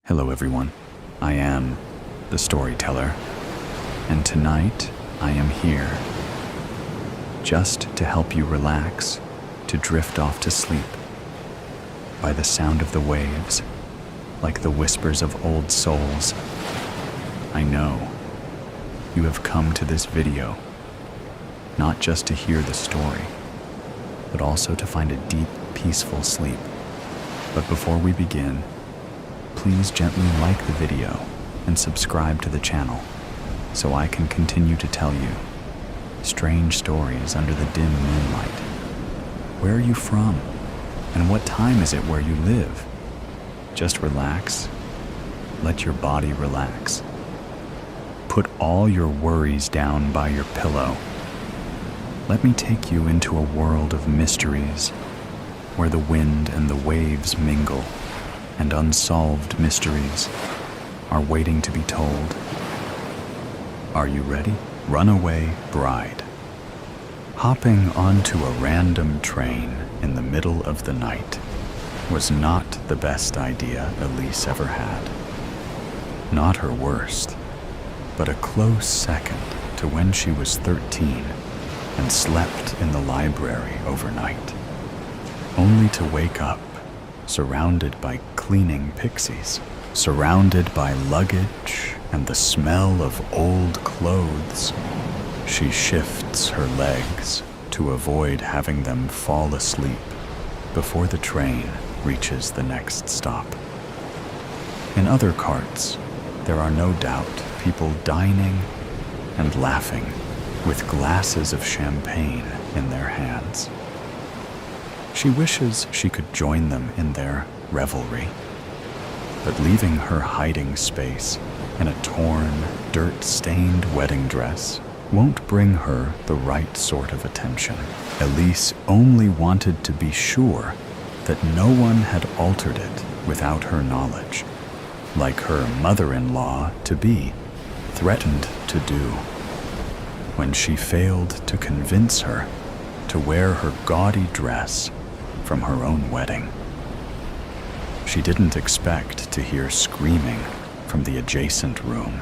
Hello everyone, I am the storyteller, and tonight I am here just to help you relax, to drift off to sleep by the sound of the waves, like the whispers of old souls. I know you have come to this video not just to hear the story, but also to find a deep, peaceful sleep. But before we begin, please gently like the video and subscribe to the channel so I can continue to tell you strange stories under the dim moonlight. Where are you from? And what time is it where you live? Just relax. Let your body relax. Put all your worries down by your pillow. Let me take you into a world of mysteries where the wind and the waves mingle, and unsolved mysteries are waiting to be told. Are you ready? Runaway Bride. Hopping onto a random train in the middle of the night was not the best idea Elise ever had. Not her worst, but a close second to when she was 13 and slept in the library overnight, only to wake up surrounded by cleaning pixies, surrounded by luggage and the smell of old clothes. She shifts her legs to avoid having them fall asleep before the train reaches the next stop. In other carts, there are no doubt people dining and laughing with glasses of champagne in their hands. She wishes she could join them in their revelry, but leaving her hiding space in a torn, dirt-stained wedding dress won't bring her the right sort of attention. Elise only wanted to be sure that no one had altered it without her knowledge, like her mother-in-law-to-be threatened to do when she failed to convince her to wear her gaudy dress from her own wedding. She didn't expect to hear screaming from the adjacent room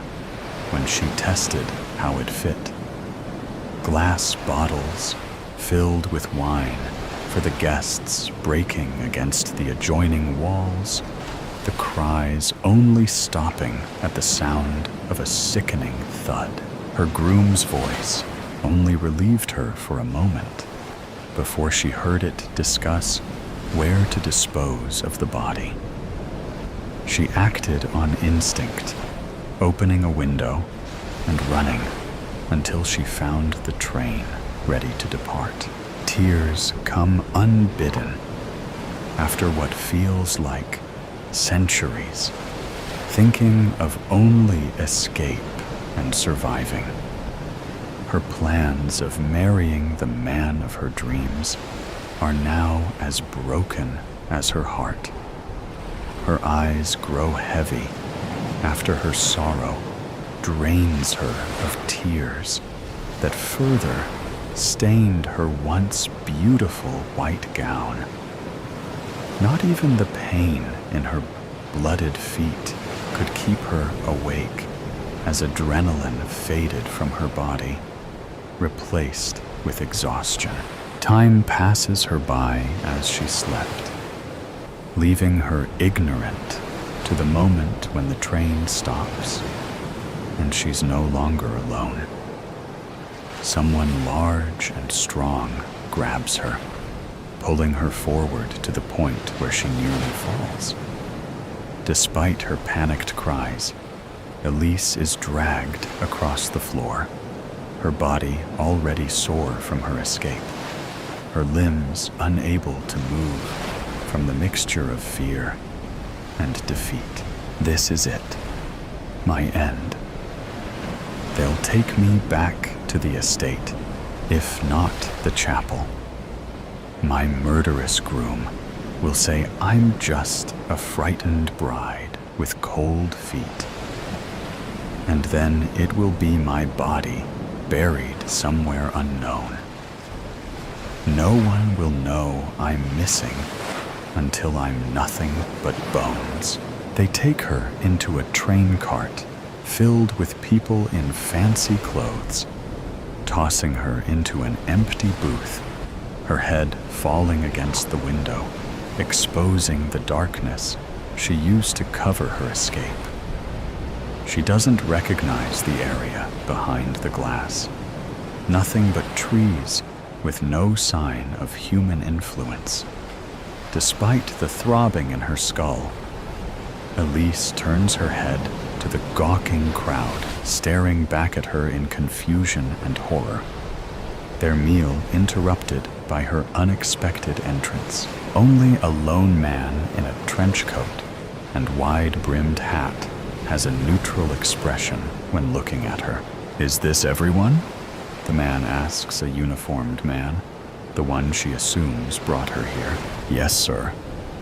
when she tested how it fit. Glass bottles filled with wine for the guests breaking against the adjoining walls, the cries only stopping at the sound of a sickening thud. Her groom's voice only relieved her for a moment before she heard it discuss where to dispose of the body. She acted on instinct, opening a window and running until she found the train ready to depart. Tears come unbidden after what feels like centuries, thinking of only escape and surviving. Her plans of marrying the man of her dreams are now as broken as her heart. Her eyes grow heavy after her sorrow drains her of tears that further stained her once beautiful white gown. Not even the pain in her blooded feet could keep her awake as adrenaline faded from her body, replaced with exhaustion. Time passes her by as she slept, leaving her ignorant to the moment when the train stops and she's no longer alone. Someone large and strong grabs her, pulling her forward to the point where she nearly falls. Despite her panicked cries, Elise is dragged across the floor, her body already sore from her escape, her limbs unable to move from the mixture of fear and defeat. This is it, my end. They'll take me back to the estate, if not the chapel. My murderous groom will say I'm just a frightened bride with cold feet. And then it will be my body buried somewhere unknown. No one will know I'm missing until I'm nothing but bones. They take her into a train cart filled with people in fancy clothes, tossing her into an empty booth, her head falling against the window, exposing the darkness she used to cover her escape. She doesn't recognize the area behind the glass. Nothing but trees with no sign of human influence. Despite the throbbing in her skull, Elise turns her head to the gawking crowd staring back at her in confusion and horror. Their meal interrupted by her unexpected entrance. Only a lone man in a trench coat and wide-brimmed hat has a neutral expression when looking at her. "Is this everyone?" the man asks a uniformed man, the one she assumes brought her here. "Yes, sir.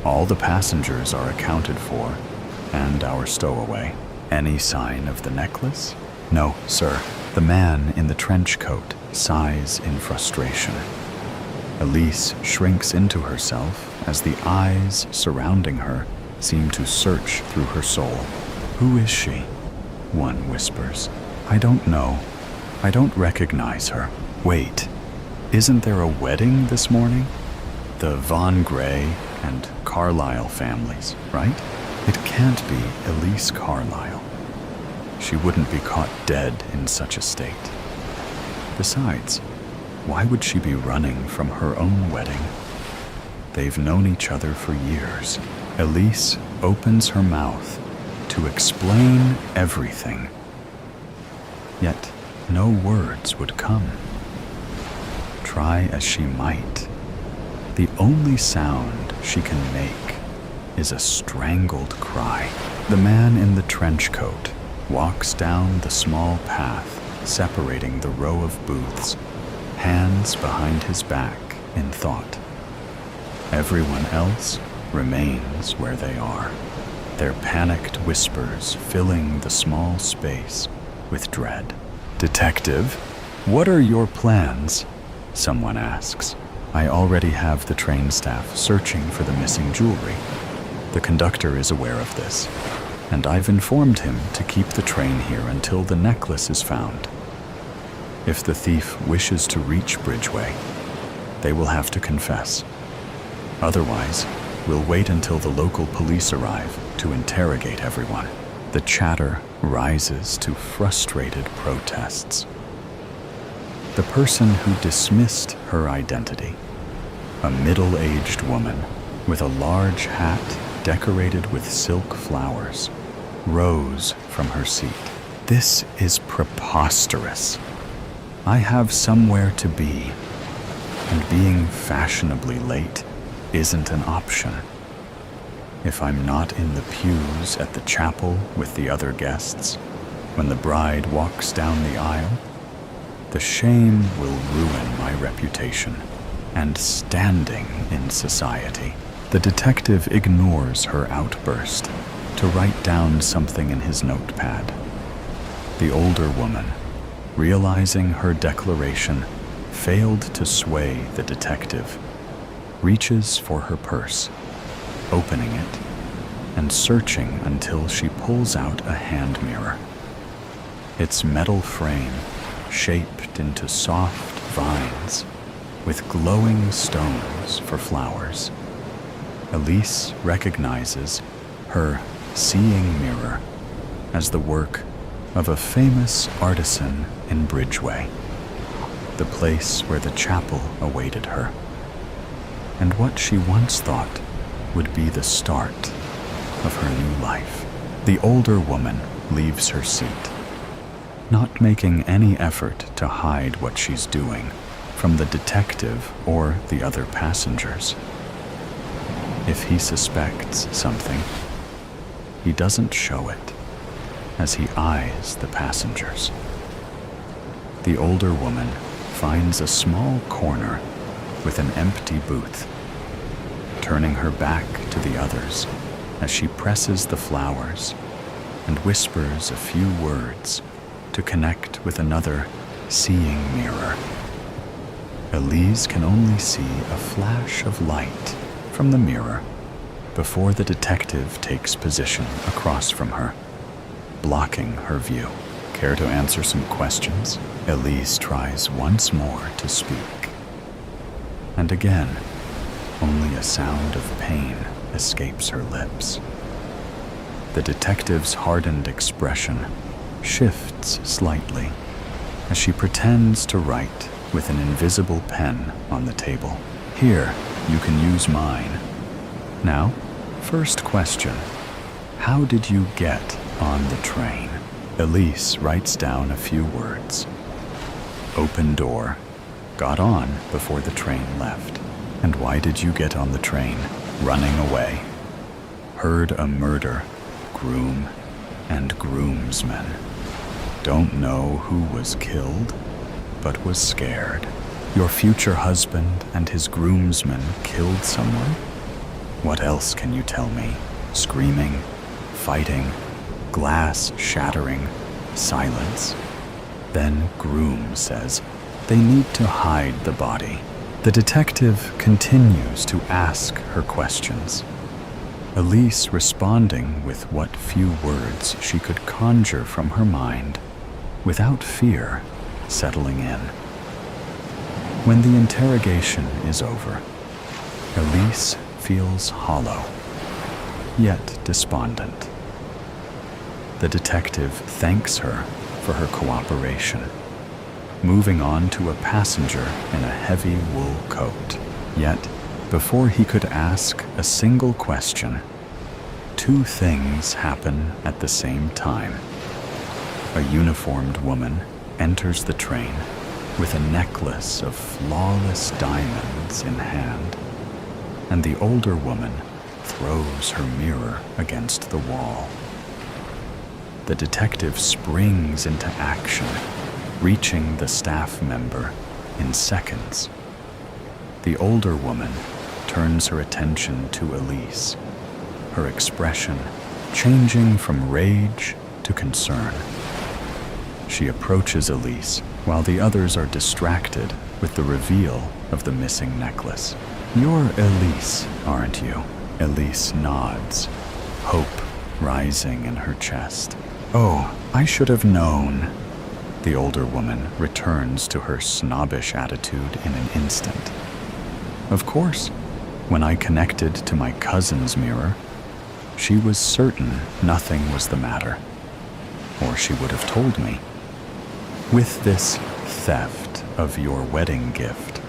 All the passengers are accounted for, and our stowaway." "Any sign of the necklace?" "No, sir." The man in the trench coat sighs in frustration. Elise shrinks into herself as the eyes surrounding her seem to search through her soul. "Who is she?" one whispers. "I don't know. I don't recognize her." "Wait, isn't there a wedding this morning? The Von Gray and Carlyle families, right? It can't be Elise Carlyle. She wouldn't be caught dead in such a state. Besides, why would she be running from her own wedding? They've known each other for years." Elise opens her mouth to explain everything, yet no words would come. Try as she might, the only sound she can make is a strangled cry. The man in the trench coat walks down the small path separating the row of booths, hands behind his back in thought. Everyone else remains where they are, their panicked whispers filling the small space with dread. "Detective, what are your plans?" someone asks. "I already have the train staff searching for the missing jewelry. The conductor is aware of this, and I've informed him to keep the train here until the necklace is found. If the thief wishes to reach Bridgeway, they will have to confess. Otherwise, we'll wait until the local police arrive to interrogate everyone." The chatter rises to frustrated protests. The person who dismissed her identity, a middle-aged woman with a large hat decorated with silk flowers, rose from her seat. "This is preposterous. I have somewhere to be, and being fashionably late isn't an option. If I'm not in the pews at the chapel with the other guests, when the bride walks down the aisle, the shame will ruin my reputation and standing in society." The detective ignores her outburst to write down something in his notepad. The older woman, realizing her declaration failed to sway the detective, reaches for her purse, opening it and searching until she pulls out a hand mirror. Its metal frame shaped into soft vines with glowing stones for flowers. Elise recognizes her seeing mirror as the work of a famous artisan in Bridgeway, the place where the chapel awaited her, and what she once thought would be the start of her new life. The older woman leaves her seat, not making any effort to hide what she's doing from the detective or the other passengers. If he suspects something, he doesn't show it as he eyes the passengers. The older woman finds a small corner with an empty booth, turning her back to the others as she presses the flowers and whispers a few words to connect with another seeing mirror. Elise can only see a flash of light from the mirror before the detective takes position across from her, blocking her view. Care to answer some questions? Elise tries once more to speak. And again, only a sound of pain escapes her lips. The detective's hardened expression shifts slightly as she pretends to write with an invisible pen on the table. Here, you can use mine. Now, first question. How did you get on the train? Elise writes down a few words. Open door. Got on before the train left. And why did you get on the train? Running away. Heard a murder. Groom and groomsmen. Don't know who was killed, but was scared. Your future husband and his groomsmen killed someone? What else can you tell me? Screaming, fighting, glass shattering, silence. Then groom says they need to hide the body. The detective continues to ask her questions, Elise responding with what few words she could conjure from her mind, without fear settling in. When the interrogation is over, Elise feels hollow, yet despondent. The detective thanks her for her cooperation, moving on to a passenger in a heavy wool coat. Yet, before he could ask a single question, two things happen at the same time. A uniformed woman enters the train with a necklace of flawless diamonds in hand, and the older woman throws her mirror against the wall. The detective springs into action, reaching the staff member in seconds. The older woman turns her attention to Elise, her expression changing from rage to concern. She approaches Elise while the others are distracted with the reveal of the missing necklace. You're Elise, aren't you? Elise nods, hope rising in her chest. Oh, I should have known. The older woman returns to her snobbish attitude in an instant. Of course, when I connected to my cousin's mirror, she was certain nothing was the matter, or she would have told me. With this theft of your wedding gift,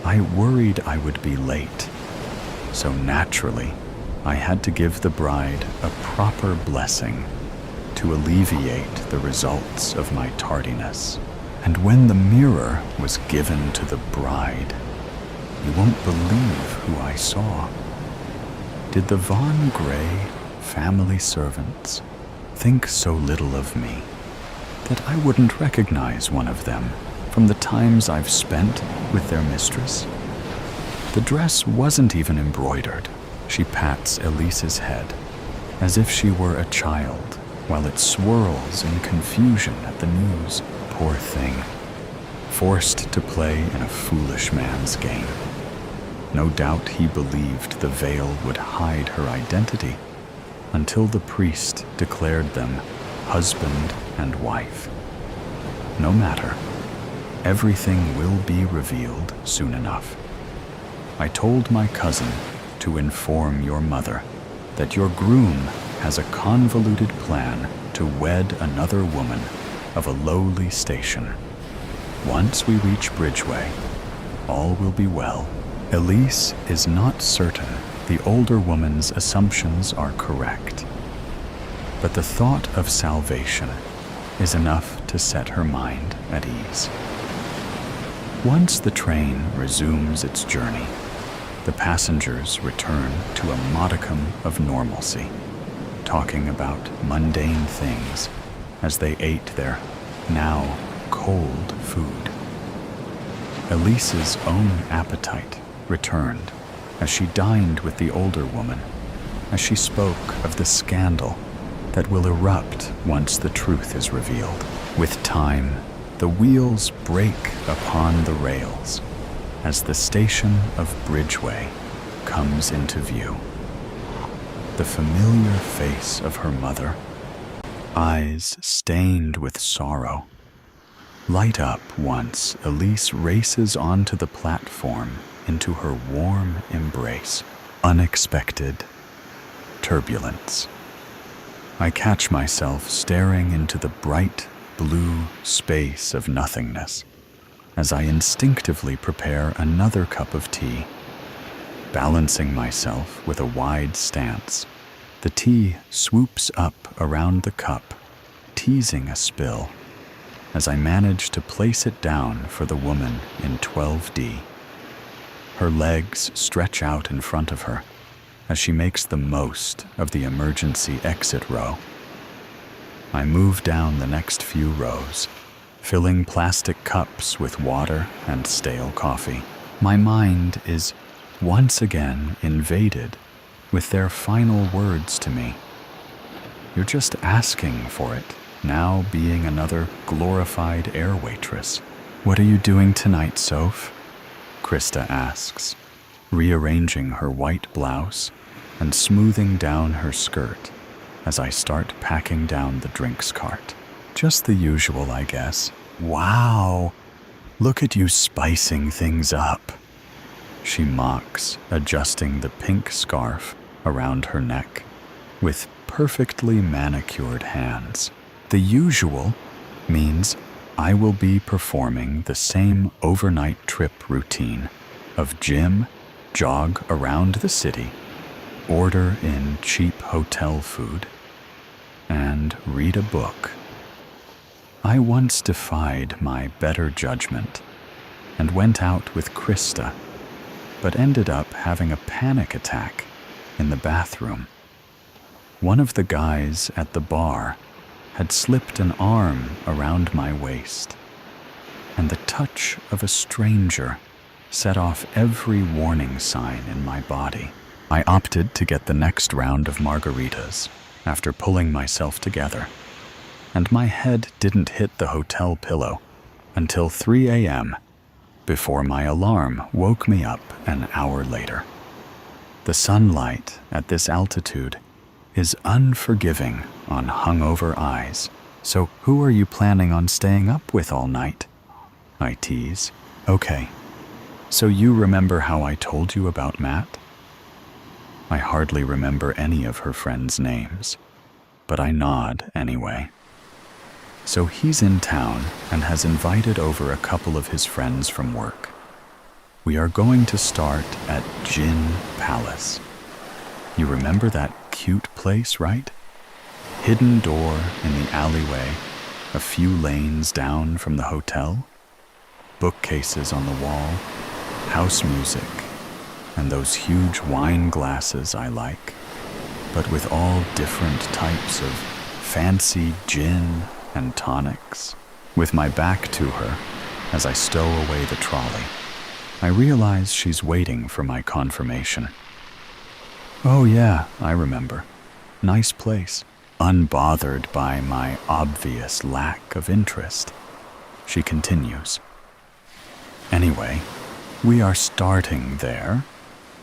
I worried I would be late, so naturally, I had to give the bride a proper blessing to alleviate the results of my tardiness. And when the mirror was given to the bride, you won't believe who I saw. Did the Von Gray family servants think so little of me that I wouldn't recognize one of them from the times I've spent with their mistress? The dress wasn't even embroidered. She pats Elise's head as if she were a child while it swirls in confusion at the news. Poor thing, forced to play in a foolish man's game. No doubt he believed the veil would hide her identity until the priest declared them husband and wife. No matter, everything will be revealed soon enough. I told my cousin to inform your mother that your groom has a convoluted plan to wed another woman of a lowly station. Once we reach Bridgeway, all will be well. Elise is not certain the older woman's assumptions are correct, but the thought of salvation is enough to set her mind at ease. Once the train resumes its journey, the passengers return to a modicum of normalcy, talking about mundane things as they ate their now cold food. Elise's own appetite returned as she dined with the older woman, as she spoke of the scandal that will erupt once the truth is revealed. With time, the wheels break upon the rails as the station of Bridgeway comes into view. the familiar face of her mother, eyes stained with sorrow. Light up once Elise races onto the platform into her warm embrace. Unexpected turbulence. I catch myself staring into the bright blue space of nothingness as I instinctively prepare another cup of tea. Balancing myself with a wide stance, the tea swoops up around the cup, teasing a spill, as I manage to place it down for the woman in 12D. Her legs stretch out in front of her as she makes the most of the emergency exit row. I move down the next few rows, filling plastic cups with water and stale coffee. My mind is once again invaded with their final words to me. You're just asking for it, now being another glorified air waitress. What are you doing tonight, Soph? Krista asks, rearranging her white blouse and smoothing down her skirt as I start packing down the drinks cart. Just the usual, I guess. Wow, look at you spicing things up, she mocks, adjusting the pink scarf around her neck with perfectly manicured hands. The usual means I will be performing the same overnight trip routine of gym, jog around the city, order in cheap hotel food, and read a book. I once defied my better judgment and went out with Krista, but ended up having a panic attack in the bathroom. One of the guys at the bar had slipped an arm around my waist, and the touch of a stranger set off every warning sign in my body. I opted to get the next round of margaritas after pulling myself together, and my head didn't hit the hotel pillow until 3 a.m., before my alarm woke me up an hour later. The sunlight at this altitude is unforgiving on hungover eyes. So who are you planning on staying up with all night? I tease. Okay, so you remember how I told you about Matt? I hardly remember any of her friends' names, but I nod anyway. So he's in town and has invited over a couple of his friends from work. We are going to start at Gin Palace. You remember that cute place, right? Hidden door in the alleyway, a few lanes down from the hotel, bookcases on the wall, house music, and those huge wine glasses I like, but with all different types of fancy gin and tonics. With my back to her, as I stow away the trolley, I realize she's waiting for my confirmation. Oh yeah, I remember. Nice place. Unbothered by my obvious lack of interest, she continues. Anyway, we are starting there,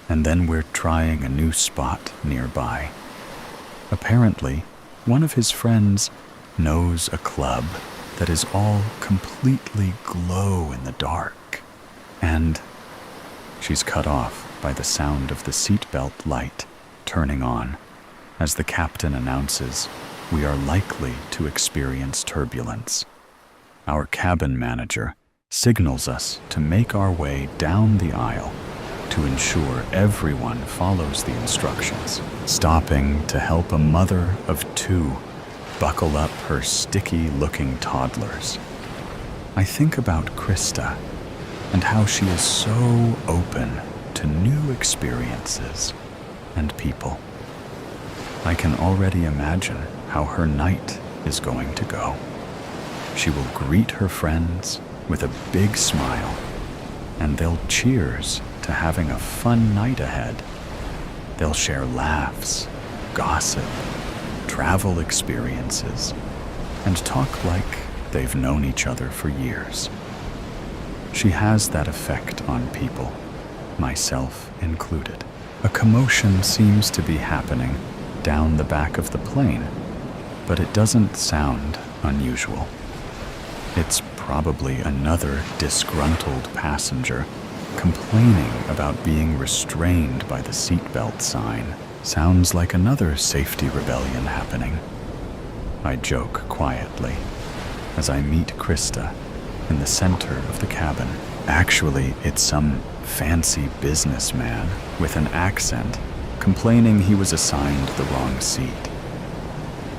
and then we're trying a new spot nearby. Apparently, one of his friends knows a club that is all completely glow in the dark, and she's cut off by the sound of the seatbelt light turning on as the captain announces we are likely to experience turbulence. Our cabin manager signals us to make our way down the aisle to ensure everyone follows the instructions, stopping to help a mother of two buckle up her sticky-looking toddlers. I think about Krista and how she is so open to new experiences and people. I can already imagine how her night is going to go. She will greet her friends with a big smile, and they'll cheers to having a fun night ahead. They'll share laughs, gossip, travel experiences, and talk like they've known each other for years. She has that effect on people, myself included. A commotion seems to be happening down the back of the plane, but it doesn't sound unusual. It's probably another disgruntled passenger complaining about being restrained by the seatbelt sign. Sounds like another safety rebellion happening. I joke quietly as I meet Krista in the center of the cabin. Actually, it's some fancy businessman with an accent complaining he was assigned the wrong seat.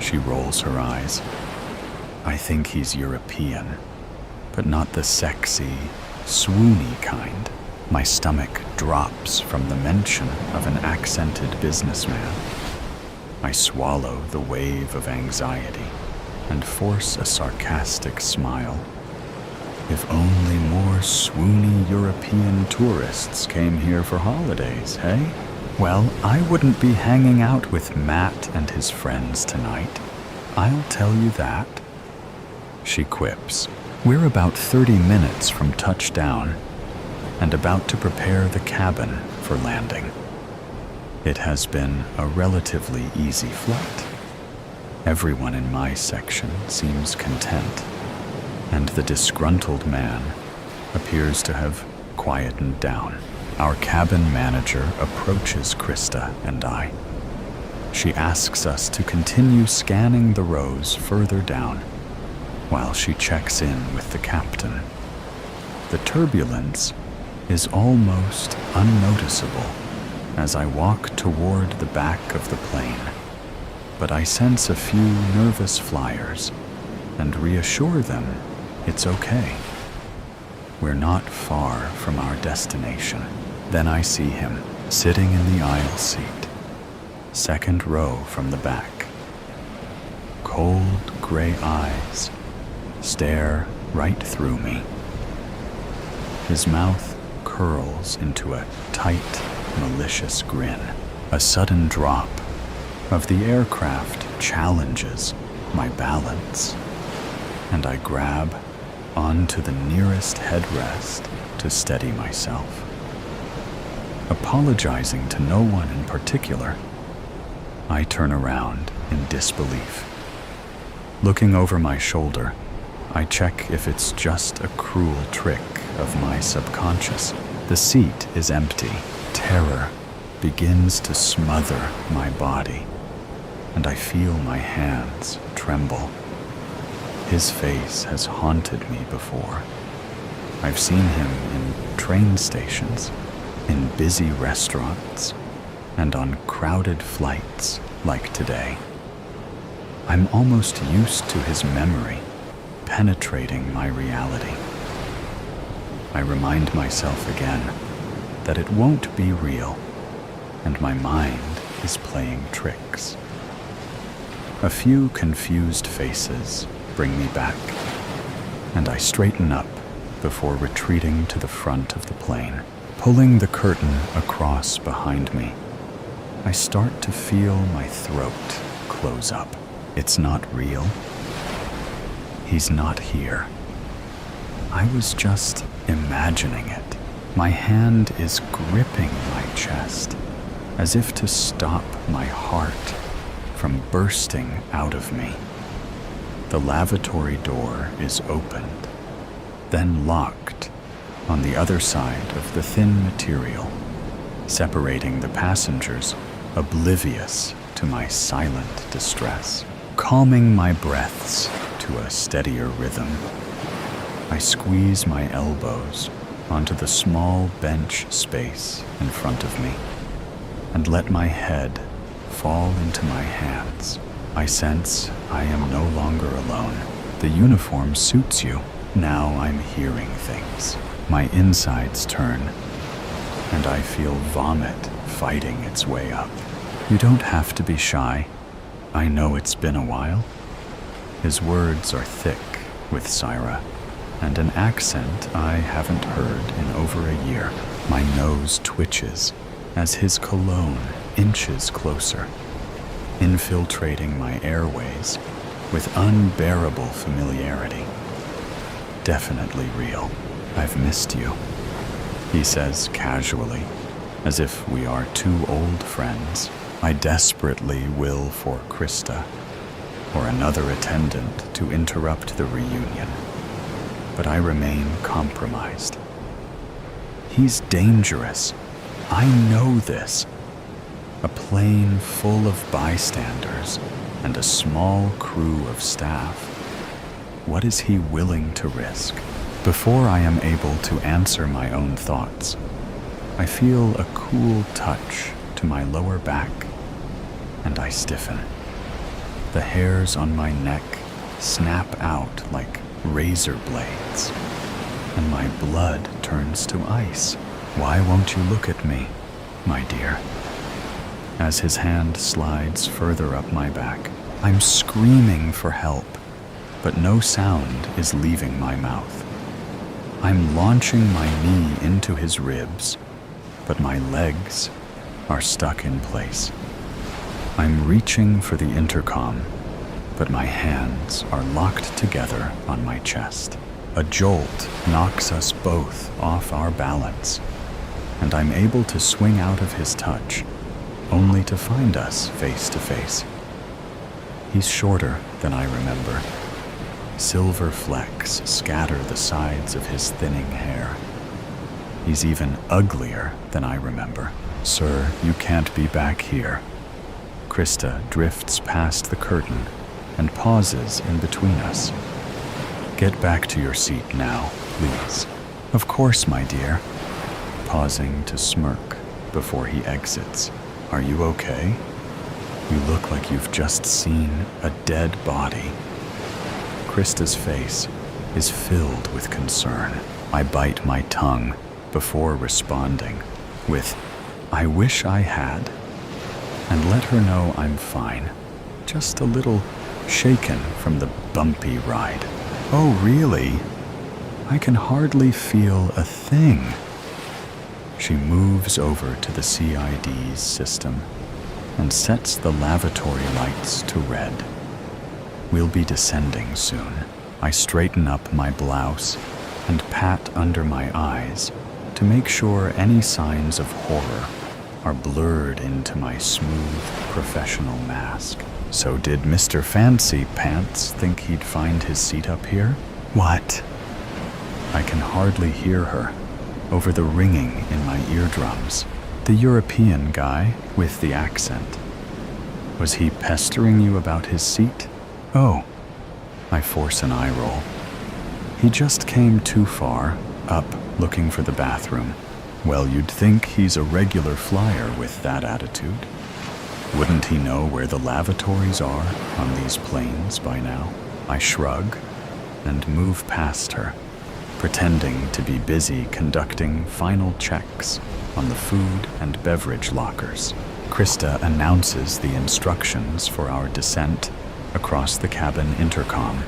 She rolls her eyes. I think he's European, but not the sexy, swoony kind. My stomach drops from the mention of an accented businessman. I swallow the wave of anxiety and force a sarcastic smile. If only more swoony European tourists came here for holidays, hey? Well, I wouldn't be hanging out with Matt and his friends tonight. I'll tell you that. She quips. We're about 30 minutes from touchdown and about to prepare the cabin for landing. It has been a relatively easy flight. Everyone in my section seems content, and the disgruntled man appears to have quietened down. Our cabin manager approaches Krista and I. She asks us to continue scanning the rows further down while she checks in with the captain. The turbulence is almost unnoticeable as I walk toward the back of the plane, but I sense a few nervous flyers and reassure them it's okay. We're not far from our destination. Then I see him sitting in the aisle seat, second row from the back. Cold gray eyes stare right through me. His mouth curls into a tight, malicious grin. A sudden drop of the aircraft challenges my balance, and I grab onto the nearest headrest to steady myself. Apologizing to no one in particular, I turn around in disbelief. Looking over my shoulder, I check if it's just a cruel trick of my subconscious. The seat is empty. Terror begins to smother my body, and I feel my hands tremble. His face has haunted me before. I've seen him in train stations, in busy restaurants, and on crowded flights like today. I'm almost used to his memory penetrating my reality. I remind myself again that it won't be real, and my mind is playing tricks. A few confused faces bring me back, and I straighten up before retreating to the front of the plane. Pulling the curtain across behind me, I start to feel my throat close up. It's not real. He's not here. I was just imagining it. My hand is gripping my chest, as if to stop my heart from bursting out of me. The lavatory door is opened, then locked on the other side of the thin material, separating the passengers, oblivious to my silent distress. Calming my breaths to a steadier rhythm, I squeeze my elbows onto the small bench space in front of me and let my head fall into my hands. I sense I am no longer alone. The uniform suits you. Now I'm hearing things. My insides turn, and I feel vomit fighting its way up. You don't have to be shy. I know it's been a while. His words are thick with Syra, and an accent I haven't heard in over a year. My nose twitches as his cologne inches closer, infiltrating my airways with unbearable familiarity. Definitely real. I've missed you, he says casually, as if we are two old friends I desperately will for Krista or another attendant to interrupt the reunion, but I remain compromised. He's dangerous. I know this. A plane full of bystanders and a small crew of staff. What is he willing to risk? Before I am able to answer my own thoughts, I feel a cool touch to my lower back, and I stiffen. The hairs on my neck snap out like razor blades, and my blood turns to ice. Why won't you look at me, my dear? As his hand slides further up my back, I'm screaming for help, but no sound is leaving my mouth. I'm launching my knee into his ribs, but my legs are stuck in place. I'm reaching for the intercom, but my hands are locked together on my chest. A jolt knocks us both off our balance, and I'm able to swing out of his touch, only to find us face to face. He's shorter than I remember. Silver flecks scatter the sides of his thinning hair. He's even uglier than I remember. Sir, you can't be back here. Krista drifts past the curtain and pauses in between us. Get back to your seat now, please. Of course, my dear. Pausing to smirk before he exits. Are you okay? You look like you've just seen a dead body. Krista's face is filled with concern. I bite my tongue before responding with, I wish I had, and let her know I'm fine, just a little shaken from the bumpy ride. Oh, really? I can hardly feel a thing. She moves over to the CID's system and sets the lavatory lights to red. We'll be descending soon. I straighten up my blouse and pat under my eyes to make sure any signs of horror are blurred into my smooth, professional mask. So did Mr. Fancy Pants think he'd find his seat up here? What? I can hardly hear her over the ringing in my eardrums. The European guy with the accent. Was he pestering you about his seat? Oh, I force an eye roll. He just came too far up looking for the bathroom. Well, you'd think he's a regular flyer with that attitude. Wouldn't he know where the lavatories are on these planes by now? I shrug and move past her, pretending to be busy conducting final checks on the food and beverage lockers. Krista announces the instructions for our descent across the cabin intercom,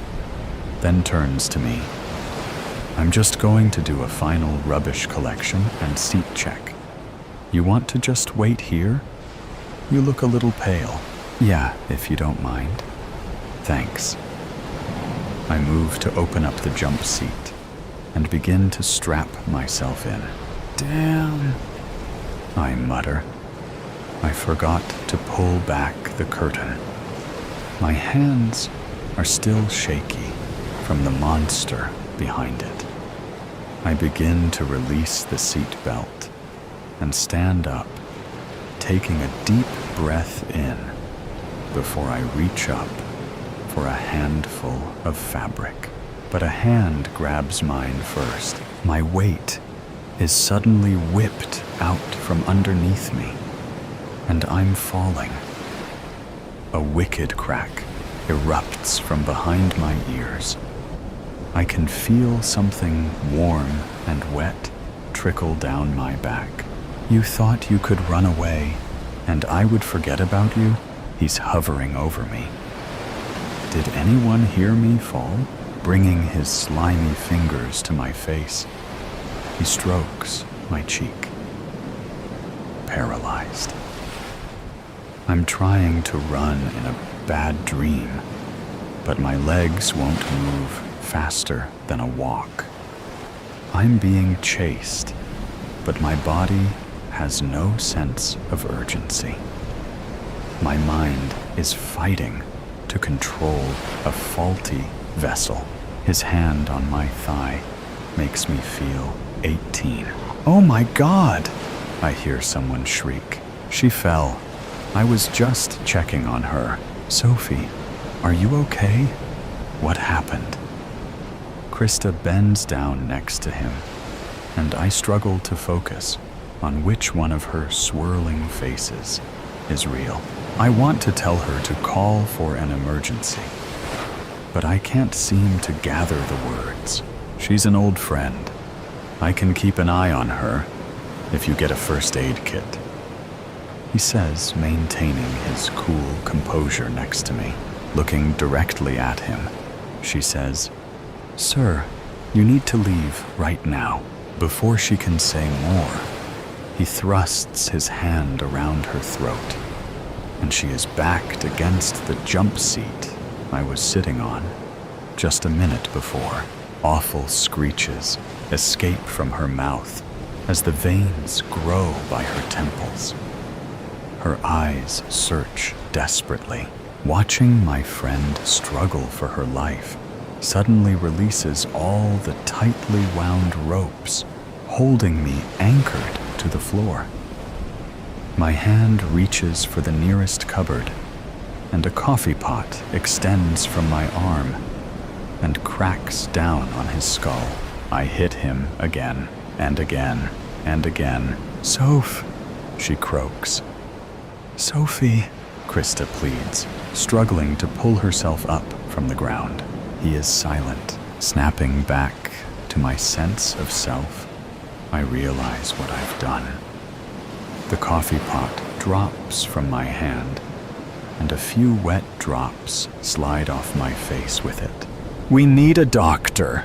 then turns to me. I'm just going to do a final rubbish collection and seat check. You want to just wait here? You look a little pale. Yeah, if you don't mind. Thanks. I move to open up the jump seat and begin to strap myself in. Damn, I mutter. I forgot to pull back the curtain. My hands are still shaky from the monster behind it. I begin to release the seat belt and stand up, taking a deep breath in before I reach up for a handful of fabric. But a hand grabs mine first. My weight is suddenly whipped out from underneath me, and I'm falling. A wicked crack erupts from behind my ears. I can feel something warm and wet trickle down my back. You thought you could run away, and I would forget about you? He's hovering over me. Did anyone hear me fall? Bringing his slimy fingers to my face, he strokes my cheek. Paralyzed. I'm trying to run in a bad dream, but my legs won't move faster than a walk. I'm being chased, but my body has no sense of urgency. My mind is fighting to control a faulty vessel. His hand on my thigh makes me feel 18. "Oh my God!" I hear someone shriek. She fell. I was just checking on her. "Sophie, are you okay? What happened?" Krista bends down next to him, and I struggle to focus on which one of her swirling faces is real. I want to tell her to call for an emergency, but I can't seem to gather the words. She's an old friend. I can keep an eye on her if you get a first aid kit, he says, maintaining his cool composure next to me. Looking directly at him, she says, "Sir, you need to leave right now." Before she can say more, he thrusts his hand around her throat, and she is backed against the jump seat I was sitting on just a minute before. Awful screeches escape from her mouth as the veins grow by her temples. Her eyes search desperately. Watching my friend struggle for her life suddenly releases all the tightly wound ropes holding me anchored to the floor. My hand reaches for the nearest cupboard, and a coffee pot extends from my arm and cracks down on his skull. I hit him again and again and again. "Soph," she croaks. "Sophie," Krista pleads, struggling to pull herself up from the ground. He is silent, snapping back to my sense of self. I realize what I've done. The coffee pot drops from my hand, and a few wet drops slide off my face with it. "We need a doctor.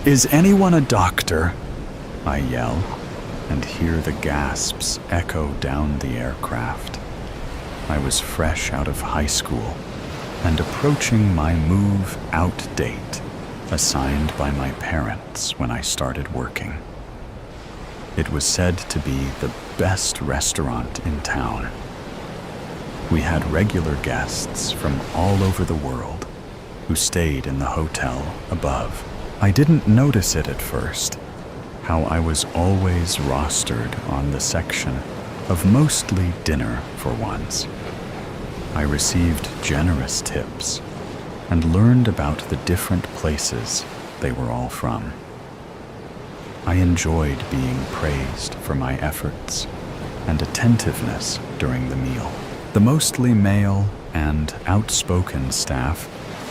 Is anyone a doctor?" I yell, and hear the gasps echo down the aircraft. I was fresh out of high school and approaching my move-out date assigned by my parents when I started working. It was said to be the best restaurant in town. We had regular guests from all over the world who stayed in the hotel above. I didn't notice it at first, how I was always rostered on the section of mostly dinner for once. I received generous tips and learned about the different places they were all from. I enjoyed being praised for my efforts and attentiveness during the meal. The mostly male and outspoken staff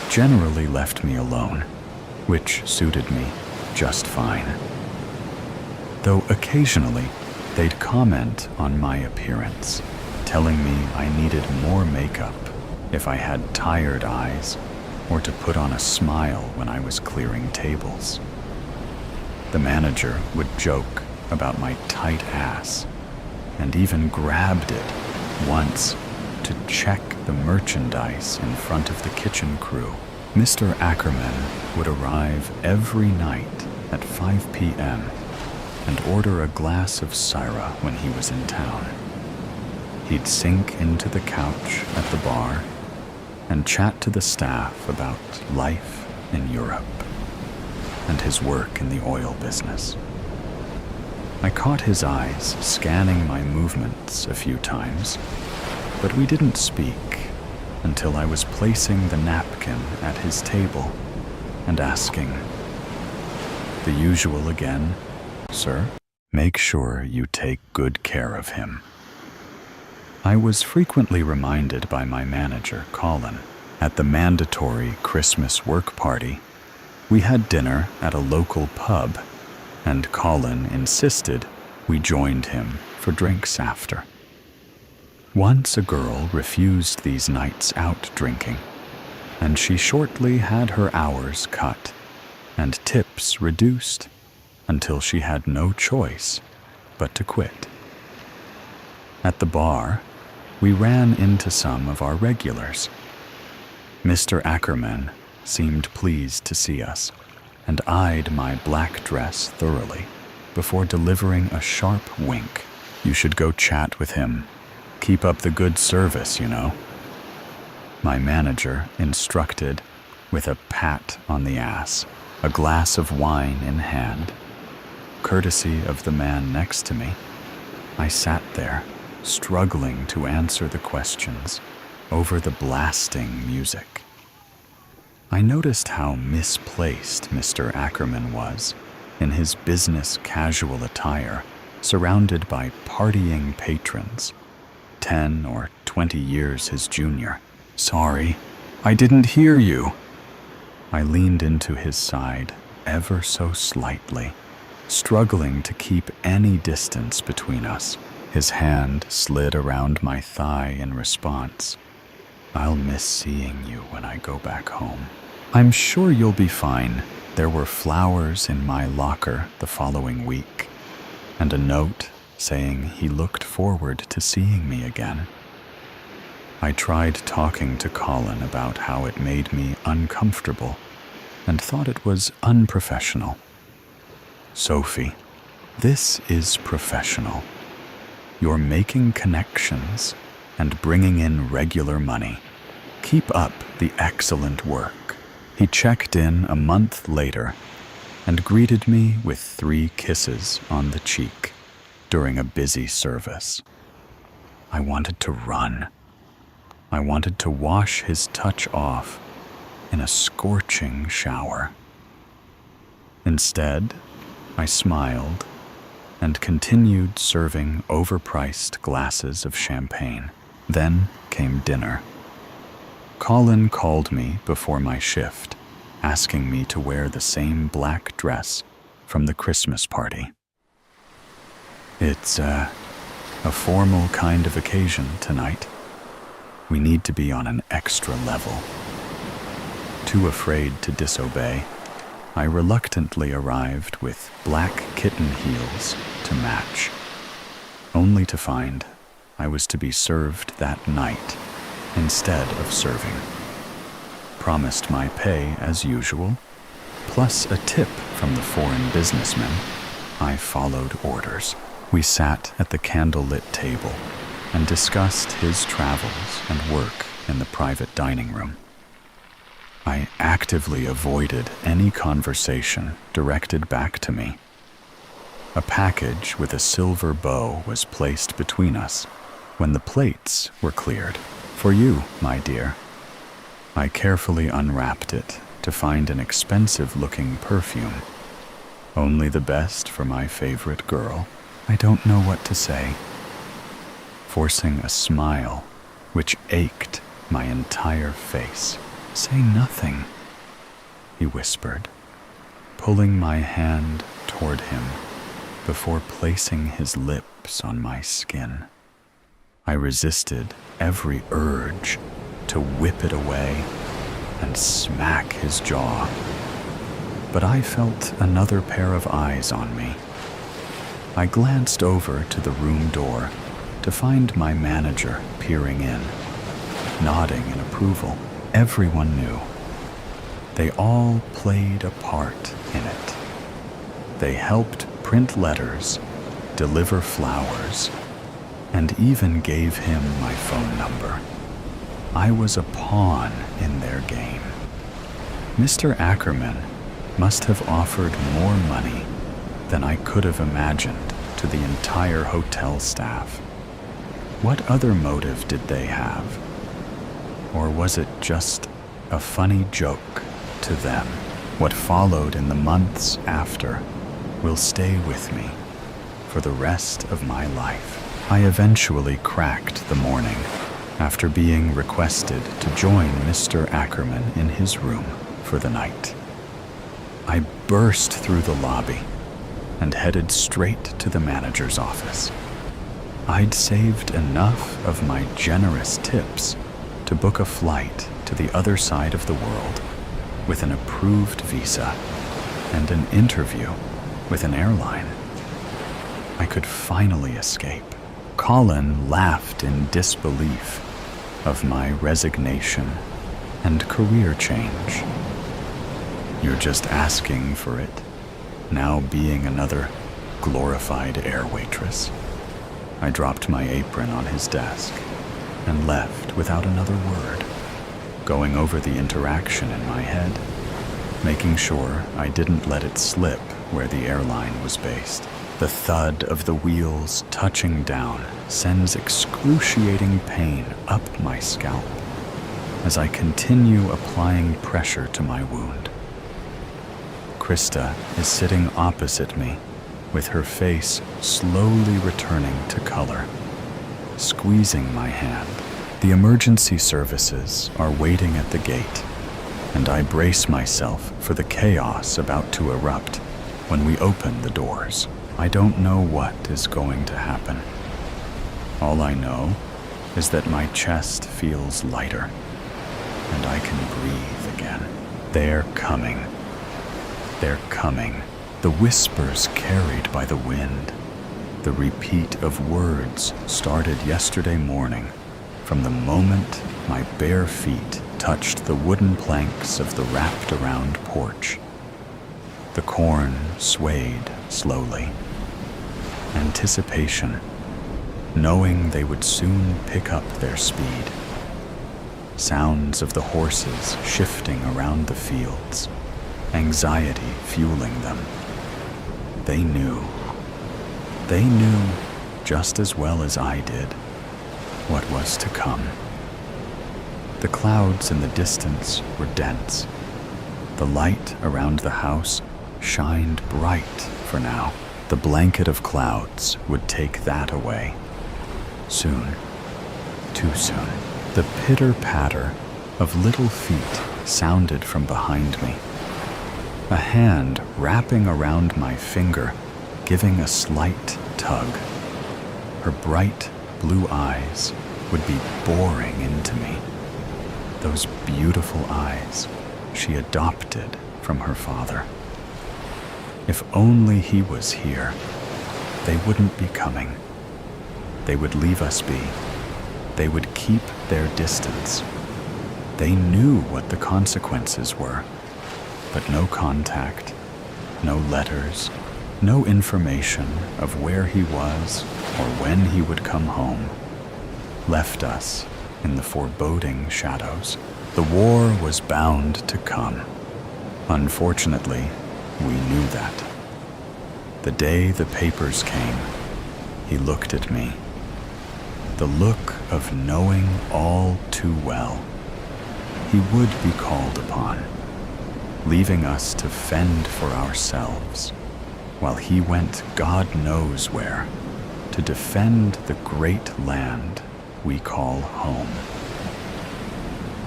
generally left me alone, which suited me just fine. Though occasionally they'd comment on my appearance, telling me I needed more makeup if I had tired eyes or to put on a smile when I was clearing tables. The manager would joke about my tight ass and even grabbed it once to check the merchandise in front of the kitchen crew. Mr. Ackerman would arrive every night at 5 p.m. and order a glass of Syrah when he was in town. He'd sink into the couch at the bar and chat to the staff about life in Europe and his work in the oil business. I caught his eyes scanning my movements a few times, but we didn't speak until I was placing the napkin at his table and asking, "The usual again, sir? Make sure you take good care of him." I was frequently reminded by my manager, Colin. At the mandatory Christmas work party, we had dinner at a local pub, and Colin insisted we joined him for drinks after. Once a girl refused these nights out drinking, and she shortly had her hours cut and tips reduced until she had no choice but to quit. At the bar, we ran into some of our regulars. Mr. Ackerman seemed pleased to see us and eyed my black dress thoroughly before delivering a sharp wink. "You should go chat with him. Keep up the good service, you know. My manager instructed with a pat on the ass, a glass of wine in hand. Courtesy of the man next to me, I sat there, struggling to answer the questions over the blasting music. I noticed how misplaced Mr. Ackerman was in his business casual attire, surrounded by partying patrons, 10 or 20 years his junior. "Sorry, I didn't hear you." I leaned into his side ever so slightly, struggling to keep any distance between us. His hand slid around my thigh in response. "I'll miss seeing you when I go back home." "I'm sure you'll be fine." There were flowers in my locker the following week, and a note saying he looked forward to seeing me again. I tried talking to Colin about how it made me uncomfortable and thought it was unprofessional. "Sophie, this is professional. You're making connections and bringing in regular money. Keep up the excellent work." He checked in a month later and greeted me with 3 kisses on the cheek during a busy service. I wanted to run. I wanted to wash his touch off in a scorching shower. Instead, I smiled and continued serving overpriced glasses of champagne. Then came dinner. Colin called me before my shift, asking me to wear the same black dress from the Christmas party. "It's a formal kind of occasion tonight. We need to be on an extra level." Too afraid to disobey, I reluctantly arrived with black kitten heels to match, only to find I was to be served that night instead of serving. Promised my pay as usual, plus a tip from the foreign businessman, I followed orders. We sat at the candlelit table and discussed his travels and work in the private dining room. I actively avoided any conversation directed back to me. A package with a silver bow was placed between us when the plates were cleared. "For you, my dear." I carefully unwrapped it to find an expensive-looking perfume. Only the best for my favorite girl. I don't know what to say. Forcing a smile, which ached my entire face. "Say nothing," he whispered, pulling my hand toward him before placing his lips on my skin. I resisted every urge to whip it away and smack his jaw, but I felt another pair of eyes on me. I glanced over to the room door to find my manager peering in, nodding in approval. Everyone knew. They all played a part in it. They helped print letters, deliver flowers, and even gave him my phone number. I was a pawn in their game. Mr. Ackerman must have offered more money than I could have imagined to the entire hotel staff. What other motive did they have? Or was it just a funny joke to them? What followed in the months after will stay with me for the rest of my life. I eventually cracked the morning after being requested to join Mr. Ackerman in his room for the night. I burst through the lobby and headed straight to the manager's office. I'd saved enough of my generous tips to book a flight to the other side of the world with an approved visa and an interview with an airline. I could finally escape. Colin laughed in disbelief of my resignation and career change. "You're just asking for it, now being another glorified air waitress." I dropped my apron on his desk and left without another word, going over the interaction in my head, making sure I didn't let it slip where the airline was based. The thud of the wheels touching down sends excruciating pain up my scalp as I continue applying pressure to my wound. Krista is sitting opposite me, with her face slowly returning to color, squeezing my hand. The emergency services are waiting at the gate, and I brace myself for the chaos about to erupt when we open the doors. I don't know what is going to happen. All I know is that my chest feels lighter, and I can breathe again. They're coming. They're coming. The whispers carried by the wind, the repeat of words started yesterday morning from the moment my bare feet touched the wooden planks of the wrapped-around porch. The corn swayed slowly. Anticipation, knowing they would soon pick up their speed. Sounds of the horses shifting around the fields, anxiety fueling them. They knew just as well as I did what was to come. The clouds in the distance were dense. The light around the house shined bright for now. The blanket of clouds would take that away. Soon, too soon. The pitter-patter of little feet sounded from behind me. A hand wrapping around my finger, giving a slight tug. Her bright blue eyes would be boring into me. Those beautiful eyes she adopted from her father. If only he was here, they wouldn't be coming. They would leave us be. They would keep their distance. They knew what the consequences were. But no contact, no letters, no information of where he was or when he would come home, left us in the foreboding shadows. The war was bound to come. Unfortunately, we knew that. The day the papers came, he looked at me. The look of knowing all too well. He would be called upon, leaving us to fend for ourselves, while he went God knows where, to defend the great land we call home.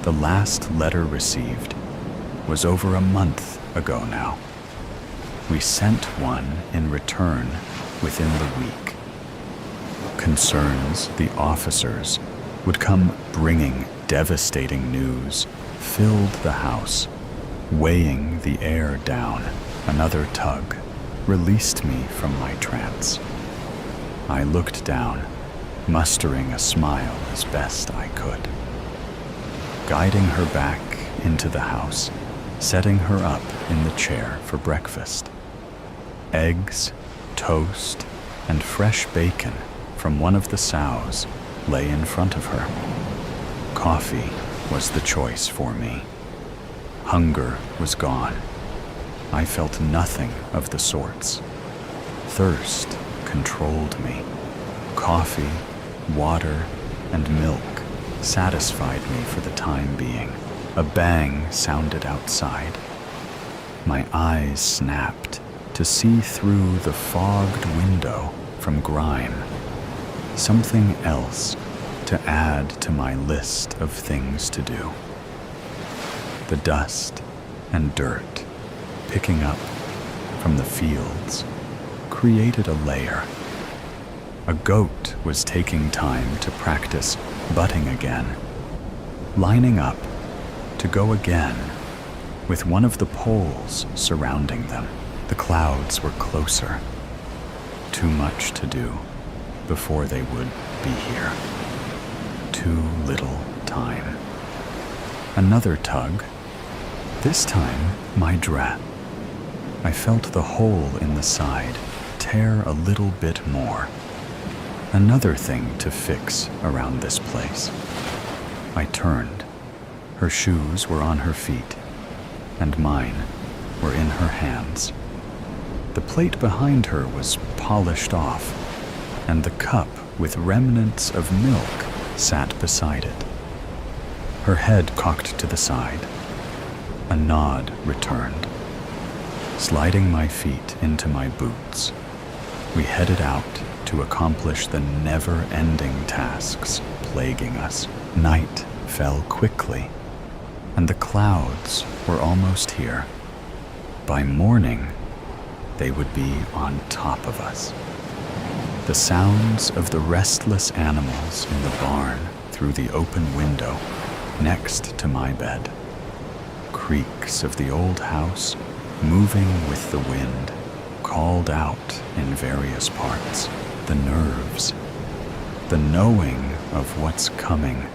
The last letter received was over a month ago now. We sent one in return within the week. Concerns the officers would come bringing devastating news filled the house, weighing the air down. Another tug released me from my trance. I looked down, mustering a smile as best I could. Guiding her back into the house, setting her up in the chair for breakfast. Eggs, toast, and fresh bacon from one of the sows lay in front of her. Coffee was the choice for me. Hunger was gone. I felt nothing of the sorts. Thirst controlled me. Coffee, water, and milk satisfied me for the time being. A bang sounded outside. My eyes snapped to see through the fogged window from grime. Something else to add to my list of things to do. The dust and dirt picking up from the fields created a layer. A goat was taking time to practice butting again, lining up to go again with one of the poles surrounding them. The clouds were closer. Too much to do before they would be here. Too little time. Another tug. This time, my dress. I felt the hole in the side tear a little bit more. Another thing to fix around this place. I turned. Her shoes were on her feet, and mine were in her hands. The plate behind her was polished off, and the cup with remnants of milk sat beside it. Her head cocked to the side. A nod returned. Sliding my feet into my boots, we headed out to accomplish the never-ending tasks plaguing us. Night fell quickly, and the clouds were almost here. By morning, they would be on top of us. The sounds of the restless animals in the barn through the open window next to my bed. Creaks of the old house moving with the wind called out in various parts. The nerves, the knowing of what's coming,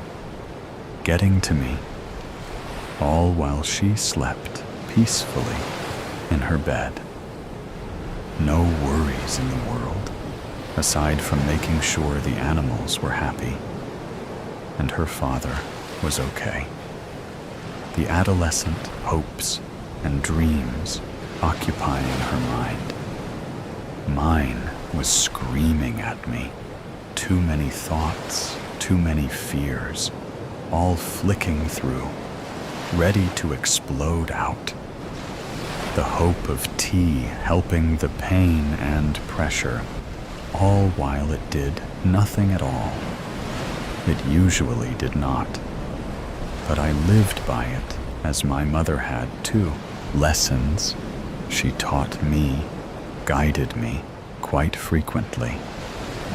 getting to me, all while she slept peacefully in her bed. No worries in the world, aside from making sure the animals were happy, and her father was okay. The adolescent hopes and dreams occupying her mind. Mine was screaming at me. Too many thoughts, too many fears, all flicking through, ready to explode out. The hope of tea helping the pain and pressure, all while it did nothing at all. It usually did not. But I lived by it, as my mother had too. Lessons she taught me, guided me quite frequently.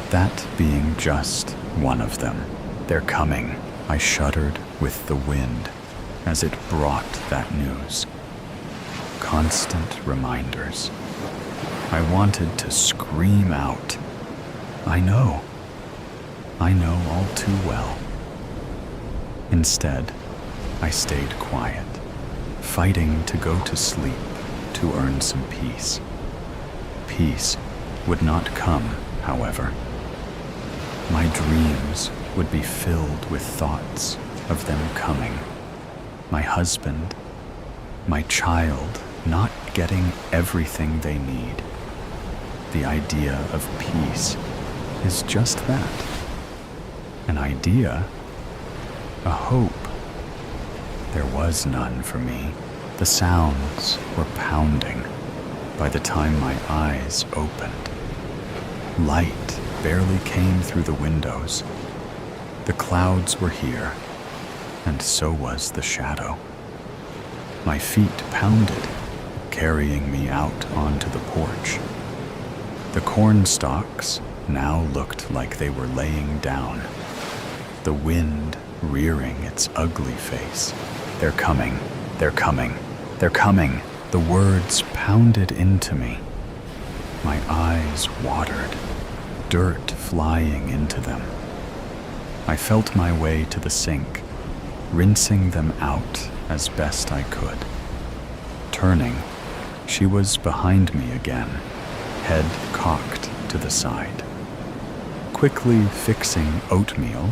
That being just one of them. They're coming. I shuddered with the wind as it brought that news. Constant reminders. I wanted to scream out. I know all too well. Instead, I stayed quiet, fighting to go to sleep to earn some peace. Peace would not come, however. My dreams would be filled with thoughts of them coming. My husband, my child not getting everything they need. The idea of peace is just that. An idea, a hope. There was none for me. The sounds were pounding by the time my eyes opened. Light barely came through the windows. The clouds were here, and so was the shadow. My feet pounded, carrying me out onto the porch. The corn stalks now looked like they were laying down, the wind rearing its ugly face. They're coming, they're coming, they're coming. The words pounded into me. My eyes watered, dirt flying into them. I felt my way to the sink, rinsing them out as best I could. Turning, she was behind me again, head cocked to the side. Quickly fixing oatmeal,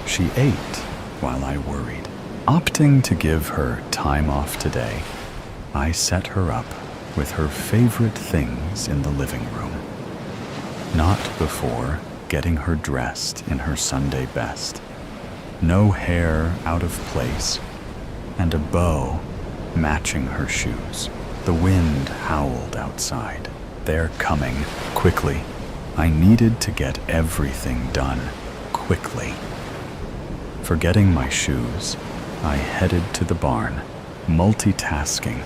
she ate while I worried. Opting to give her time off today, I set her up with her favorite things in the living room. Not before getting her dressed in her Sunday best. No hair out of place, and a bow matching her shoes. The wind howled outside. They're coming, quickly. I needed to get everything done, quickly. Forgetting my shoes, I headed to the barn, multitasking,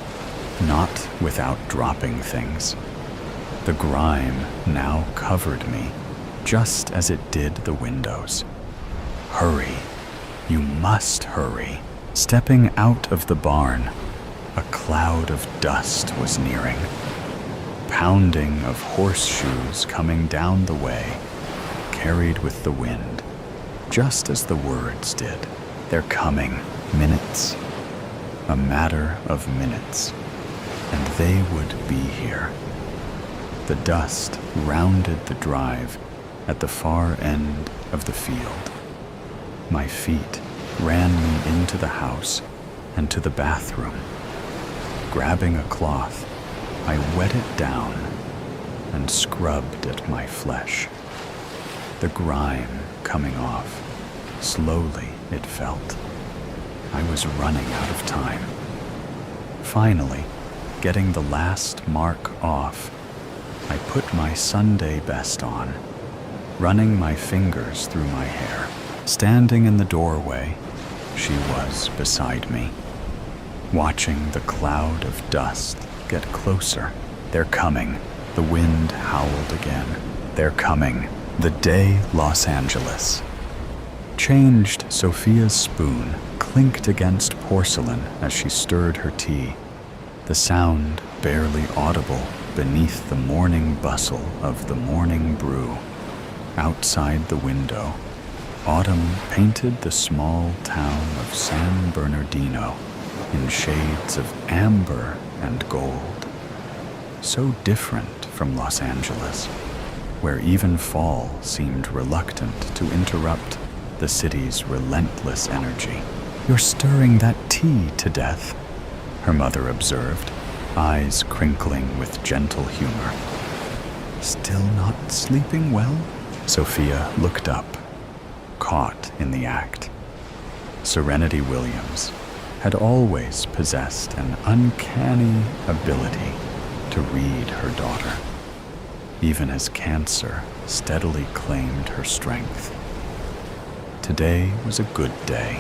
not without dropping things. The grime now covered me, just as it did the windows. Hurry, you must hurry. Stepping out of the barn, a cloud of dust was nearing. Pounding of horseshoes coming down the way, carried with the wind, just as the words did. They're coming, minutes, a matter of minutes, and they would be here. The dust rounded the drive at the far end of the field. My feet ran me into the house and to the bathroom. Grabbing a cloth, I wet it down and scrubbed at my flesh. The grime coming off. Slowly, it felt. I was running out of time. Finally, getting the last mark off, I put my Sunday best on, running my fingers through my hair. Standing in the doorway, she was beside me, watching the cloud of dust get closer. They're coming. The wind howled again. They're coming. The day Los Angeles. Changed. Sophia's spoon clinked against porcelain as she stirred her tea, the sound barely audible beneath the morning bustle of the morning brew. Outside the window, autumn painted the small town of San Bernardino in shades of amber and gold. So different from Los Angeles, where even fall seemed reluctant to interrupt the city's relentless energy. "You're stirring that tea to death," her mother observed, eyes crinkling with gentle humor. "Still not sleeping well?" Sophia looked up, caught in the act. Serenity Williams had always possessed an uncanny ability to read her daughter, even as cancer steadily claimed her strength. Today was a good day.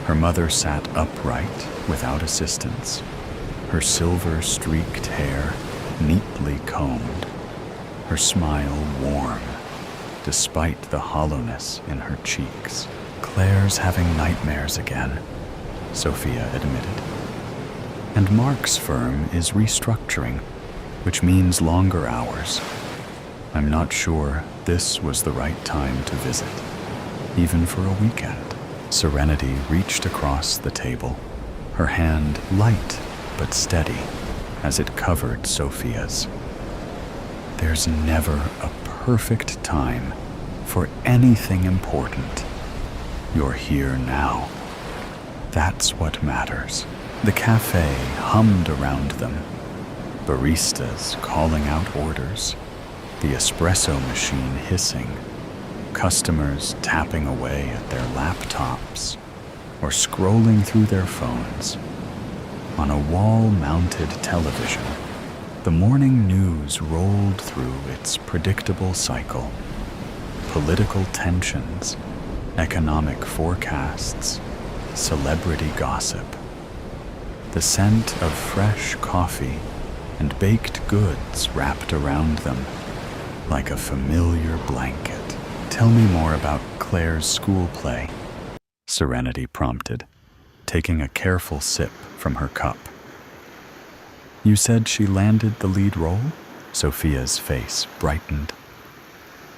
Her mother sat upright without assistance, her silver-streaked hair neatly combed, her smile warm despite the hollowness in her cheeks. "Claire's having nightmares again," Sophia admitted. "And Mark's firm is restructuring, which means longer hours. I'm not sure this was the right time to visit, even for a weekend." Serenity reached across the table, her hand light but steady as it covered Sophia's. "There's never a perfect time for anything important. You're here now. That's what matters." The cafe hummed around them, baristas calling out orders, the espresso machine hissing, customers tapping away at their laptops or scrolling through their phones. On a wall-mounted television, the morning news rolled through its predictable cycle. Political tensions, economic forecasts, celebrity gossip. The scent of fresh coffee and baked goods wrapped around them like a familiar blanket. "Tell me more about Claire's school play," Serenity prompted, taking a careful sip from her cup. "You said she landed the lead role?" Sophia's face brightened.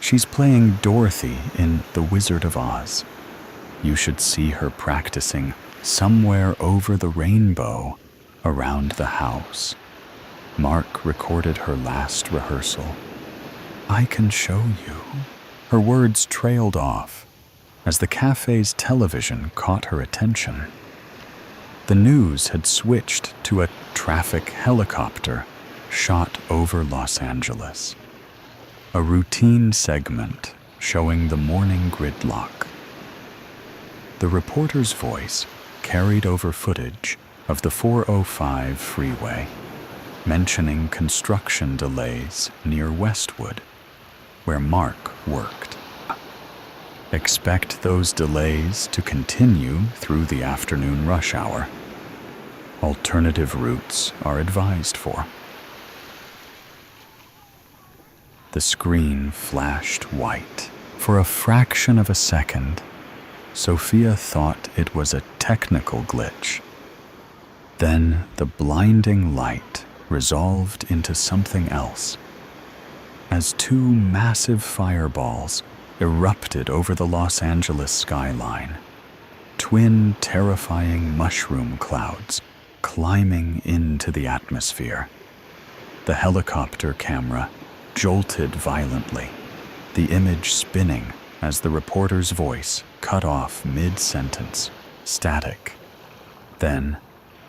"She's playing Dorothy in The Wizard of Oz. You should see her practicing Somewhere Over the Rainbow around the house. Mark recorded her last rehearsal. I can show you." Her words trailed off as the cafe's television caught her attention. The news had switched to a traffic helicopter shot over Los Angeles. A routine segment showing the morning gridlock. The reporter's voice carried over footage of the 405 freeway, mentioning construction delays near Westwood, where Mark worked. Expect those delays to continue through the afternoon rush hour. Alternative routes are advised for. The screen flashed white. For a fraction of a second, Sophia thought it was a technical glitch. Then the blinding light resolved into something else, as two massive fireballs erupted over the Los Angeles skyline, twin terrifying mushroom clouds climbing into the atmosphere. The helicopter camera jolted violently, the image spinning as the reporter's voice cut off mid-sentence, static. Then,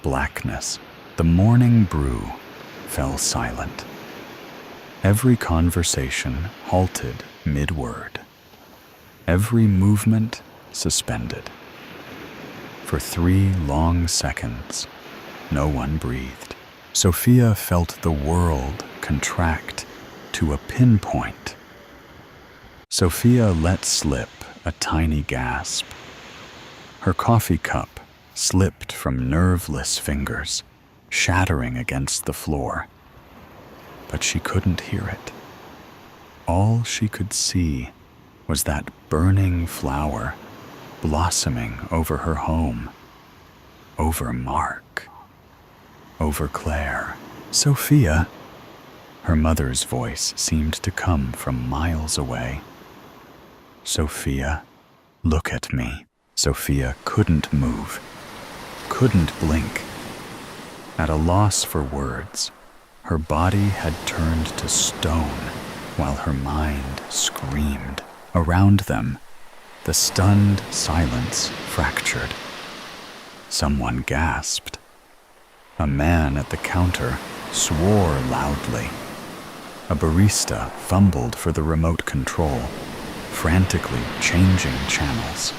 blackness. The morning brew fell silent. Every conversation halted mid-word. Every movement suspended. For 3 long seconds, no one breathed. Sophia felt the world contract to a pinpoint. Sophia let slip a tiny gasp. Her coffee cup slipped from nerveless fingers, shattering against the floor. But she couldn't hear it. All she could see was that burning flower blossoming over her home, over Mark, over Claire. Sophia, her mother's voice seemed to come from miles away. Sophia, look at me. Sophia couldn't move, couldn't blink. At a loss for words, her body had turned to stone while her mind screamed. Around them, the stunned silence fractured. Someone gasped. A man at the counter swore loudly. A barista fumbled for the remote control, frantically changing channels.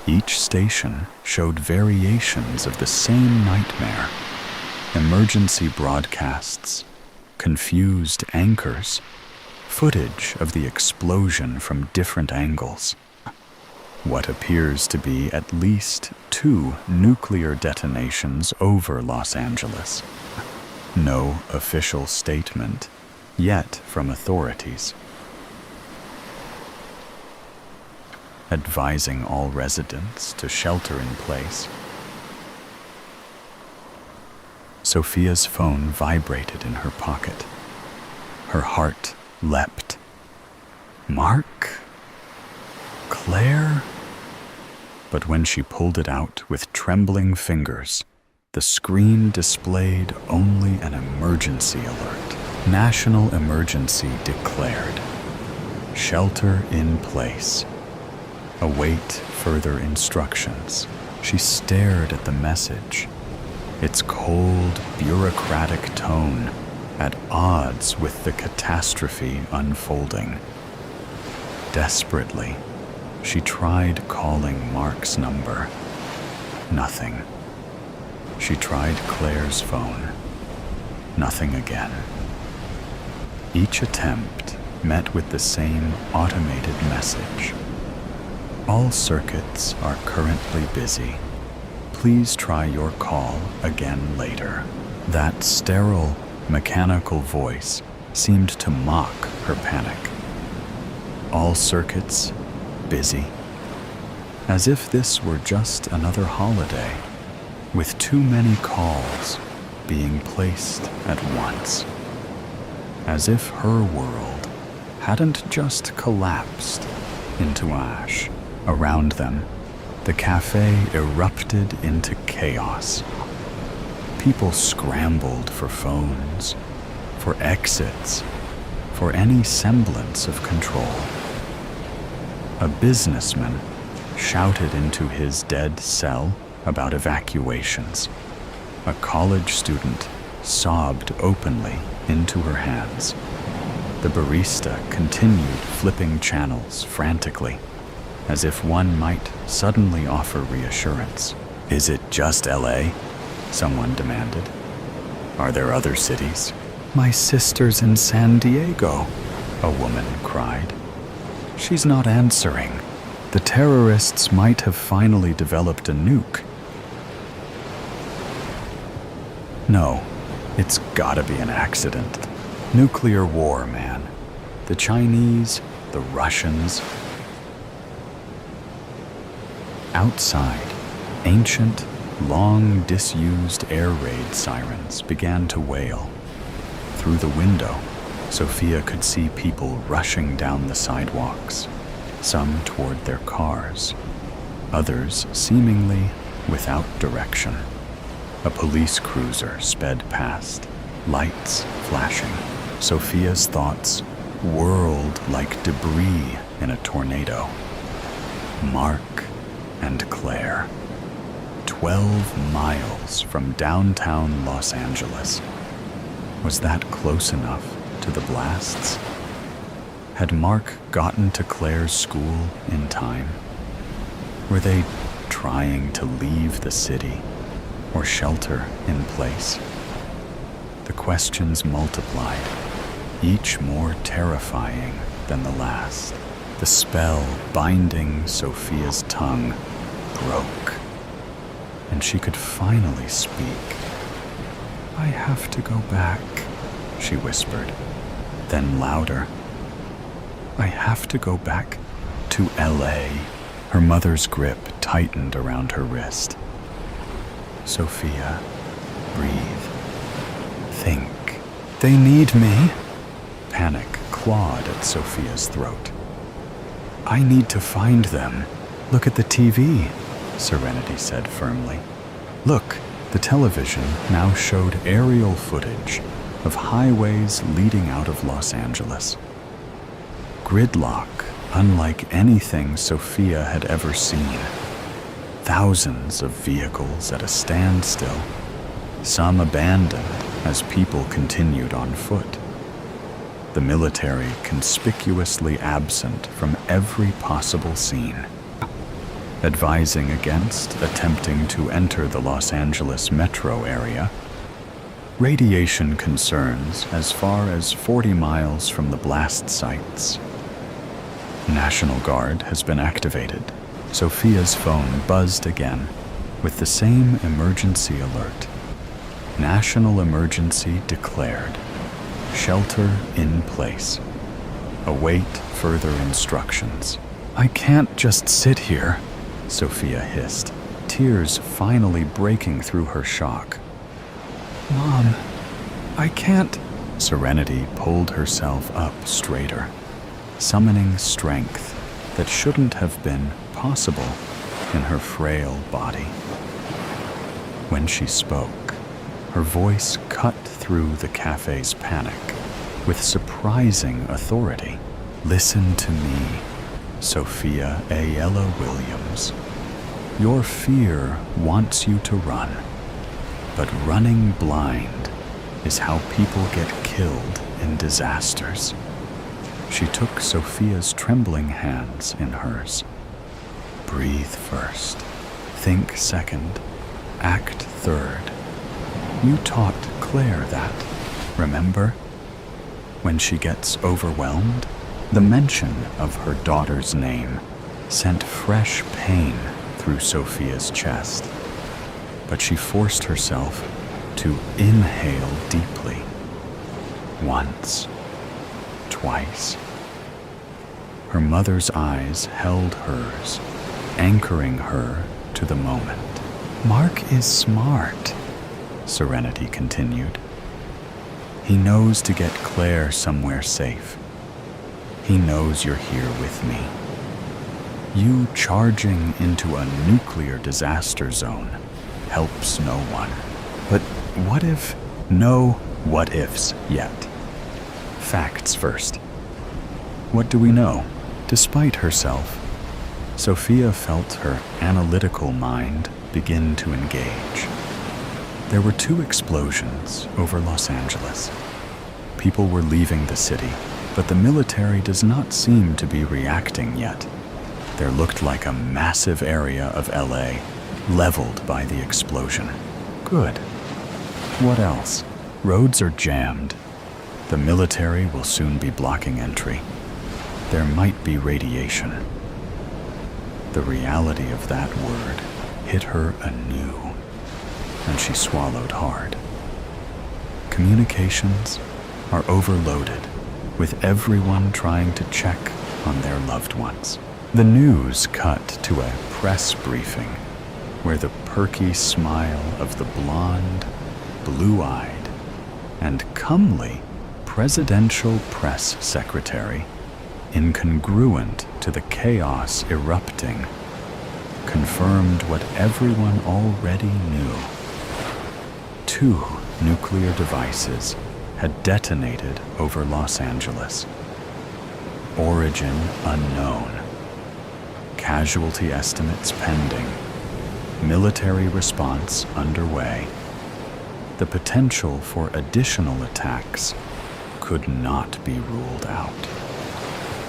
Each station showed variations of the same nightmare: emergency broadcasts, confused anchors, footage of the explosion from different angles. What appears to be at least 2 nuclear detonations over Los Angeles. No official statement yet from authorities, advising all residents to shelter in place. Sophia's phone vibrated in her pocket. Her heart leapt. Mark? Claire? But when she pulled it out with trembling fingers, the screen displayed only an emergency alert. National emergency declared. Shelter in place. Await further instructions. She stared at the message, its cold, bureaucratic tone at odds with the catastrophe unfolding. Desperately, she tried calling Mark's number. Nothing. She tried Claire's phone. Nothing again. Each attempt met with the same automated message. All circuits are currently busy. Please try your call again later. That sterile, mechanical voice seemed to mock her panic. All circuits busy. As if this were just another holiday, with too many calls being placed at once. As if her world hadn't just collapsed into ash. Around them, the cafe erupted into chaos. People scrambled for phones, for exits, for any semblance of control. A businessman shouted into his dead cell about evacuations. A college student sobbed openly into her hands. The barista continued flipping channels frantically, as if one might suddenly offer reassurance. Is it just LA? Someone demanded. Are there other cities? My sister's in San Diego, a woman cried. She's not answering. The terrorists might have finally developed a nuke. No, it's gotta be an accident. Nuclear war, man. The Chinese, the Russians. Outside, ancient, long disused air raid sirens began to wail. Through the window, Sophia could see people rushing down the sidewalks, some toward their cars, others seemingly without direction. A police cruiser sped past, lights flashing. Sophia's thoughts whirled like debris in a tornado. Mark and Claire, 12 miles from downtown Los Angeles. Was that close enough to the blasts? Had Mark gotten to Claire's school in time? Were they trying to leave the city or shelter in place? The questions multiplied, each more terrifying than the last. The spell binding Sophia's tongue broke, and she could finally speak. "I have to go back," she whispered, then louder. "I have to go back to LA." Her mother's grip tightened around her wrist. "Sophia, breathe. Think. They need me." Panic clawed at Sophia's throat. "I need to find them. Look at the TV," Serenity said firmly. Look, the television now showed aerial footage of highways leading out of Los Angeles. Gridlock, unlike anything Sophia had ever seen. Thousands of vehicles at a standstill, some abandoned as people continued on foot. The military conspicuously absent from every possible scene, advising against attempting to enter the Los Angeles metro area. Radiation concerns as far as 40 miles from the blast sites. National Guard has been activated. Sophia's phone buzzed again with the same emergency alert. National emergency declared. Shelter in place. Await further instructions. "I can't just sit here," Sophia hissed, tears finally breaking through her shock. "Mom, I can't." Serenity pulled herself up straighter, summoning strength that shouldn't have been possible in her frail body. When she spoke, her voice cut through the cafe's panic with surprising authority. "Listen to me, Sophia Ayala Williams. Your fear wants you to run, but running blind is how people get killed in disasters." She took Sophia's trembling hands in hers. "Breathe first, think second, act third. You taught Claire that, remember? When she gets overwhelmed, the mention of her daughter's name sent fresh pain through Sophia's chest. But she forced herself to inhale deeply. Once, twice. Her mother's eyes held hers, anchoring her to the moment. "Mark is smart," Serenity continued. "He knows to get Claire somewhere safe. He knows you're here with me. You charging into a nuclear disaster zone helps no one. But what if? No what ifs yet. Facts first. What do we know? Despite herself, Sophia felt her analytical mind begin to engage. There were 2 explosions over Los Angeles. People were leaving the city, but the military does not seem to be reacting yet. There looked like a massive area of LA leveled by the explosion. Good. What else? Roads are jammed. The military will soon be blocking entry. There might be radiation. The reality of that word hit her anew, and she swallowed hard. Communications are overloaded, with everyone trying to check on their loved ones. The news cut to a press briefing where the perky smile of the blonde, blue-eyed, and comely presidential press secretary, incongruent to the chaos erupting, confirmed what everyone already knew. 2 nuclear devices had detonated over Los Angeles, origin unknown. Casualty estimates pending. Military response underway. The potential for additional attacks could not be ruled out.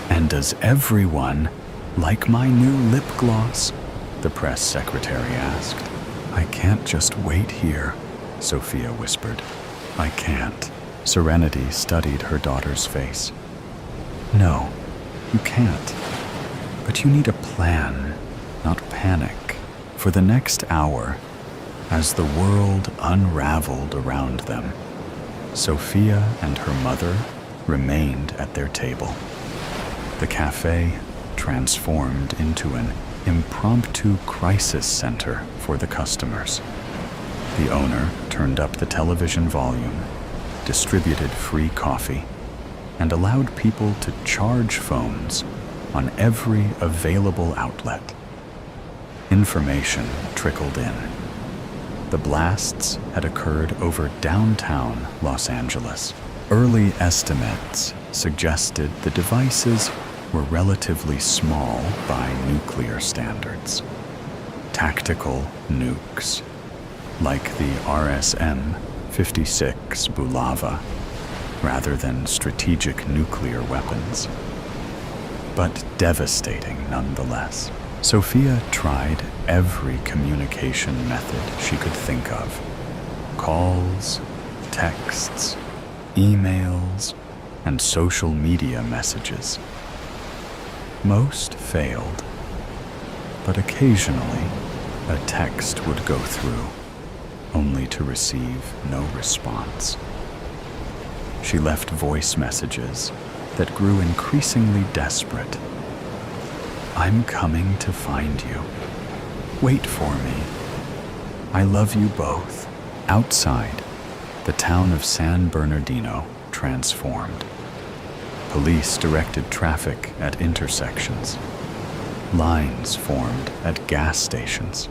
And does everyone like my new lip gloss? The press secretary asked. I can't just wait here, Sophia whispered. I can't. Serenity studied her daughter's face. No, you can't. But you need a plan, not panic. For the next hour, as the world unraveled around them, Sophia and her mother remained at their table. The cafe transformed into an impromptu crisis center for the customers. The owner turned up the television volume, distributed free coffee, and allowed people to charge phones on every available outlet. Information trickled in. The blasts had occurred over downtown Los Angeles. Early estimates suggested the devices were relatively small by nuclear standards. Tactical nukes, like the RSM-56 Bulava, rather than strategic nuclear weapons. But devastating nonetheless. Sophia tried every communication method she could think of. Calls, texts, emails, and social media messages. Most failed, but occasionally a text would go through, only to receive no response. She left voice messages that grew increasingly desperate. I'm coming to find you. Wait for me. I love you both. Outside, the town of San Bernardino transformed. Police directed traffic at intersections. Lines formed at gas stations.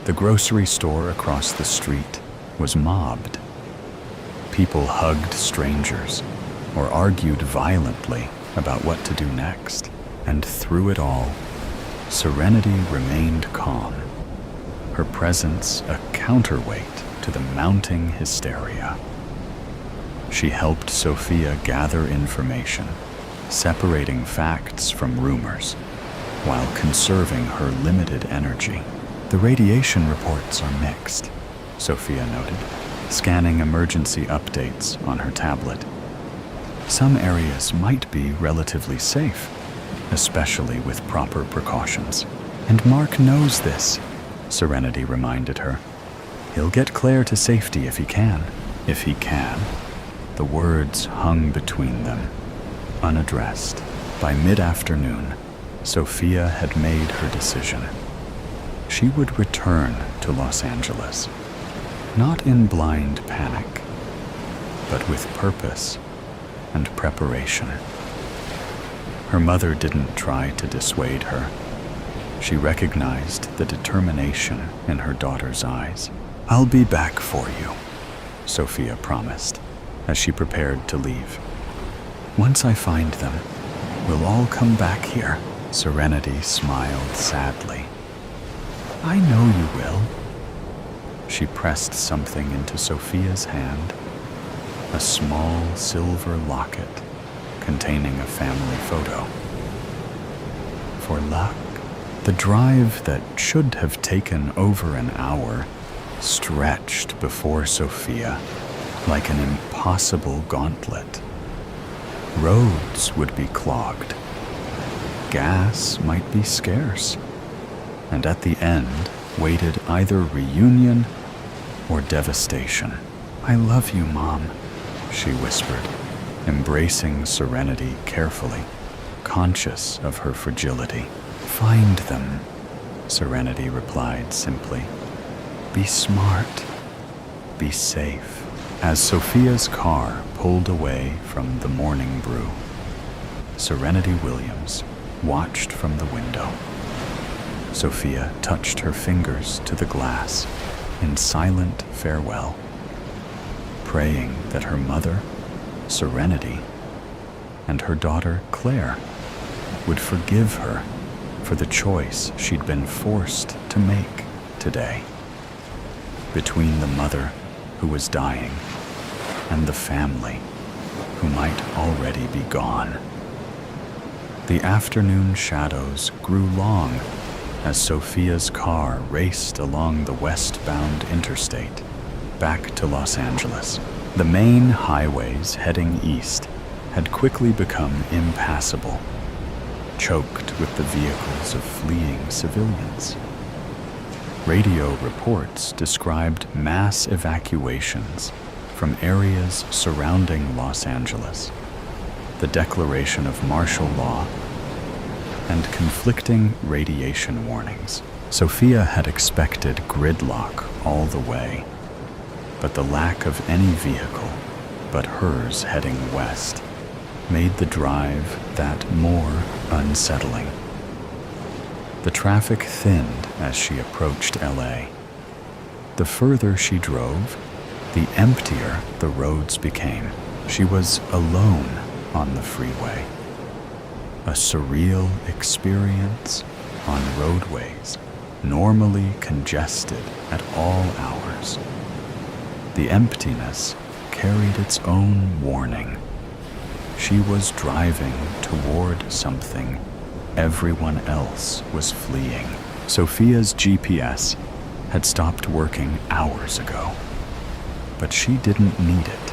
The grocery store across the street was mobbed. People hugged strangers or argued violently about what to do next. And through it all, Serenity remained calm, her presence a counterweight to the mounting hysteria. She helped Sophia gather information, separating facts from rumors, while conserving her limited energy. The radiation reports are mixed, Sophia noted, scanning emergency updates on her tablet. Some areas might be relatively safe, especially with proper precautions. And Mark knows this, Serenity reminded her. He'll get Claire to safety if he can. If he can. The words hung between them, unaddressed. By mid-afternoon, Sophia had made her decision. She would return to Los Angeles, not in blind panic, but with purpose and preparation. Her mother didn't try to dissuade her. She recognized the determination in her daughter's eyes. I'll be back for you, Sophia promised, as she prepared to leave. Once I find them, we'll all come back here. Serenity smiled sadly. I know you will. She pressed something into Sophia's hand, a small silver locket containing a family photo. For luck, the drive that should have taken over an hour stretched before Sophia like an impossible gauntlet. Roads would be clogged. Gas might be scarce. And at the end waited either reunion or devastation. I love you, Mom, she whispered, embracing Serenity carefully, conscious of her fragility. Find them, Serenity replied simply. Be smart. Be safe. As Sophia's car pulled away from the morning brew, Serenity Williams watched from the window. Sophia touched her fingers to the glass in silent farewell, praying that her mother, Serenity, and her daughter, Claire, would forgive her for the choice she'd been forced to make today. Between the mother who was dying and the family who might already be gone. The afternoon shadows grew long as Sophia's car raced along the westbound interstate back to Los Angeles. The main highways heading east had quickly become impassable, choked with the vehicles of fleeing civilians. Radio reports described mass evacuations from areas surrounding Los Angeles, the declaration of martial law, and conflicting radiation warnings. Sophia had expected gridlock all the way, but the lack of any vehicle but hers heading west made the drive that more unsettling. The traffic thinned as she approached LA. The further she drove, the emptier the roads became. She was alone on the freeway. A surreal experience on roadways normally congested at all hours. The emptiness carried its own warning. She was driving toward something everyone else was fleeing. Sophia's GPS had stopped working hours ago, but she didn't need it.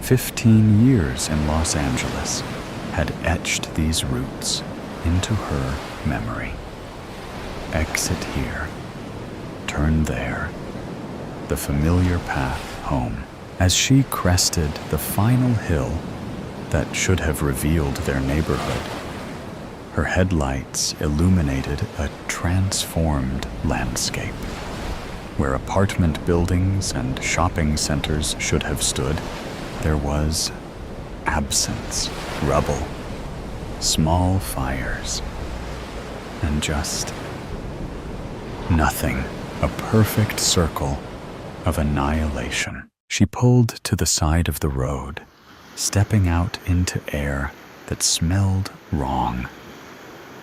15 years in Los Angeles had etched these routes into her memory. Exit here, turn there, the familiar path home. As she crested the final hill that should have revealed their neighborhood, her headlights illuminated a transformed landscape. Where apartment buildings and shopping centers should have stood, there was absence, rubble, small fires, and just nothing. A perfect circle of annihilation. She pulled to the side of the road, stepping out into air that smelled wrong,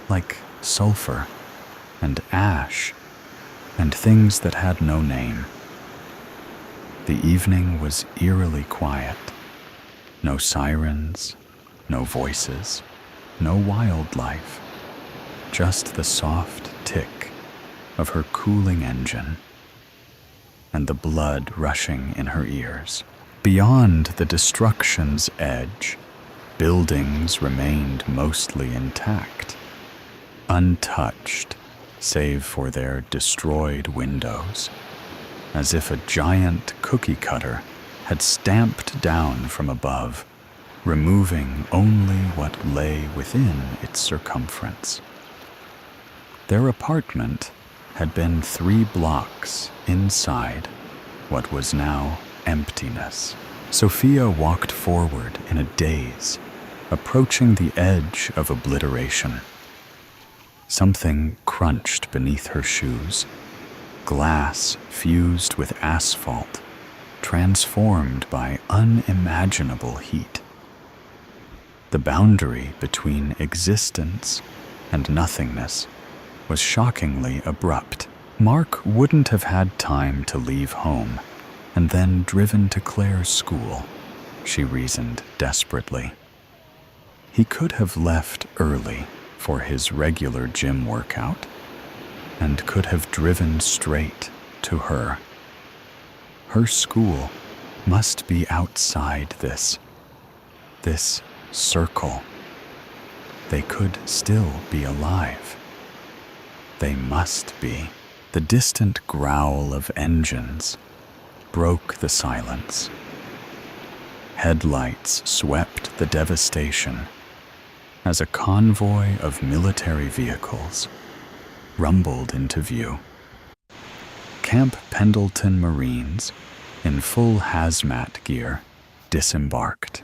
like sulfur and ash and things that had no name. The evening was eerily quiet. No sirens, no voices, no wildlife, just the soft tick of her cooling engine and the blood rushing in her ears. Beyond the destruction's edge, buildings remained mostly intact, untouched save for their destroyed windows, as if a giant cookie cutter had stamped down from above, removing only what lay within its circumference. Their apartment had been 3 blocks inside what was now emptiness. Sophia walked forward in a daze, approaching the edge of obliteration. Something crunched beneath her shoes, glass fused with asphalt, transformed by unimaginable heat. The boundary between existence and nothingness was shockingly abrupt. Mark wouldn't have had time to leave home and then driven to Claire's school, she reasoned desperately. He could have left early for his regular gym workout and could have driven straight to her. Her school must be outside this circle. They could still be alive. They must be. The distant growl of engines broke the silence. Headlights swept the devastation as a convoy of military vehicles rumbled into view. Camp Pendleton Marines, in full hazmat gear, disembarked,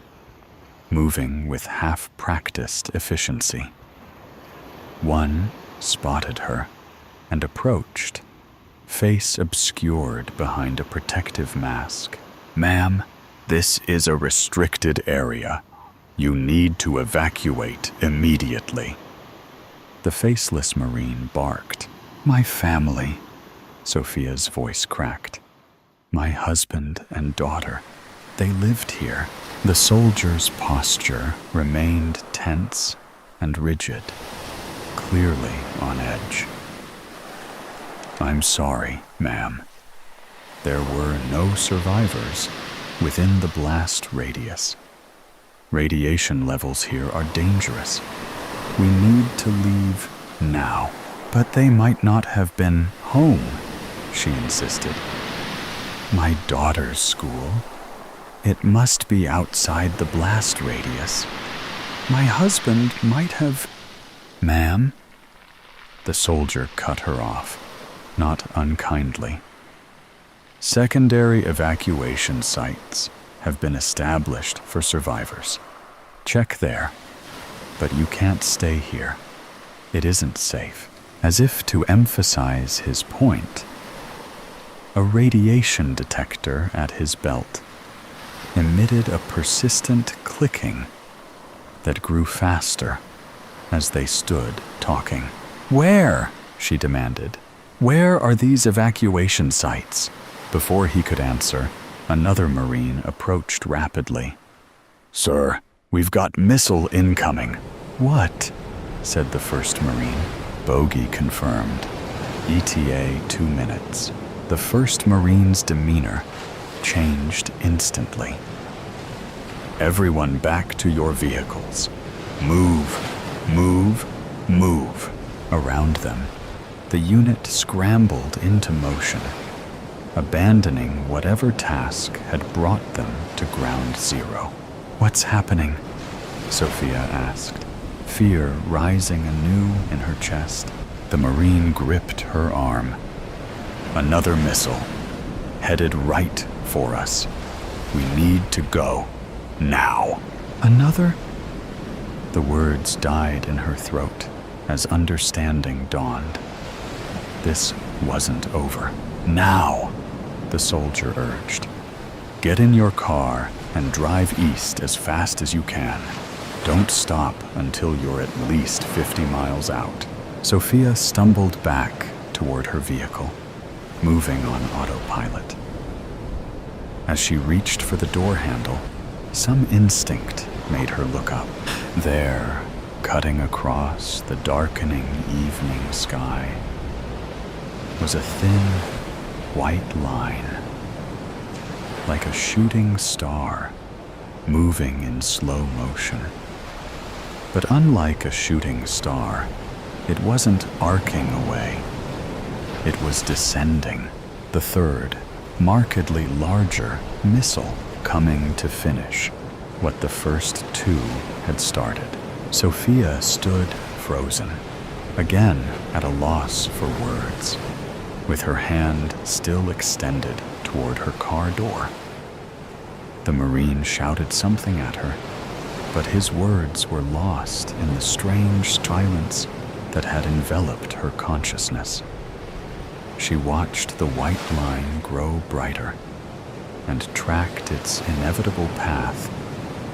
moving with half-practiced efficiency. One spotted her and approached, face obscured behind a protective mask. "Ma'am, this is a restricted area. You need to evacuate immediately. The faceless Marine barked. My family, Sophia's voice cracked. My husband and daughter, they lived here. The soldier's posture remained tense and rigid, clearly on edge. I'm sorry, ma'am. There were no survivors within the blast radius. Radiation levels here are dangerous. We need to leave now. But they might not have been home, she insisted. My daughter's school? It must be outside the blast radius. My husband might have... Ma'am? The soldier cut her off, not unkindly. Secondary evacuation sites have been established for survivors. Check there, but you can't stay here. It isn't safe. As if to emphasize his point, a radiation detector at his belt emitted a persistent clicking that grew faster as they stood talking. Where? She demanded. Where are these evacuation sites? Before he could answer, another Marine approached rapidly. Sir, we've got missile incoming. What? Said the first Marine. Bogey confirmed. ETA 2 minutes. The first Marine's demeanor changed instantly. Everyone back to your vehicles. Move, move, move. Around them, the unit scrambled into motion, abandoning whatever task had brought them to ground zero. What's happening? Sophia asked, fear rising anew in her chest. The Marine gripped her arm. Another missile, headed right for us. We need to go, now. Another? The words died in her throat as understanding dawned. This wasn't over. Now, the soldier urged. Get in your car and drive east as fast as you can. Don't stop until you're at least 50 miles out. Sophia stumbled back toward her vehicle, moving on autopilot. As she reached for the door handle, some instinct made her look up. There, cutting across the darkening evening sky, was a thin, white line, like a shooting star, moving in slow motion. But unlike a shooting star, it wasn't arcing away. It was descending, the third, markedly larger missile coming to finish what the first two had started. Sophia stood frozen, again at a loss for words, with her hand still extended toward her car door. The Marine shouted something at her, but his words were lost in the strange silence that had enveloped her consciousness. She watched the white line grow brighter and tracked its inevitable path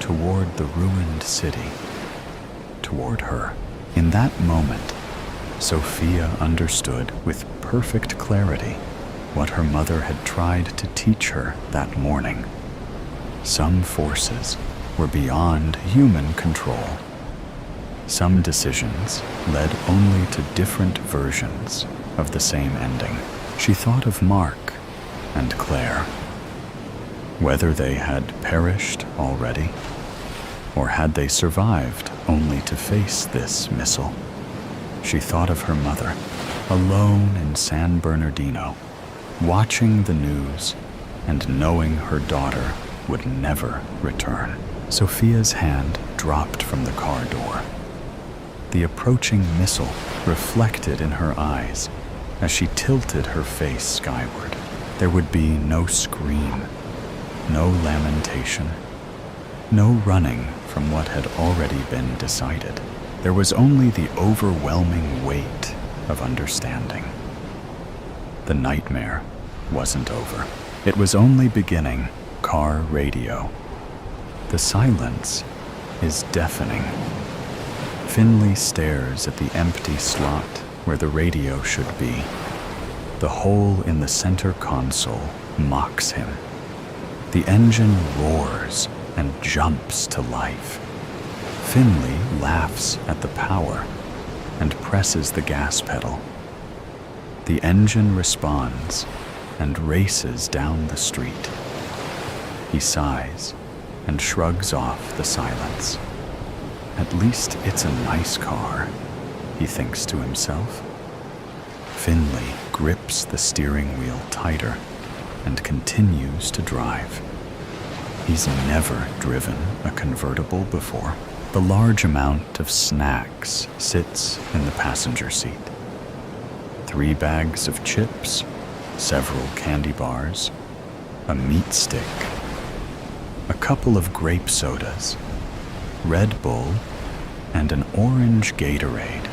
toward the ruined city, toward her. In that moment, Sophia understood with perfect clarity what her mother had tried to teach her that morning. Some forces were beyond human control. Some decisions led only to different versions of the same ending. She thought of Mark and Claire. Whether they had perished already, or had they survived only to face this missile. She thought of her mother, alone in San Bernardino, watching the news and knowing her daughter would never return. Sophia's hand dropped from the car door. The approaching missile reflected in her eyes as she tilted her face skyward. There would be no scream, no lamentation, no running from what had already been decided. There was only the overwhelming weight of understanding. The nightmare wasn't over. It was only beginning. Car radio. The silence is deafening. Finley stares at the empty slot where the radio should be. The hole in the center console mocks him. The engine roars and jumps to life. Finley laughs at the power and presses the gas pedal. The engine responds and races down the street. He sighs and shrugs off the silence. At least it's a nice car, he thinks to himself. Finley grips the steering wheel tighter and continues to drive. He's never driven a convertible before. The large amount of snacks sits in the passenger seat. 3 bags of chips, several candy bars, a meat stick, a couple of grape sodas, Red Bull, and an orange Gatorade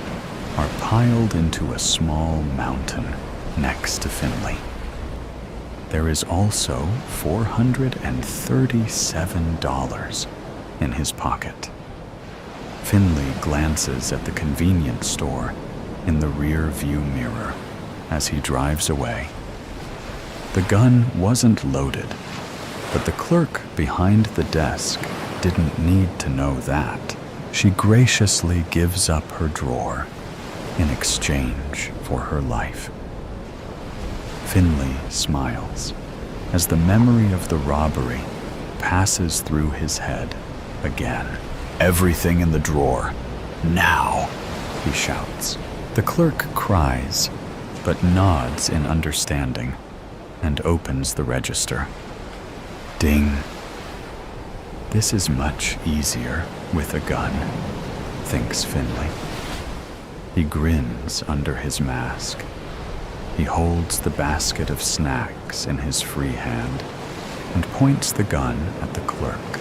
are piled into a small mountain next to Finley. There is also $437 in his pocket. Finley glances at the convenience store in the rear view mirror as he drives away. The gun wasn't loaded, but the clerk behind the desk didn't need to know that. She graciously gives up her drawer in exchange for her life. Finley smiles as the memory of the robbery passes through his head again. "Everything in the drawer, now!" he shouts. The clerk cries, but nods in understanding and opens the register. Ding. This is much easier with a gun, thinks Finley. He grins under his mask. He holds the basket of snacks in his free hand and points the gun at the clerk.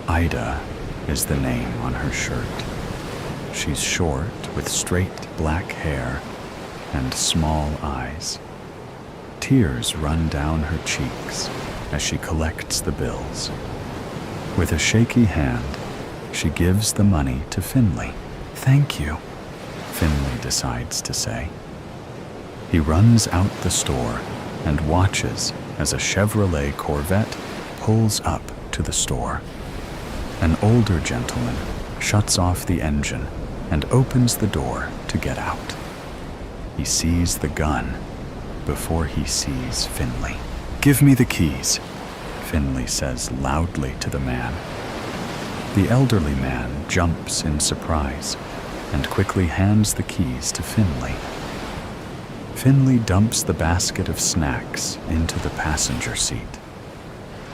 Ida is the name on her shirt. She's short with straight black hair and small eyes. Tears run down her cheeks as she collects the bills. With a shaky hand, she gives the money to Finley. "Thank you," Finley decides to say. He runs out the store and watches as a Chevrolet Corvette pulls up to the store. An older gentleman shuts off the engine and opens the door to get out. He sees the gun before he sees Finley. "Give me the keys," Finley says loudly to the man. The elderly man jumps in surprise and quickly hands the keys to Finley. Finley dumps the basket of snacks into the passenger seat,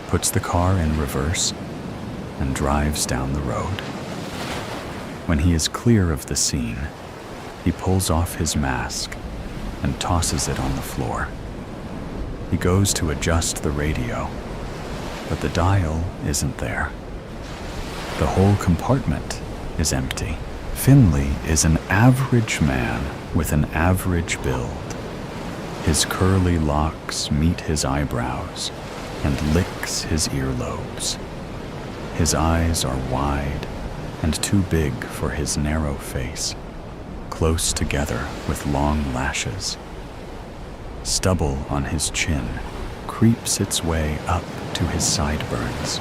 puts the car in reverse, and drives down the road. When he is clear of the scene, he pulls off his mask and tosses it on the floor. He goes to adjust the radio, but the dial isn't there. The whole compartment is empty. Finley is an average man with an average build. His curly locks meet his eyebrows and licks his earlobes. His eyes are wide and too big for his narrow face, close together with long lashes. Stubble on his chin creeps its way up to his sideburns.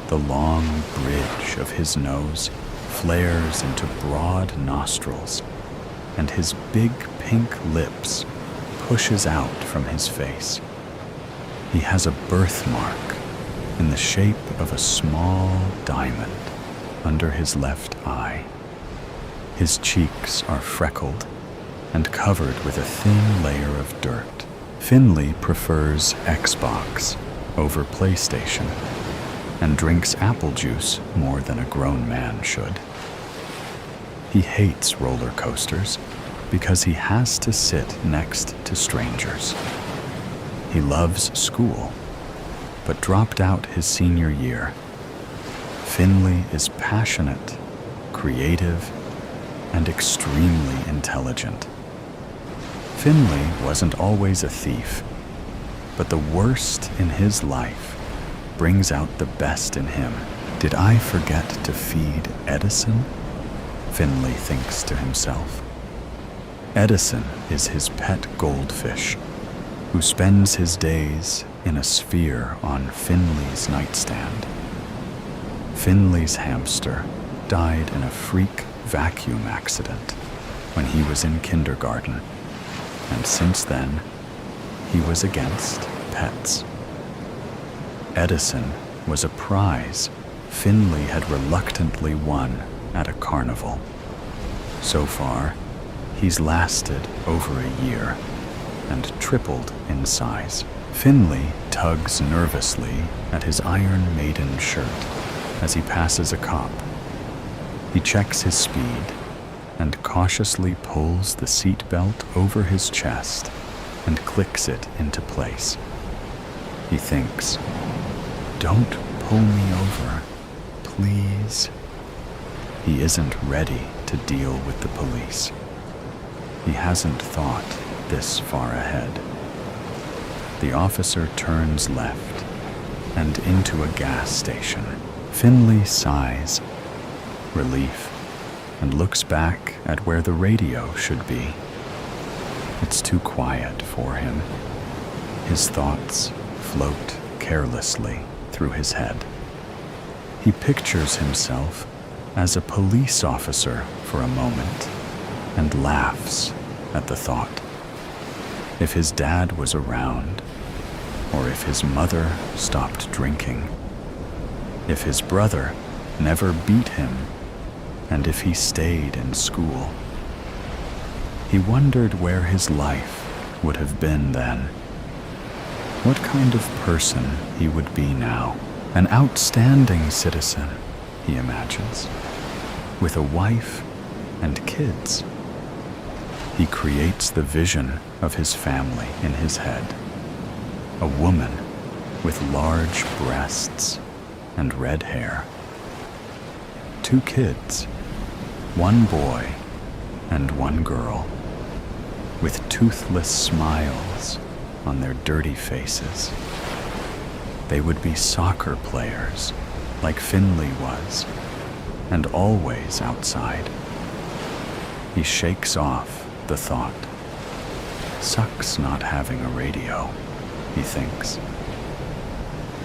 The long bridge of his nose flares into broad nostrils, and his big pink lips pushes out from his face. He has a birthmark in the shape of a small diamond under his left eye. His cheeks are freckled and covered with a thin layer of dirt. Finley prefers Xbox over PlayStation and drinks apple juice more than a grown man should. He hates roller coasters because he has to sit next to strangers. He loves school, but dropped out his senior year. Finley is passionate, creative, and extremely intelligent. Finley wasn't always a thief, but the worst in his life brings out the best in him Did I forget to feed Edison? Finley thinks to himself. Edison is his pet goldfish, who spends his days in a sphere on Finley's nightstand. Finley's hamster died in a freak vacuum accident when he was in kindergarten, and since then, he was against pets. Edison was a prize Finley had reluctantly won at a carnival. So far, he's lasted over a year and tripled in size. Finley tugs nervously at his Iron Maiden shirt as he passes a cop. He checks his speed and cautiously pulls the seatbelt over his chest and clicks it into place. He thinks, "Don't pull me over, please." He isn't ready to deal with the police. He hasn't thought this far ahead. The officer turns left and into a gas station. Finley sighs, relief, and looks back at where the radio should be. It's too quiet for him. His thoughts float carelessly through his head. He pictures himself as a police officer for a moment and laughs at the thought. If his dad was around, or if his mother stopped drinking, if his brother never beat him, and if he stayed in school. He wondered where his life would have been then. What kind of person he would be now. An outstanding citizen, he imagines, with a wife and kids. He creates the vision of his family in his head. A woman with large breasts and red hair. 2 kids, 1 boy and 1 girl, with toothless smiles on their dirty faces. They would be soccer players, like Finley was, and always outside. He shakes off the thought. Sucks not having a radio, he thinks.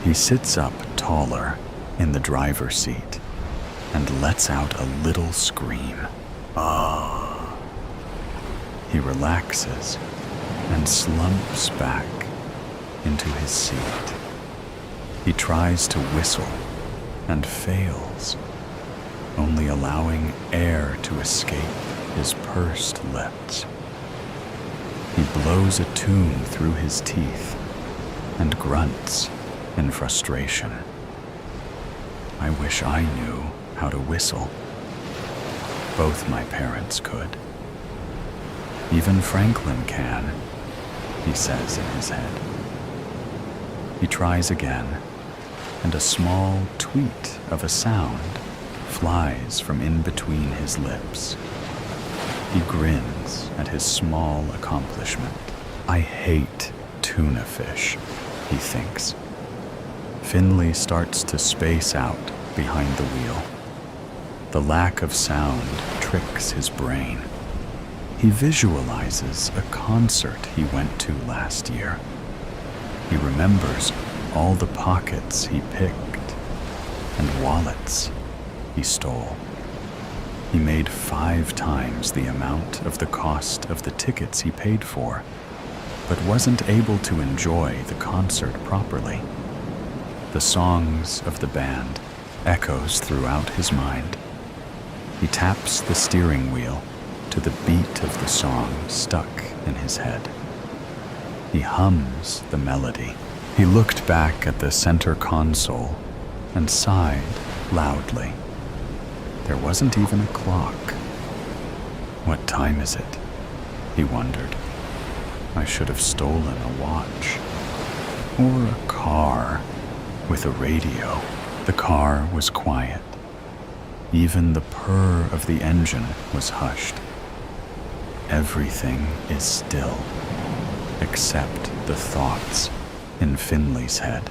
He sits up taller in the driver's seat and lets out a little scream. Ah! He relaxes and slumps back into his seat. He tries to whistle and fails, only allowing air to escape his pursed lips. He blows a tune through his teeth and grunts in frustration. I wish I knew how to whistle. Both my parents could. Even Franklin can, he says in his head. He tries again, and a small tweet of a sound flies from in between his lips. He grins at his small accomplishment. I hate tuna fish, he thinks. Finley starts to space out behind the wheel. The lack of sound tricks his brain. He visualizes a concert he went to last year. He remembers all the pockets he picked and wallets he stole. He made 5 times the amount of the cost of the tickets he paid for, but wasn't able to enjoy the concert properly. The songs of the band echoes throughout his mind. He taps the steering wheel to the beat of the song stuck in his head. He hums the melody. He looked back at the center console and sighed loudly. There wasn't even a clock. What time is it? He wondered. I should have stolen a watch. Or a car with a radio. The car was quiet. Even the purr of the engine was hushed. Everything is still, except the thoughts in Finley's head.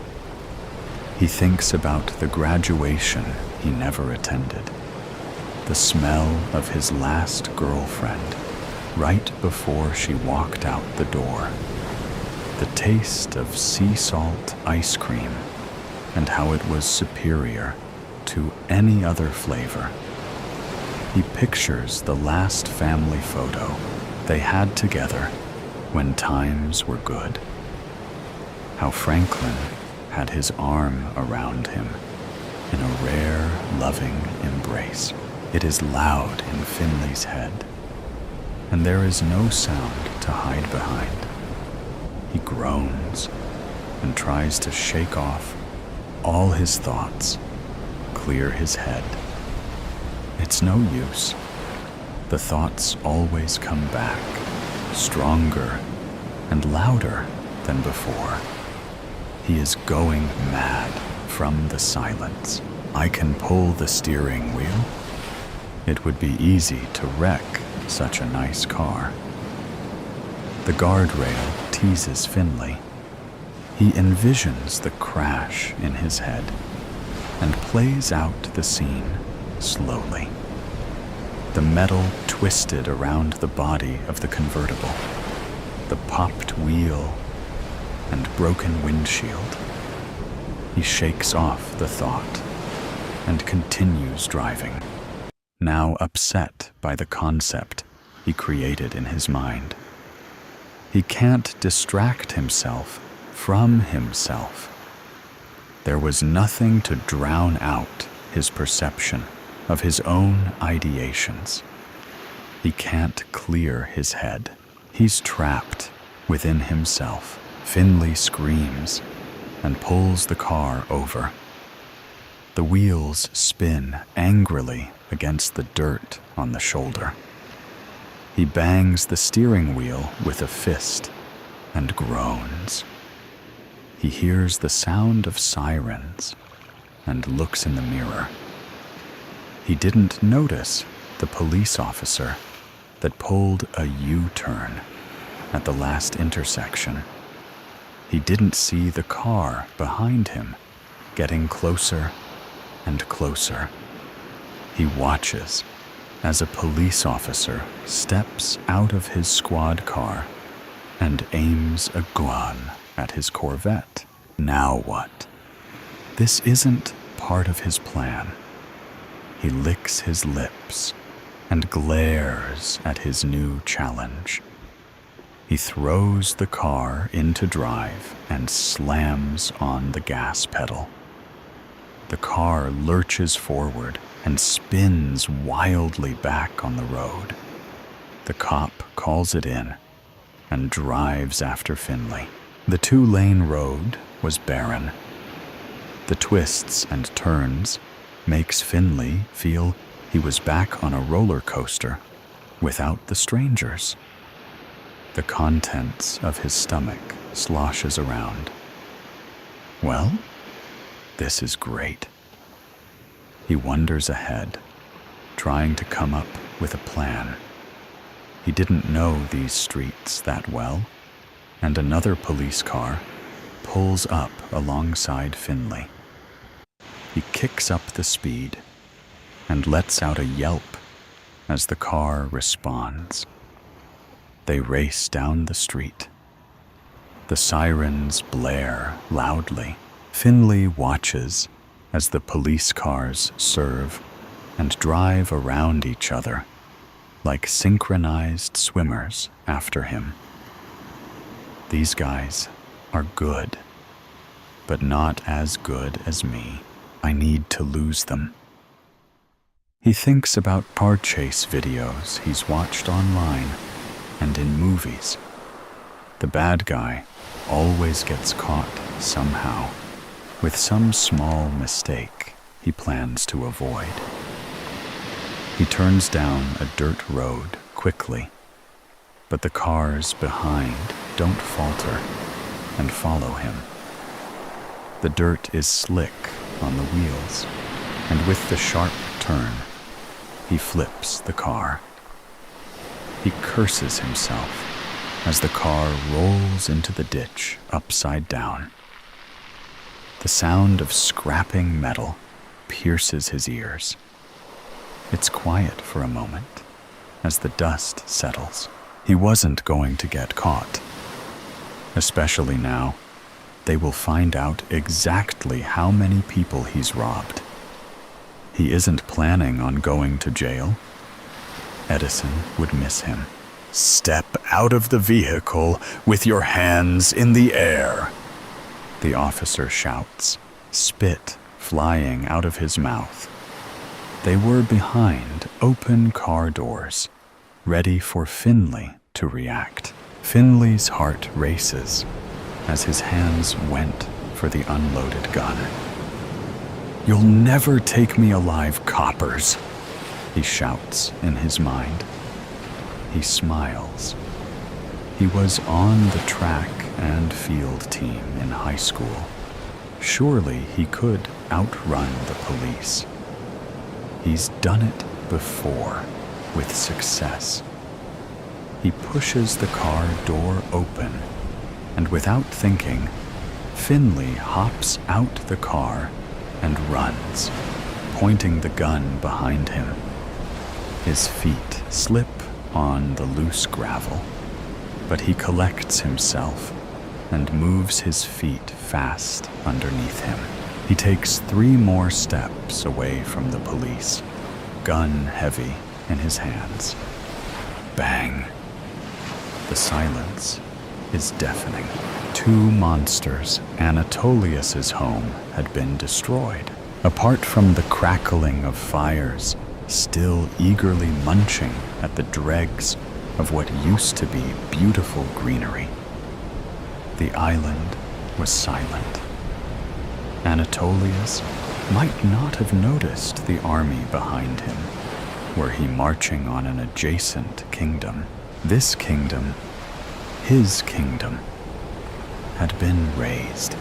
He thinks about the graduation he never attended, the smell of his last girlfriend right before she walked out the door, the taste of sea salt ice cream and how it was superior to any other flavor. He pictures the last family photo they had together when times were good, how Franklin had his arm around him in a rare, loving embrace. It is loud in Finley's head, and there is no sound to hide behind. He groans and tries to shake off all his thoughts, clear his head. It's no use. The thoughts always come back, stronger and louder than before. He is going mad from the silence. I can pull the steering wheel. It would be easy to wreck such a nice car. The guardrail teases Finley. He envisions the crash in his head and plays out the scene slowly. The metal twisted around the body of the convertible, the popped wheel and broken windshield. He shakes off the thought and continues driving, now upset by the concept he created in his mind. He can't distract himself from himself. There was nothing to drown out his perception of his own ideations. He can't clear his head. He's trapped within himself. Finley screams and pulls the car over. The wheels spin angrily against the dirt on the shoulder. He bangs the steering wheel with a fist and groans. He hears the sound of sirens and looks in the mirror. He didn't notice the police officer that pulled a U-turn at the last intersection. He didn't see the car behind him getting closer and closer. He watches as a police officer steps out of his squad car and aims a gun at his Corvette. Now what? This isn't part of his plan. He licks his lips and glares at his new challenge. He throws the car into drive and slams on the gas pedal. The car lurches forward and spins wildly back on the road. The cop calls it in and drives after Finley. The two-lane road was barren. The twists and turns makes Finley feel he was back on a roller coaster without the strangers. The contents of his stomach sloshes around. Well, this is great. He wanders ahead, trying to come up with a plan. He didn't know these streets that well, and another police car pulls up alongside Finley. He kicks up the speed and lets out a yelp as the car responds. They race down the street. The sirens blare loudly. Finley watches as the police cars serve and drive around each other like synchronized swimmers after him. These guys are good, but not as good as me. I need to lose them. He thinks about car chase videos he's watched online and in movies. The bad guy always gets caught somehow, with some small mistake he plans to avoid. He turns down a dirt road quickly, but the cars behind don't falter and follow him. The dirt is slick on the wheels, and with the sharp turn, he flips the car. He curses himself as the car rolls into the ditch upside down. The The sound of scrapping metal pierces his ears. It's quiet for a moment as the dust settles. He wasn't going to get caught. Especially now, they will find out exactly how many people he's robbed. He isn't planning on going to jail. Edison would miss him. "Step out of the vehicle with your hands in the air," the officer shouts, spit flying out of his mouth. They were behind open car doors, ready for Finley to react. Finley's heart races as his hands went for the unloaded gun. "You'll never take me alive, coppers," he shouts in his mind. He smiles. He was on the track and field team in high school. Surely he could outrun the police. He's done it before, with success. He pushes the car door open, and without thinking, Finley hops out the car and runs, pointing the gun behind him. His feet slip on the loose gravel, but he collects himself and moves his feet fast underneath him. He takes 3 more steps away from the police, gun heavy in his hands. Bang! The silence is deafening. 2 monsters, Anatolius's home had been destroyed. Apart from the crackling of fires, still eagerly munching at the dregs of what used to be beautiful greenery, the island was silent. Anatolius might not have noticed the army behind him, were he marching on an adjacent kingdom. This kingdom, his kingdom, had been razed.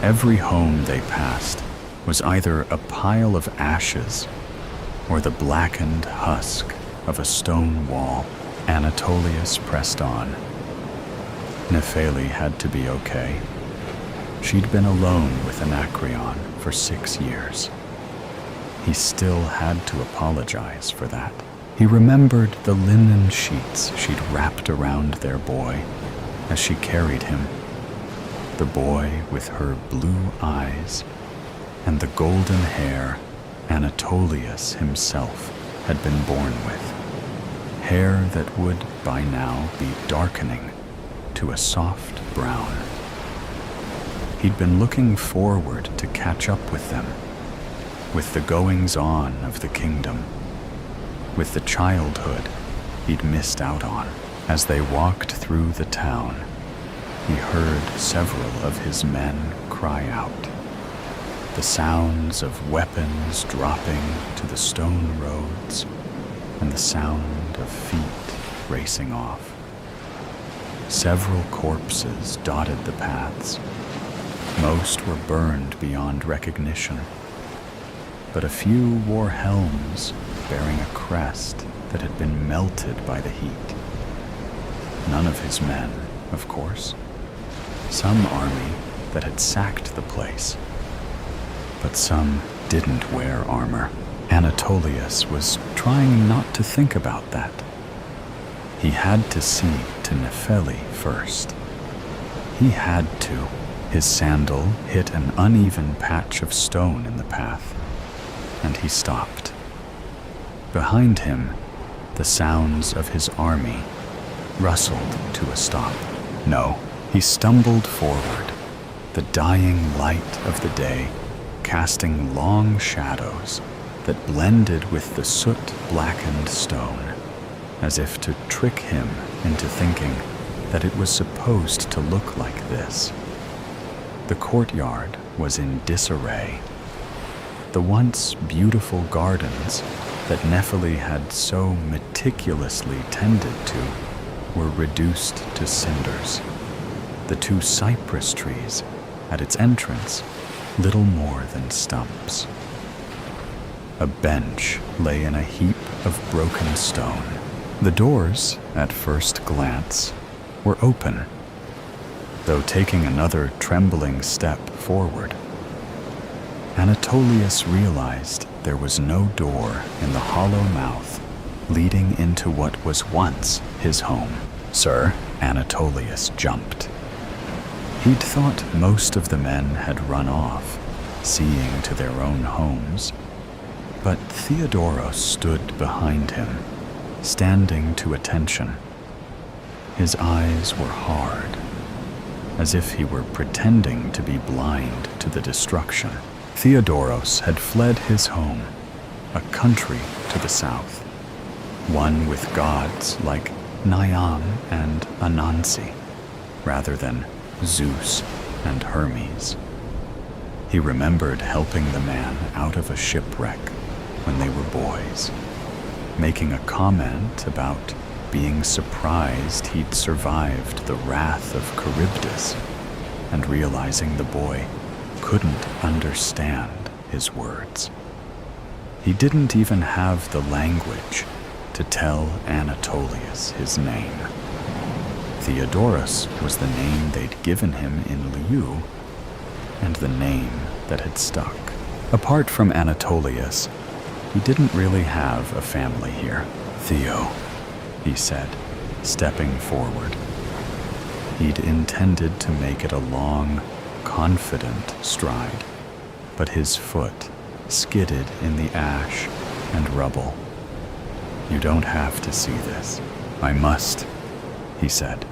Every home they passed was either a pile of ashes or the blackened husk of a stone wall. Anatolius pressed on. Nepheli had to be okay. She'd been alone with Anacreon for 6 years. He still had to apologize for that. He remembered the linen sheets she'd wrapped around their boy as she carried him. The boy with her blue eyes and the golden hair Anatolius himself had been born with. Hair that would by now be darkening to a soft brown. He'd been looking forward to catch up with them, with the goings-on of the kingdom, with the childhood he'd missed out on. As they walked through the town, he heard several of his men cry out. The sounds of weapons dropping to the stone roads and the sound of feet racing off. Several corpses dotted the paths. Most were burned beyond recognition, but a few wore helms bearing a crest that had been melted by the heat. None of his men, of course. Some army that had sacked the place. But some didn't wear armor. Anatolius was trying not to think about that. He had to see to Nepheli first. He had to. His sandal hit an uneven patch of stone in the path, and he stopped. Behind him, the sounds of his army rustled to a stop. No, he stumbled forward, the dying light of the day casting long shadows that blended with the soot-blackened stone, as if to trick him into thinking that it was supposed to look like this. The courtyard was in disarray. The once beautiful gardens that Nepheli had so meticulously tended to were reduced to cinders. The 2 cypress trees at its entrance, little more than stumps. A bench lay in a heap of broken stone. The doors, at first glance, were open. though taking another trembling step forward. Anatolius realized there was no door in the hollow mouth leading into what was once his home. "Sir," Anatolius jumped. He'd thought most of the men had run off, seeing to their own homes, but Theodoros stood behind him, standing to attention. His eyes were hard, as if he were pretending to be blind to the destruction. Theodoros had fled his home, a country to the south, one with gods like Niam and Anansi, rather than Zeus and Hermes. He remembered helping the man out of a shipwreck when they were boys, making a comment about being surprised he'd survived the wrath of Charybdis, and realizing the boy couldn't understand his words. He didn't even have the language to tell Anatolius his name. Theodoros was the name they'd given him in Liu, and the name that had stuck. Apart from Anatolius, he didn't really have a family here. "Theo," he said, stepping forward. He'd intended to make it a long, confident stride, but his foot skidded in the ash and rubble. "You don't have to see this. I must," he said.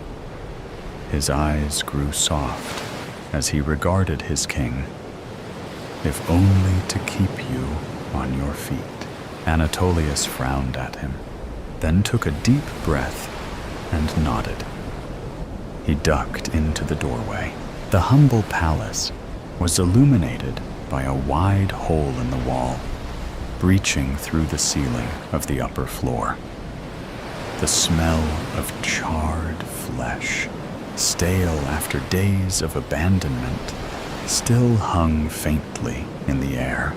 His eyes grew soft as he regarded his king. "If only to keep you on your feet." Anatolius frowned at him, then took a deep breath and nodded. He ducked into the doorway. The humble palace was illuminated by a wide hole in the wall, breaching through the ceiling of the upper floor. The smell of charred flesh, stale after days of abandonment, still hung faintly in the air.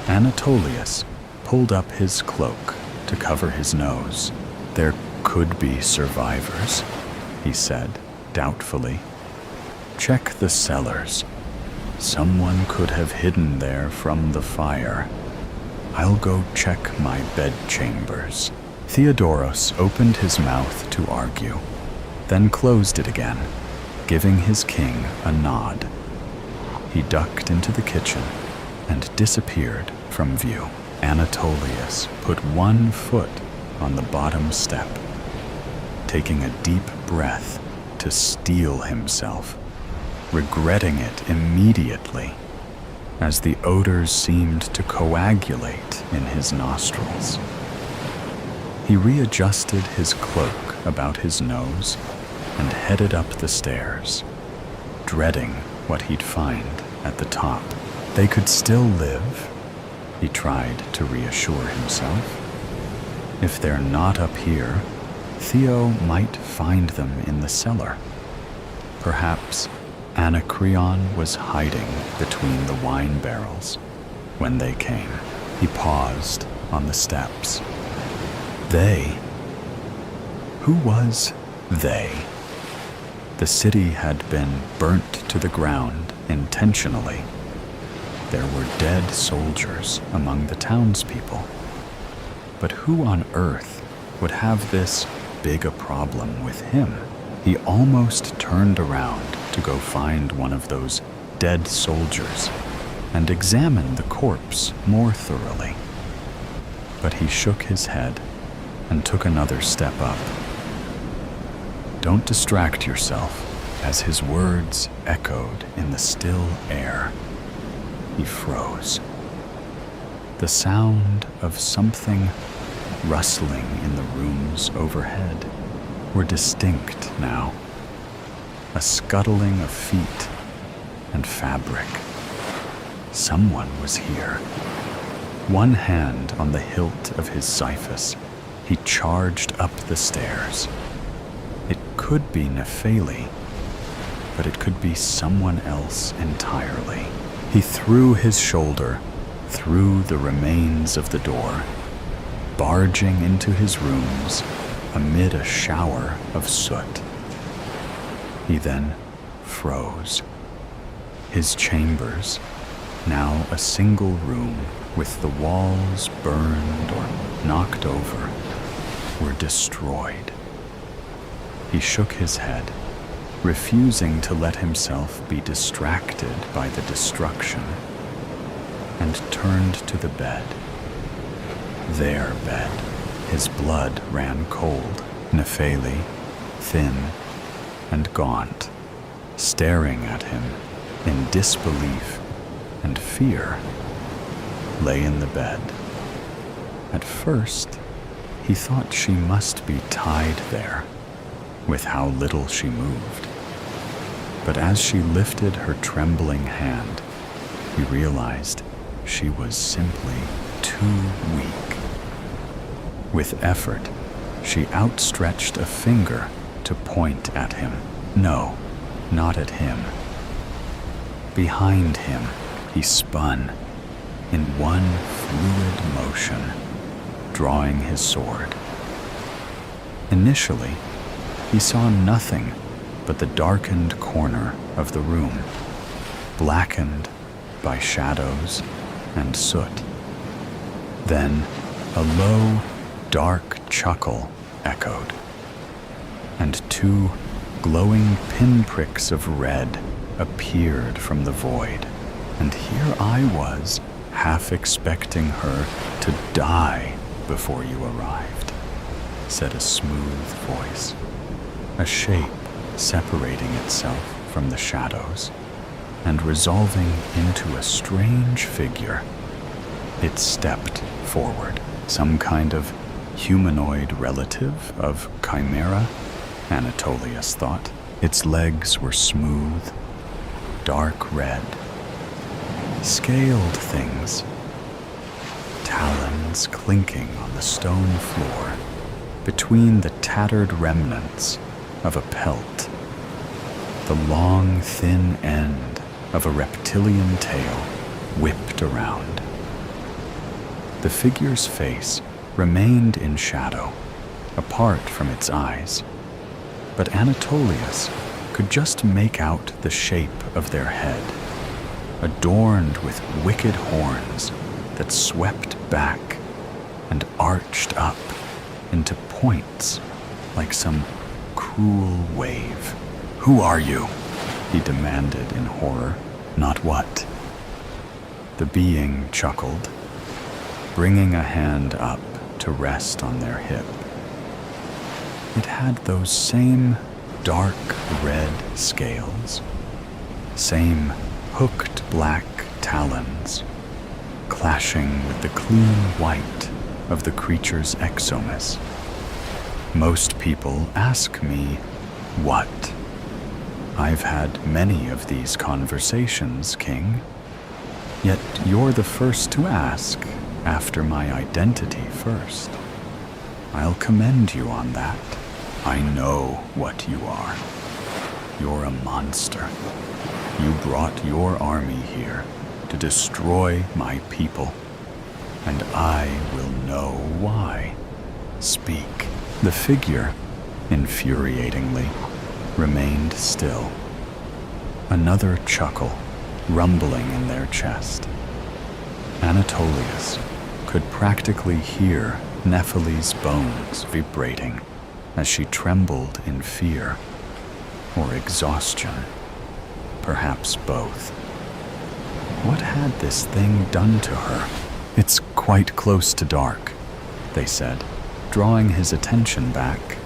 Anatolius pulled up his cloak to cover his nose. "There could be survivors," he said doubtfully. "Check the cellars. Someone could have hidden there from the fire. I'll go check my bedchambers." Theodoros opened his mouth to argue, then closed it again, giving his king a nod. He ducked into the kitchen and disappeared from view. Anatolius put one foot on the bottom step, taking a deep breath to steel himself, regretting it immediately as the odors seemed to coagulate in his nostrils. He readjusted his cloak about his nose and headed up the stairs, dreading what he'd find at the top. They could still live, he tried to reassure himself. If they're not up here, Theo might find them in the cellar. Perhaps Anacreon was hiding between the wine barrels when they came. He paused on the steps. They? Who was they? The city had been burnt to the ground intentionally. There were dead soldiers among the townspeople. But who on earth would have this big a problem with him? He almost turned around to go find one of those dead soldiers and examine the corpse more thoroughly. But he shook his head and took another step up. "Don't distract yourself," as his words echoed in the still air. He froze. The sound of something rustling in the rooms overhead were distinct now. A scuttling of feet and fabric. Someone was here. One hand on the hilt of his xiphus, he charged up the stairs. It could be Nepheli, but it could be someone else entirely. He threw his shoulder through the remains of the door, barging into his rooms amid a shower of soot. He then froze. His chambers, now a single room with the walls burned or knocked over, were destroyed. He shook his head, refusing to let himself be distracted by the destruction, and turned to the bed. Their bed. His blood ran cold. Nepheli, thin and gaunt, staring at him in disbelief and fear, lay in the bed. At first, he thought she must be tied there, with how little she moved. But as she lifted her trembling hand, he realized she was simply too weak. With effort, she outstretched a finger to point at him. No, not at him. Behind him, he spun in one fluid motion, drawing his sword. Initially, he saw nothing but the darkened corner of the room, blackened by shadows and soot. Then a low, dark chuckle echoed, and two glowing pinpricks of red appeared from the void. And here I was, half expecting her to die before you arrived, said a smooth voice, a shape separating itself from the shadows and resolving into a strange figure. It stepped forward, some kind of humanoid relative of Chimera, Anatolius thought. Its legs were smooth, dark red, scaled things, talons clinking on the stone floor between the tattered remnants of a pelt, the long, thin end of a reptilian tail whipped around. The figure's face remained in shadow, apart from its eyes, but Anatolius could just make out the shape of their head, adorned with wicked horns that swept back and arched up into points like some cruel wave. "Who are you?" he demanded in horror. "Not what?" The being chuckled, bringing a hand up to rest on their hip. It had those same dark red scales, same hooked black talons, clashing with the clean white of the creature's exomus. Most people ask me, what? I've had many of these conversations, King. Yet you're the first to ask after my identity first. I'll commend you on that. I know what you are. You're a monster. You brought your army here to destroy my people, and I will know why. Speak. The figure, infuriatingly, remained still. Another chuckle rumbling in their chest. Anatolius could practically hear Nepheli's bones vibrating as she trembled in fear or exhaustion, perhaps both. What had this thing done to her? "It's quite close to dark," they said, drawing his attention back.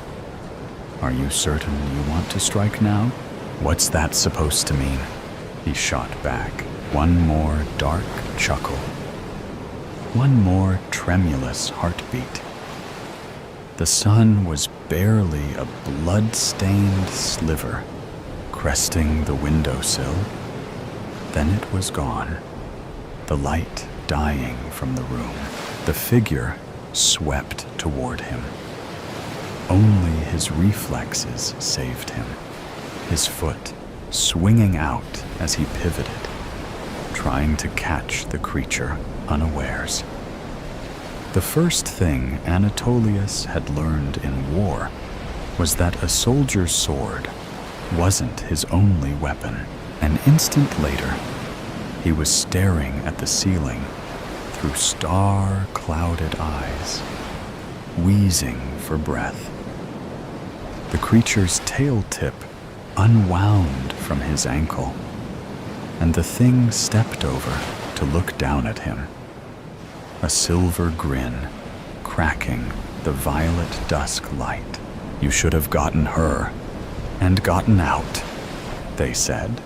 "Are you certain you want to strike now?" "What's that supposed to mean?" he shot back. One more dark chuckle. One more tremulous heartbeat. The sun was barely a blood-stained sliver cresting the windowsill. Then it was gone, the light dying from the room. The figure swept toward him. Only his reflexes saved him, his foot swinging out as he pivoted, trying to catch the creature unawares. The first thing Anatolius had learned in war was that a soldier's sword wasn't his only weapon. An instant later, he was staring at the ceiling through star-clouded eyes, wheezing for breath. The creature's tail tip unwound from his ankle, and the thing stepped over to look down at him, a silver grin cracking the violet dusk light. "You should have gotten her and gotten out," they said,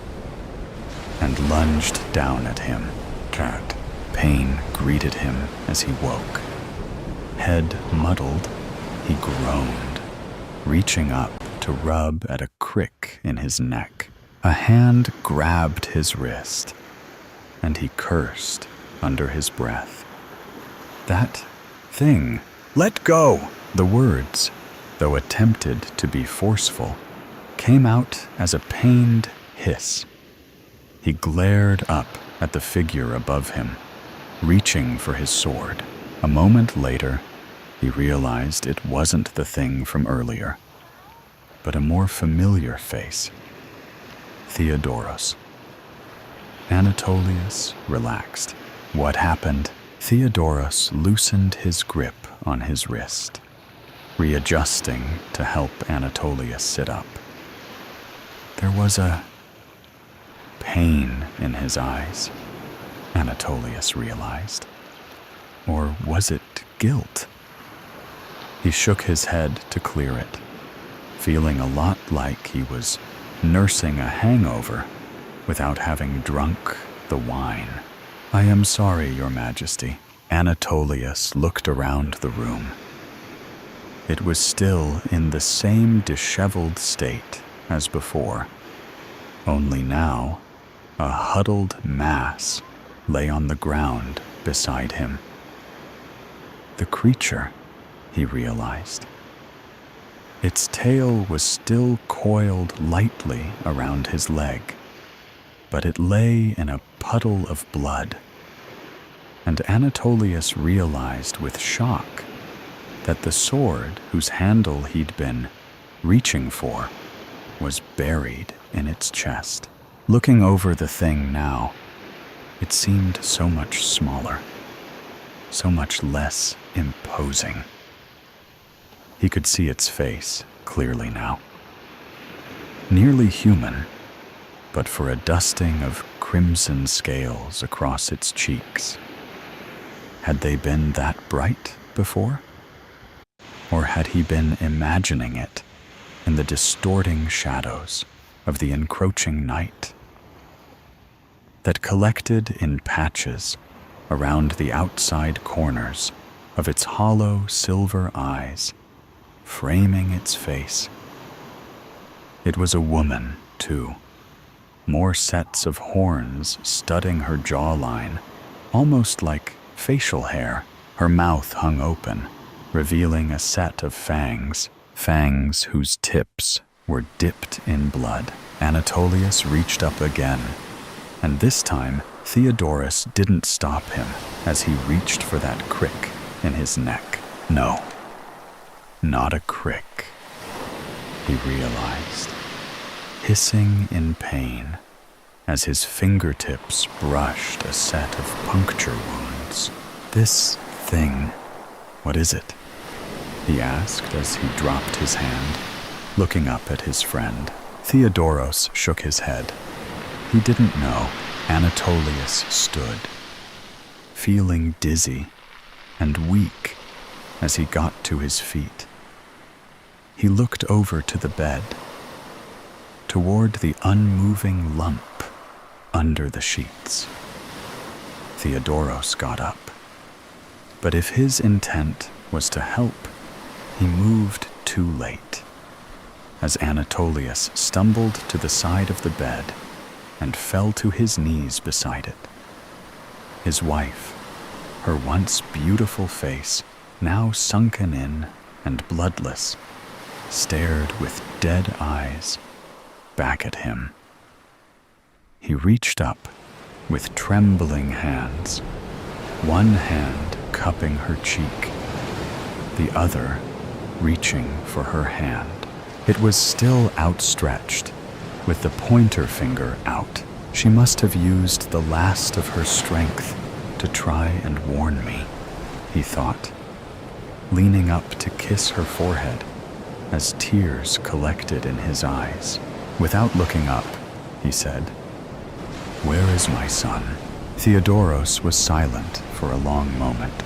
and lunged down at him. Cat. Pain greeted him as he woke. Head muddled, he groaned, reaching up to rub at a crick in his neck. A hand grabbed his wrist, and he cursed under his breath. "That thing, let go!" The words, though attempted to be forceful, came out as a pained hiss. He glared up at the figure above him, reaching for his sword. A moment later, he realized it wasn't the thing from earlier, but a more familiar face. Theodoros. Anatolius relaxed. What happened? Theodoros loosened his grip on his wrist, readjusting to help Anatolius sit up. There was a pain in his eyes, Anatolius realized. Or was it guilt? He shook his head to clear it, feeling a lot like he was nursing a hangover without having drunk the wine. "I am sorry, Your Majesty." Anatolius looked around the room. It was still in the same disheveled state as before, only now a huddled mass lay on the ground beside him. The creature, he realized. Its tail was still coiled lightly around his leg, but it lay in a puddle of blood. And Anatolius realized with shock that the sword whose handle he'd been reaching for was buried in its chest. Looking over the thing now, it seemed so much smaller, so much less imposing. He could see its face clearly now. Nearly human, but for a dusting of crimson scales across its cheeks. Had they been that bright before? Or had he been imagining it in the distorting shadows of the encroaching night that collected in patches around the outside corners of its hollow silver eyes, framing its face? It was a woman, too. More sets of horns studding her jawline, almost like facial hair. Her mouth hung open, revealing a set of fangs whose tips were dipped in blood. Anatolius reached up again, and this time Theodoros didn't stop him as he reached for that crick in his neck. No, not a crick, he realized, hissing in pain as his fingertips brushed a set of puncture wounds. "This thing, what is it?" he asked as he dropped his hand, looking up at his friend. Theodoros shook his head. He didn't know. Anatolius stood, feeling dizzy and weak as he got to his feet. He looked over to the bed, toward the unmoving lump under the sheets. Theodoros got up, but if his intent was to help, he moved too late, as Anatolius stumbled to the side of the bed and fell to his knees beside it. His wife, her once beautiful face now sunken in and bloodless, stared with dead eyes back at him. He reached up with trembling hands, one hand cupping her cheek, the other reaching for her hand. It was still outstretched, with the pointer finger out. She must have used the last of her strength to try and warn me, he thought, leaning up to kiss her forehead as tears collected in his eyes. Without looking up, he said, "Where is my son?" Theodoros was silent for a long moment.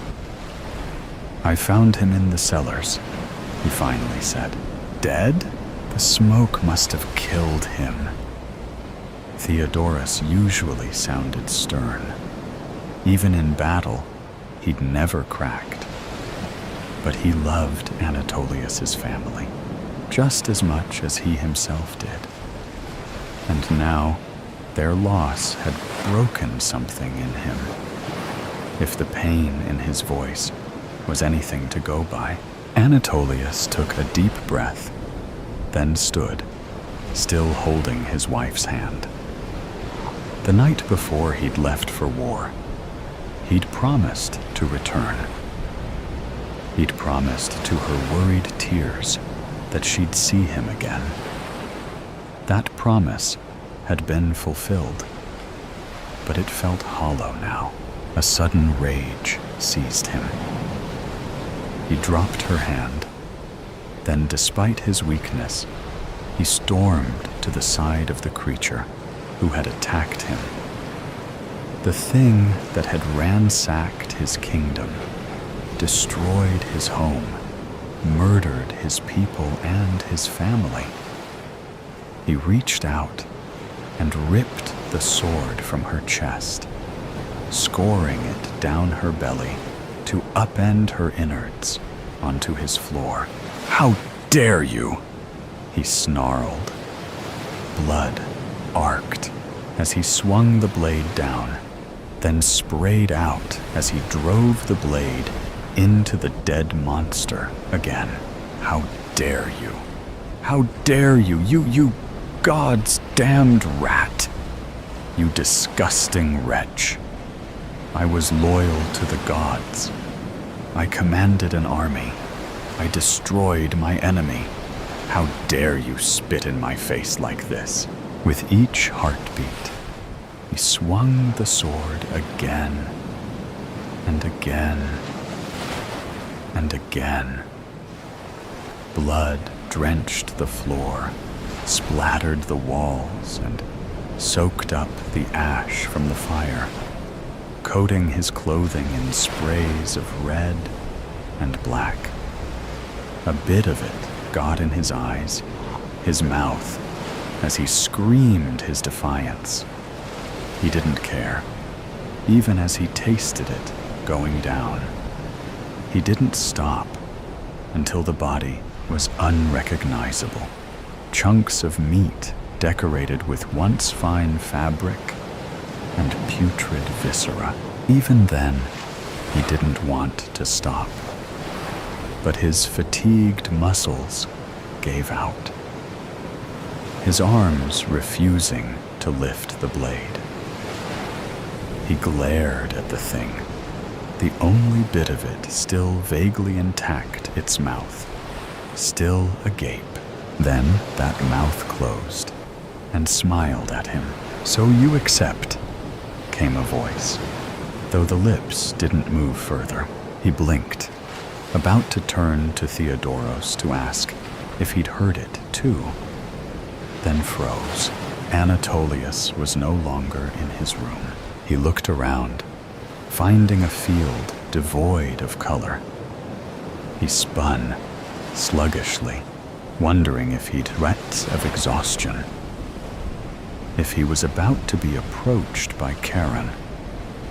"I found him in the cellars," he finally said. "Dead? The smoke must have killed him." Theodoros usually sounded stern. Even in battle, he'd never cracked. But he loved Anatolius's family just as much as he himself did. And now, their loss had broken something in him. If the pain in his voice was anything to go by, Anatolius took a deep breath, then stood, still holding his wife's hand. The night before he'd left for war, he'd promised to return. He'd promised to her worried tears that she'd see him again. That promise had been fulfilled, but it felt hollow now. A sudden rage seized him. He dropped her hand. Then, despite his weakness, he stormed to the side of the creature who had attacked him. The thing that had ransacked his kingdom, destroyed his home, murdered his people and his family. He reached out and ripped the sword from her chest, scoring it down her belly to upend her innards onto his floor. "How dare you!" he snarled. Blood arced as he swung the blade down, then sprayed out as he drove the blade into the dead monster again. "How dare you! How dare you, you God's damned rat! You disgusting wretch! I was loyal to the gods. I commanded an army. I destroyed my enemy. How dare you spit in my face like this?" With each heartbeat, he swung the sword again and again and again. Blood drenched the floor, splattered the walls, and soaked up the ash from the fire, coating his clothing in sprays of red and black. A bit of it got in his eyes, his mouth, as he screamed his defiance. He didn't care, even as he tasted it going down. He didn't stop until the body was unrecognizable. Chunks of meat decorated with once fine fabric and putrid viscera. Even then, he didn't want to stop. But his fatigued muscles gave out, his arms refusing to lift the blade. He glared at the thing, the only bit of it still vaguely intact, its mouth, still agape. Then that mouth closed and smiled at him. "So you accept," came a voice, though the lips didn't move further. He blinked, about to turn to Theodoros to ask if he'd heard it too, then froze. Anatolius was no longer in his room. He looked around, finding a field devoid of color. He spun sluggishly, wondering if he'd threats of exhaustion, if he was about to be approached by Karen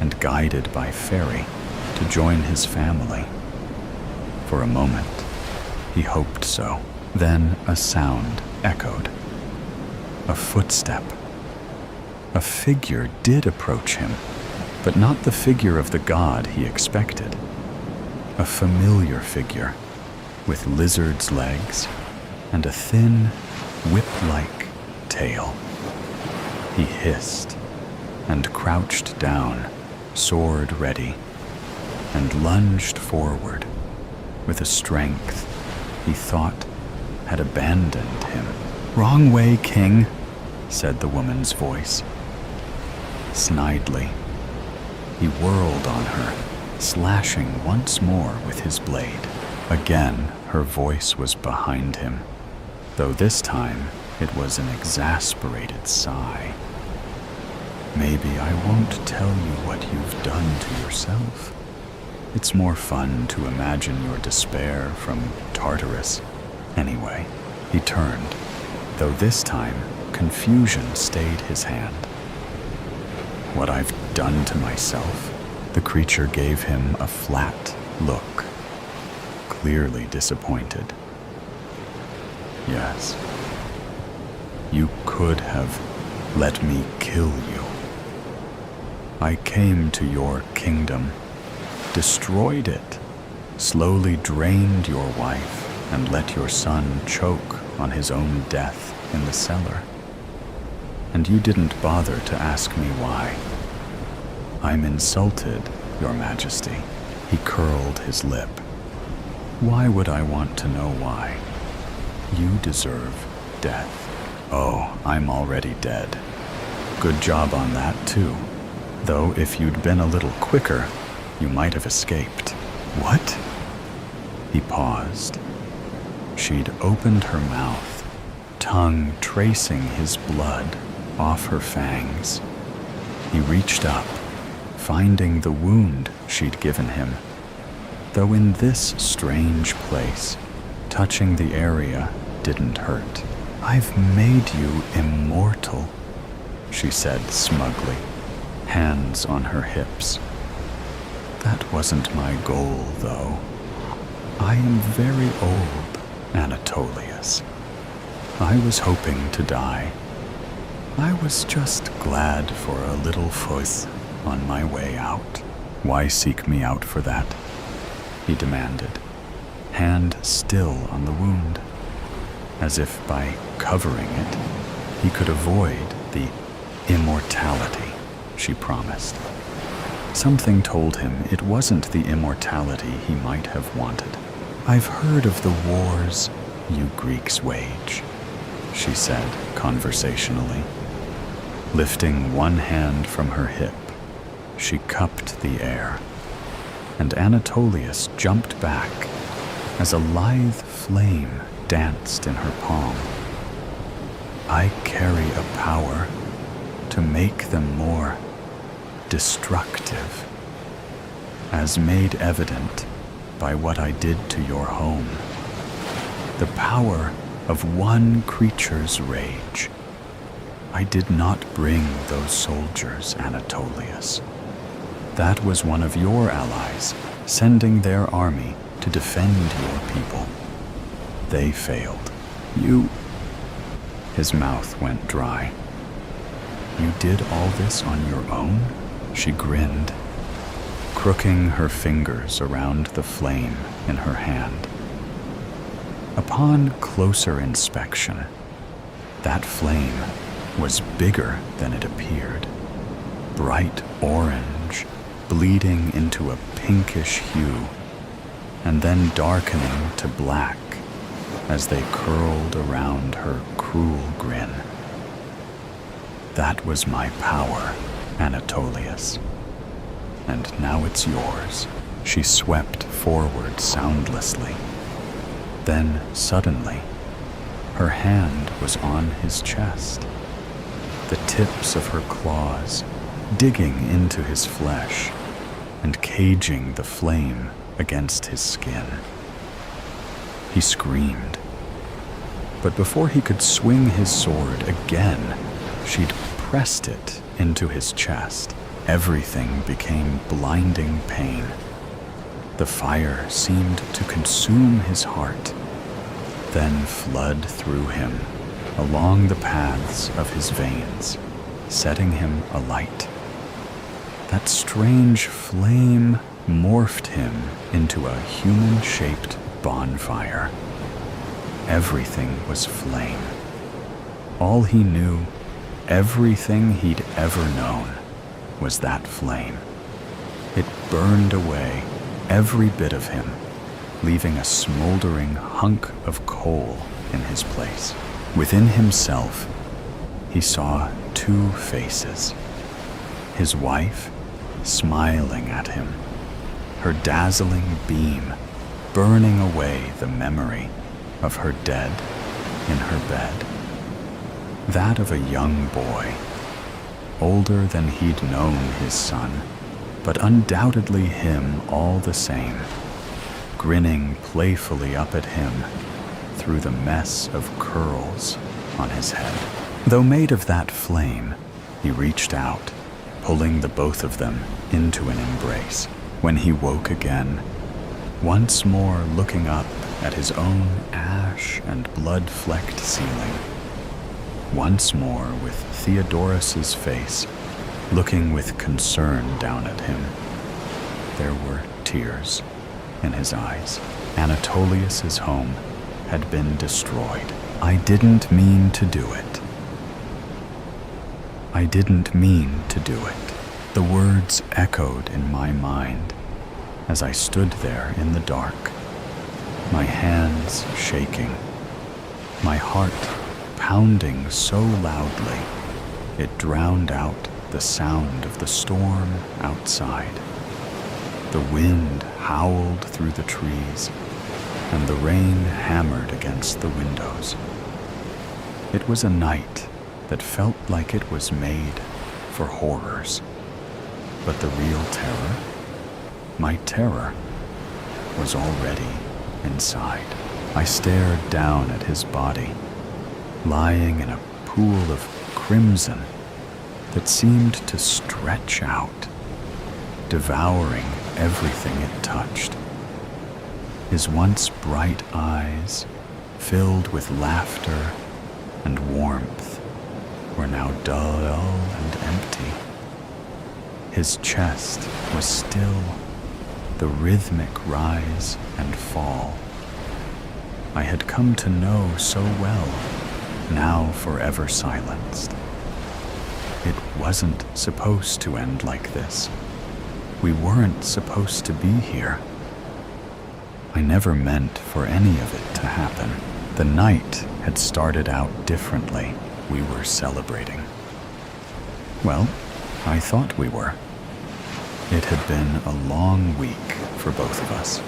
and guided by Ferry to join his family. For a moment, he hoped so. Then a sound echoed. A footstep. A figure did approach him, but not the figure of the god he expected. A familiar figure, with lizard's legs and a thin, whip-like tail. He hissed and crouched down, sword ready, and lunged forward with a strength he thought had abandoned him. "Wrong way, King," said the woman's voice. Snidely, he whirled on her, slashing once more with his blade. Again, her voice was behind him, though this time it was an exasperated sigh. Maybe I won't tell you what you've done to yourself. It's more fun to imagine your despair from Tartarus. Anyway, he turned, though this time confusion stayed his hand. What I've done to myself? The creature gave him a flat look, clearly disappointed. Yes, you could have let me kill you. I came to your kingdom, destroyed it, slowly drained your wife, and let your son choke on his own death in the cellar. And you didn't bother to ask me why. I'm insulted, Your Majesty. He curled his lip. Why would I want to know why? You deserve death. Oh, I'm already dead. Good job on that, too. Though if you'd been a little quicker, you might have escaped. What? He paused. She'd opened her mouth, tongue tracing his blood off her fangs. He reached up, finding the wound she'd given him. Though in this strange place, touching the area didn't hurt. I've made you immortal, she said smugly, hands on her hips. That wasn't my goal, though. I am very old, Anatolius. I was hoping to die. I was just glad for a little fuss on my way out. Why seek me out for that? He demanded, hand still on the wound, as if by covering it, he could avoid the immortality she promised. Something told him it wasn't the immortality he might have wanted. I've heard of the wars you Greeks wage, she said conversationally. Lifting one hand from her hip, she cupped the air, and Anatolius jumped back as a lithe flame danced in her palm. I carry a power to make them more destructive, as made evident by what I did to your home. The power of one creature's rage. I did not bring those soldiers, Anatolius. That was one of your allies, sending their army to defend your people. They failed. You... His mouth went dry. You did all this on your own? She grinned, crooking her fingers around the flame in her hand. Upon closer inspection, that flame was bigger than it appeared. Bright orange, bleeding into a pinkish hue, and then darkening to black as they curled around her cruel grin. That was my power, Anatolius. And now it's yours. She swept forward soundlessly. Then, suddenly, her hand was on his chest, the tips of her claws digging into his flesh and caging the flame against his skin. He screamed, but before he could swing his sword again, she'd pressed it into his chest. Everything became blinding pain. The fire seemed to consume his heart, then flood through him along the paths of his veins, setting him alight. That strange flame morphed him into a human-shaped bonfire. Everything was flame. All he knew, everything he'd ever known, was that flame. It burned away every bit of him, leaving a smoldering hunk of coal in his place. Within himself, he saw two faces. His wife smiling at him, her dazzling beam burning away the memory of her dead in her bed. That of a young boy, older than he'd known his son, but undoubtedly him all the same, grinning playfully up at him through the mess of curls on his head. Though made of that flame, he reached out, pulling the both of them into an embrace. When he woke again, once more looking up at his own ash and blood-flecked ceiling, once more with Theodorus's face looking with concern down at him, there were tears in his eyes. Anatolius's home had been destroyed. I didn't mean to do it. I didn't mean to do it. The words echoed in my mind as I stood there in the dark, my hands shaking, my heart pounding so loudly it drowned out the sound of the storm outside. The wind howled through the trees, and the rain hammered against the windows. It was a night that felt like it was made for horrors. But the real terror, my terror, was already inside. I stared down at his body, lying in a pool of crimson that seemed to stretch out, devouring everything it touched. His once bright eyes, filled with laughter and warmth, were now dull and empty. His chest was still, the rhythmic rise and fall I had come to know so well, now forever silenced. It wasn't supposed to end like this. We weren't supposed to be here. I never meant for any of it to happen. The night had started out differently. We were celebrating. Well, I thought we were. It had been a long week for both of us.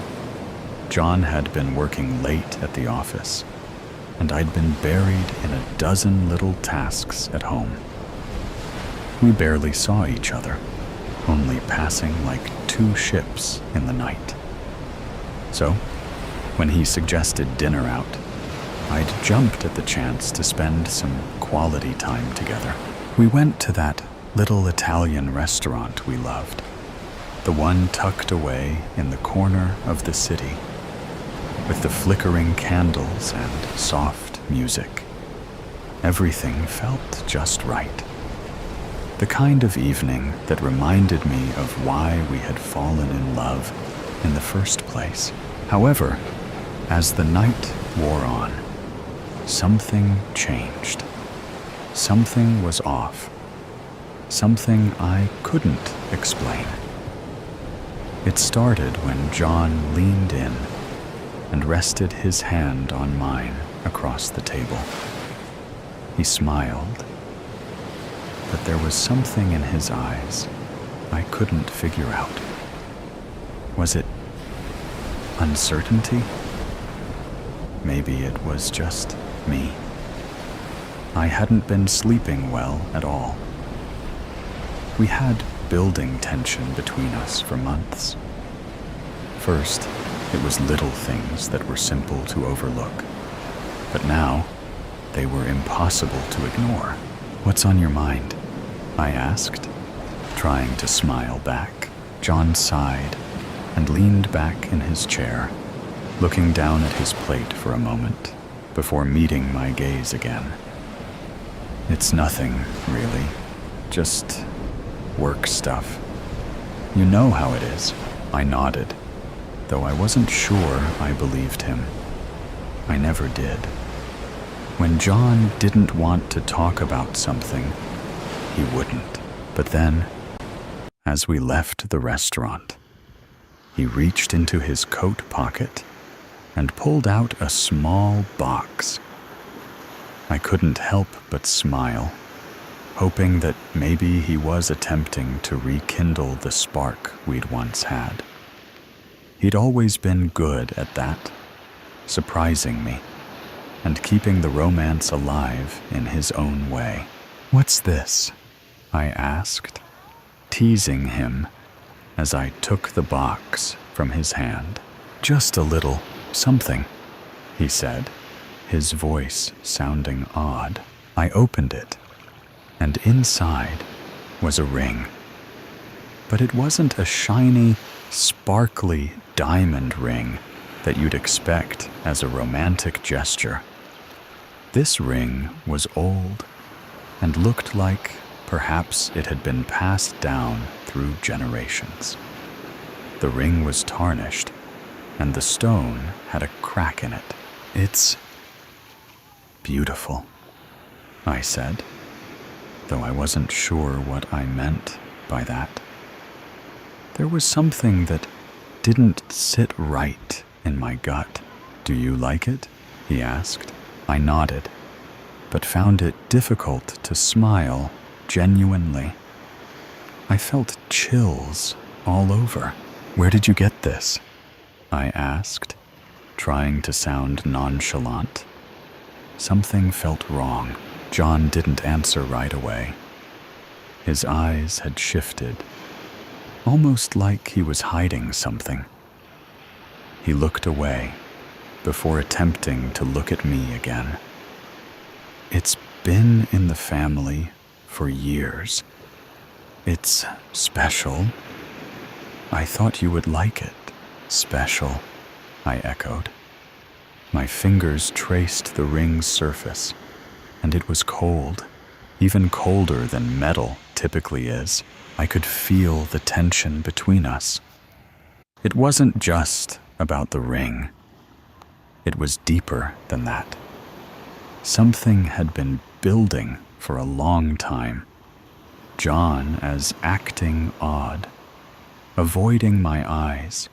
John had been working late at the office, and I'd been buried in a dozen little tasks at home. We barely saw each other, only passing like two ships in the night. So, when he suggested dinner out, I'd jumped at the chance to spend some quality time together. We went to that little Italian restaurant we loved, the one tucked away in the corner of the city, with the flickering candles and soft music. Everything felt just right. The kind of evening that reminded me of why we had fallen in love in the first place. However, as the night wore on, something changed. Something was off. Something I couldn't explain. It started when John leaned in and rested his hand on mine across the table. He smiled, but there was something in his eyes I couldn't figure out. Was it uncertainty? Maybe it was just me. I hadn't been sleeping well at all. We had building tension between us for months. First, it was little things that were simple to overlook, but now they were impossible to ignore. "What's on your mind?" I asked, trying to smile back. John sighed and leaned back in his chair, looking down at his plate for a moment before meeting my gaze again. "It's nothing, really. Just work stuff. You know how it is." I nodded, though I wasn't sure I believed him. I never did. When John didn't want to talk about something, he wouldn't. But then, as we left the restaurant, he reached into his coat pocket and pulled out a small box. I couldn't help but smile hoping that maybe he was attempting to rekindle the spark we'd once had. He'd always been good at that, surprising me, and keeping the romance alive in his own way. "What's this?" I asked, teasing him as I took the box from his hand. "Just a little something," he said, his voice sounding odd. I opened it, and inside was a ring. But it wasn't a shiny, sparkly diamond ring that you'd expect as a romantic gesture. This ring was old and looked like perhaps it had been passed down through generations. The ring was tarnished, and the stone had a crack in it. "It's beautiful," I said, though I wasn't sure what I meant by that. There was something that didn't sit right in my gut. "Do you like it?" he asked. I nodded, but found it difficult to smile genuinely. I felt chills all over. "Where did you get this?" I asked, trying to sound nonchalant. Something felt wrong. John didn't answer right away. His eyes had shifted, almost like he was hiding something. He looked away before attempting to look at me again. "It's been in the family for years. It's special. I thought you would like it." "Special," I echoed. My fingers traced the ring's surface, and it was cold, even colder than metal typically is. I could feel the tension between us. It wasn't just about the ring. It was deeper than that. Something had been building for a long time. John as acting odd, avoiding my eyes,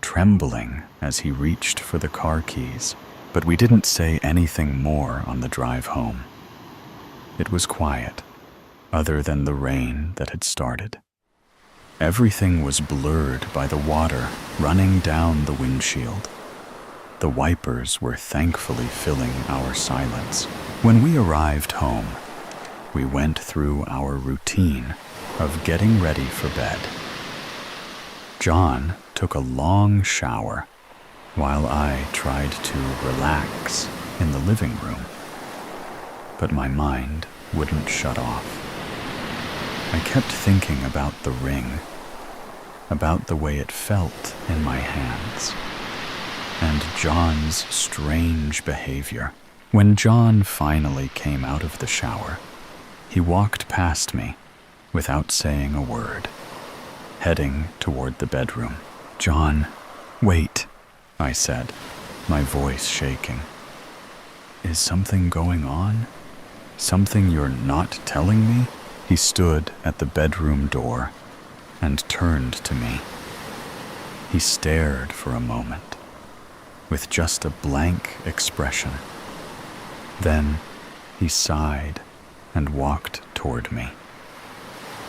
trembling as he reached for the car keys. But we didn't say anything more on the drive home. It was quiet, other than the rain that had started. Everything was blurred by the water running down the windshield. The wipers were thankfully filling our silence. When we arrived home, we went through our routine of getting ready for bed. John took a long shower while I tried to relax in the living room. But my mind wouldn't shut off. I kept thinking about the ring, about the way it felt in my hands, and John's strange behavior. When John finally came out of the shower, he walked past me without saying a word, heading toward the bedroom. "John, wait," I said, my voice shaking. "Is something going on? Something you're not telling me?" He stood at the bedroom door and turned to me. He stared for a moment, with just a blank expression. Then he sighed and walked toward me.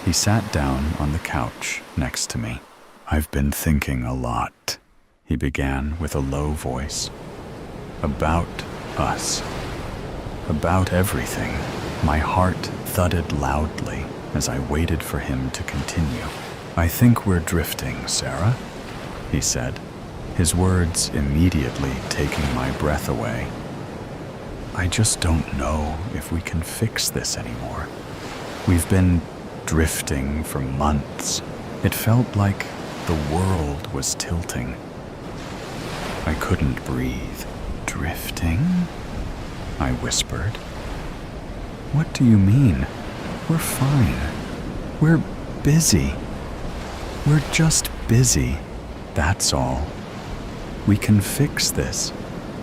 He sat down on the couch next to me. "I've been thinking a lot," he began with a low voice. "About us. About everything." My heart thudded loudly as I waited for him to continue. "I think we're drifting, Sarah," he said, his words immediately taking my breath away. "I just don't know if we can fix this anymore. We've been drifting for months. It felt like the world was tilting." I couldn't breathe. "Drifting?" I whispered. "What do you mean? We're fine. We're busy. We're just busy. That's all. We can fix this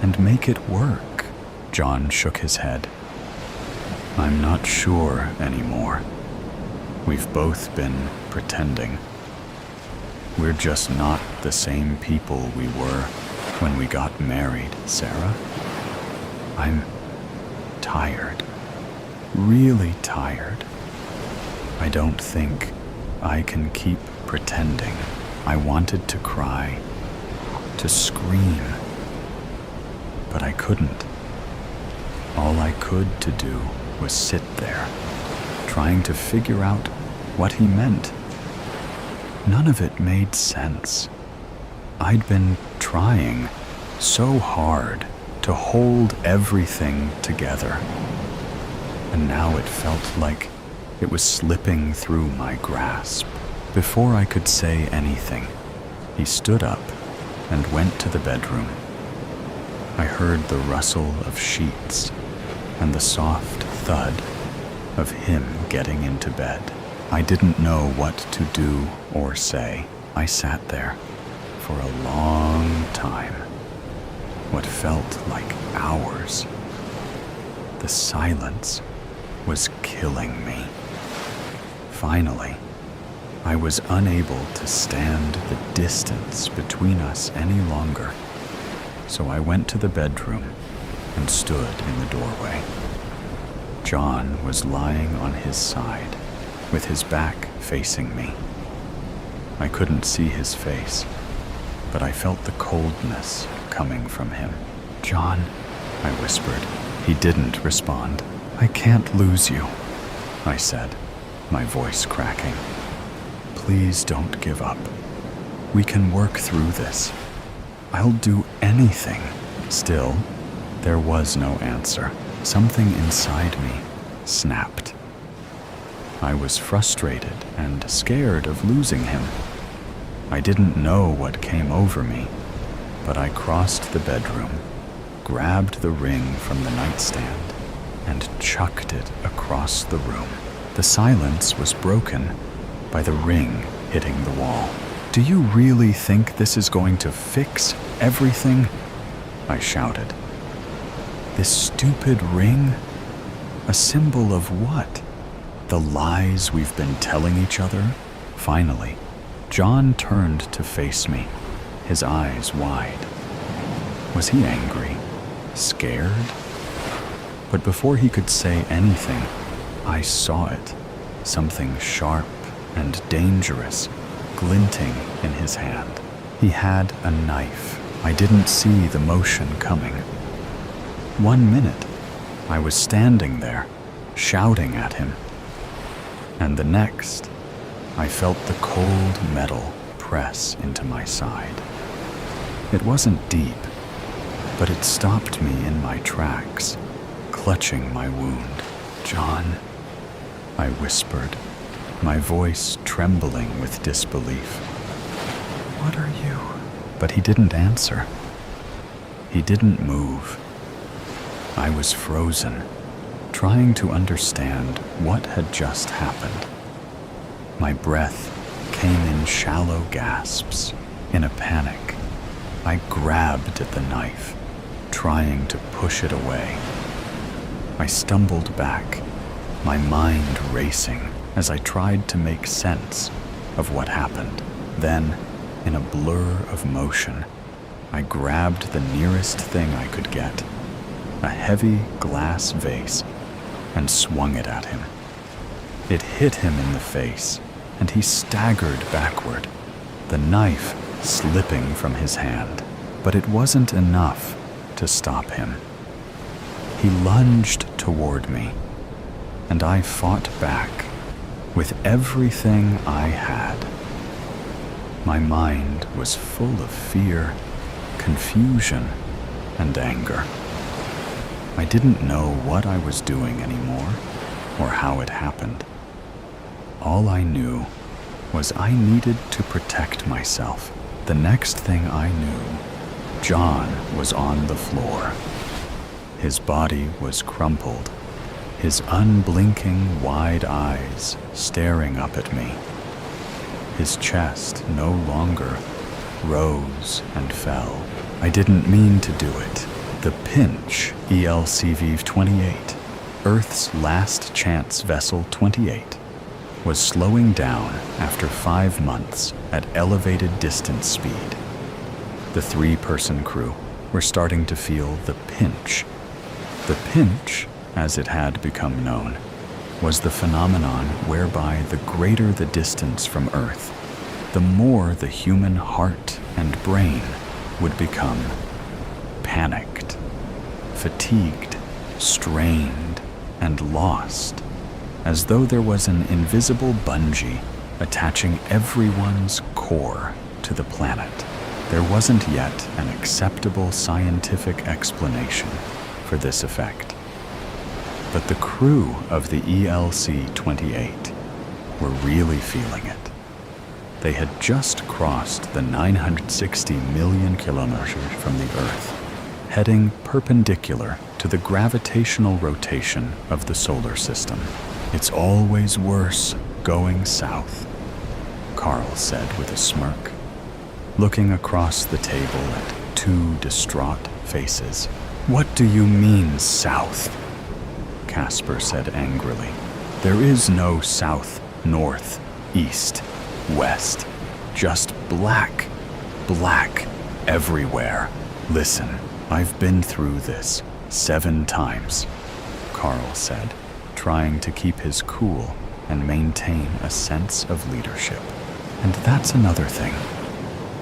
and make it work." John shook his head. "I'm not sure anymore. We've both been pretending. We're just not the same people we were when we got married, Sarah. I'm tired. Really tired." I don't think I can keep pretending. I wanted to cry, to scream, but I couldn't. All I could to do was sit there, trying to figure out what he meant. None of it made sense. I'd been trying so hard to hold everything together, and now it felt like it was slipping through my grasp. Before I could say anything, he stood up and went to the bedroom. I heard the rustle of sheets and the soft thud of him getting into bed. I didn't know what to do or say. I sat there for a long time, what felt like hours. The silence was killing me. Finally, I was unable to stand the distance between us any longer, so I went to the bedroom and stood in the doorway. John was lying on his side, with his back facing me. I couldn't see his face, but I felt the coldness coming from him. "John," I whispered. He didn't respond. "I can't lose you," I said, my voice cracking. "Please don't give up. We can work through this. I'll do anything." Still, there was no answer. Something inside me snapped. I was frustrated and scared of losing him. I didn't know what came over me, but I crossed the bedroom, grabbed the ring from the nightstand, and chucked it across the room. The silence was broken by the ring hitting the wall. "Do you really think this is going to fix everything?" I shouted. "This stupid ring? A symbol of what? The lies we've been telling each other?" Finally, John turned to face me, his eyes wide. Was he angry? Scared? But before he could say anything, I saw it. Something sharp and dangerous glinting in his hand. He had a knife. I didn't see the motion coming. 1 minute, I was standing there, shouting at him. And the next, I felt the cold metal press into my side. It wasn't deep, but it stopped me in my tracks, clutching my wound. "John," I whispered, my voice trembling with disbelief. "What are you?" But he didn't answer. He didn't move. I was frozen, trying to understand what had just happened. My breath came in shallow gasps. In a panic, I grabbed at the knife, trying to push it away. I stumbled back, my mind racing as I tried to make sense of what happened. Then, in a blur of motion, I grabbed the nearest thing I could get, a heavy glass vase, and swung it at him. It hit him in the face, and he staggered backward, the knife slipping from his hand. But it wasn't enough to stop him. He lunged toward me, and I fought back with everything I had. My mind was full of fear, confusion, and anger. I didn't know what I was doing anymore, or how it happened. All I knew was I needed to protect myself. The next thing I knew, John was on the floor. His body was crumpled, his unblinking wide eyes staring up at me. His chest no longer rose and fell. I didn't mean to do it. The Pinch ELCV 28, Earth's last chance vessel 28, was slowing down after 5 months at elevated distance speed. The 3-person crew were starting to feel the pinch. The pinch, as it had become known, was the phenomenon whereby the greater the distance from Earth, the more the human heart and brain would become panicked, fatigued, strained, and lost, as though there was an invisible bungee attaching everyone's core to the planet. There wasn't yet an acceptable scientific explanation for this effect. But the crew of the ELC-28 were really feeling it. They had just crossed the 960 million kilometers from the Earth, heading perpendicular to the gravitational rotation of the solar system. "It's always worse going south," Carl said with a smirk, looking across the table at two distraught faces. "What do you mean, south?" Casper said angrily. "There is no south, north, east, west. Just black, black everywhere. Listen, I've been through this 7 times, Carl said, trying to keep his cool and maintain a sense of leadership. "And that's another thing,"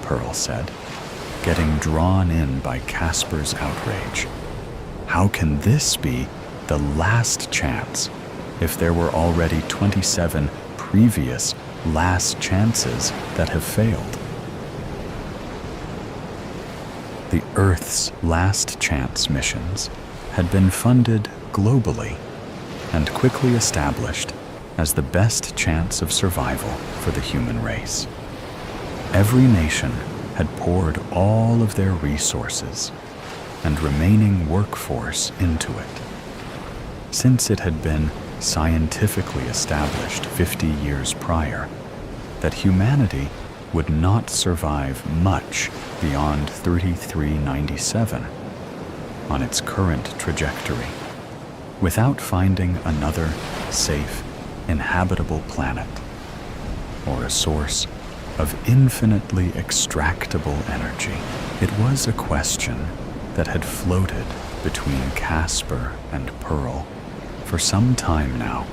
Pearl said, getting drawn in by Casper's outrage. "How can this be the last chance if there were already 27 previous last chances that have failed?" The Earth's last chance missions had been funded globally and quickly established as the best chance of survival for the human race. Every nation had poured all of their resources and remaining workforce into it. Since it had been scientifically established 50 years prior that humanity would not survive much beyond 3397 on its current trajectory without finding another safe, inhabitable planet or a source of infinitely extractable energy. It was a question that had floated between Casper and Pearl for some time now.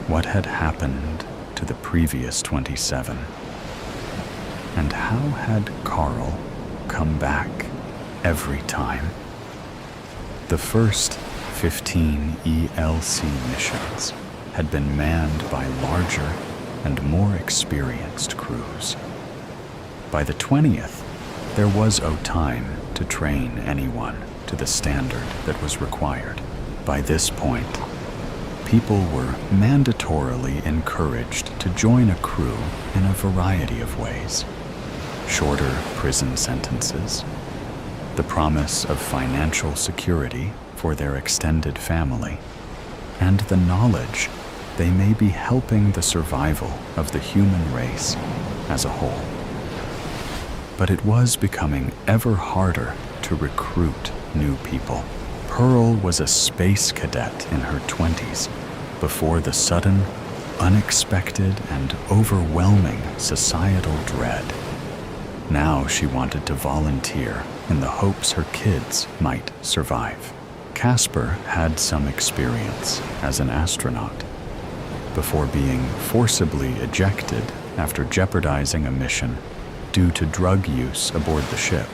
What had happened to the previous 27? And how had Carl come back every time? The first 15 ELC missions had been manned by larger and more experienced crews. By the 20th, there was no time to train anyone to the standard that was required. By this point, people were mandatorily encouraged to join a crew in a variety of ways. Shorter prison sentences, the promise of financial security for their extended family, and the knowledge they may be helping the survival of the human race as a whole. But it was becoming ever harder to recruit new people. Pearl was a space cadet in her 20s before the sudden, unexpected, and overwhelming societal dread. Now she wanted to volunteer in the hopes her kids might survive. Casper had some experience as an astronaut before being forcibly ejected after jeopardizing a mission due to drug use aboard the ship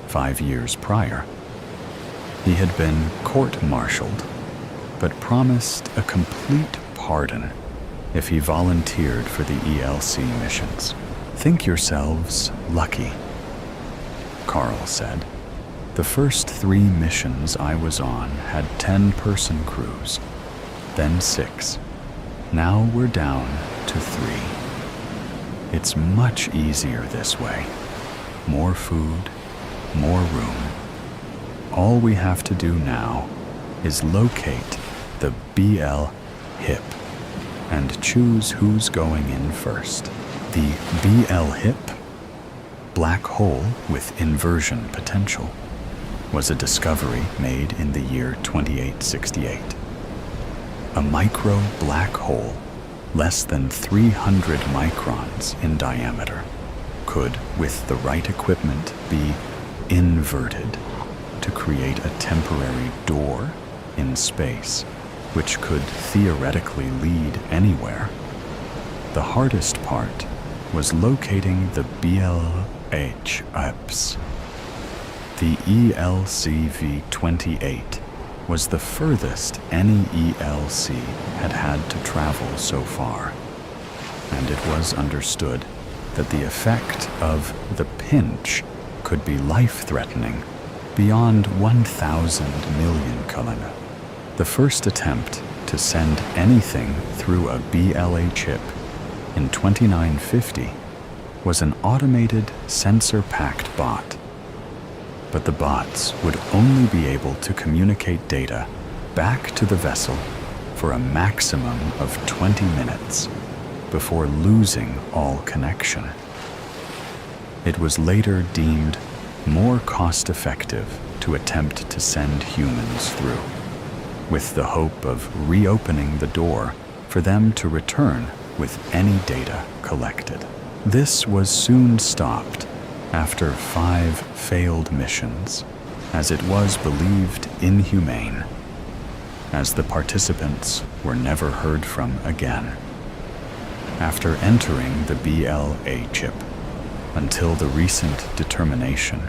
5 years prior. He had been court-martialed, but promised a complete pardon if he volunteered for the ELC missions. "Think yourselves lucky," Carl said. "The first 3 missions I was on had 10-person crews, then 6. Now we're down to 3. It's much easier this way. More food, more room. All we have to do now is locate the BL hip and choose who's going in first." The BL hip, black hole with inversion potential, was a discovery made in the year 2868. A micro black hole less than 300 microns in diameter could, with the right equipment, be inverted to create a temporary door in space which could theoretically lead anywhere. The hardest part was locating the BLHIPs. The ELCV-28 was the furthest any ELC had had to travel so far, and it was understood that the effect of the pinch could be life-threatening beyond 1,000 million kilometers. The first attempt to send anything through a BLA chip in 2950 was an automated sensor-packed bot. But the bots would only be able to communicate data back to the vessel for a maximum of 20 minutes before losing all connection. It was later deemed more cost-effective to attempt to send humans through, with the hope of reopening the door for them to return with any data collected. This was soon stopped after 5 failed missions, as it was believed inhumane, as the participants were never heard from again. After entering the BLA chip, until the recent determination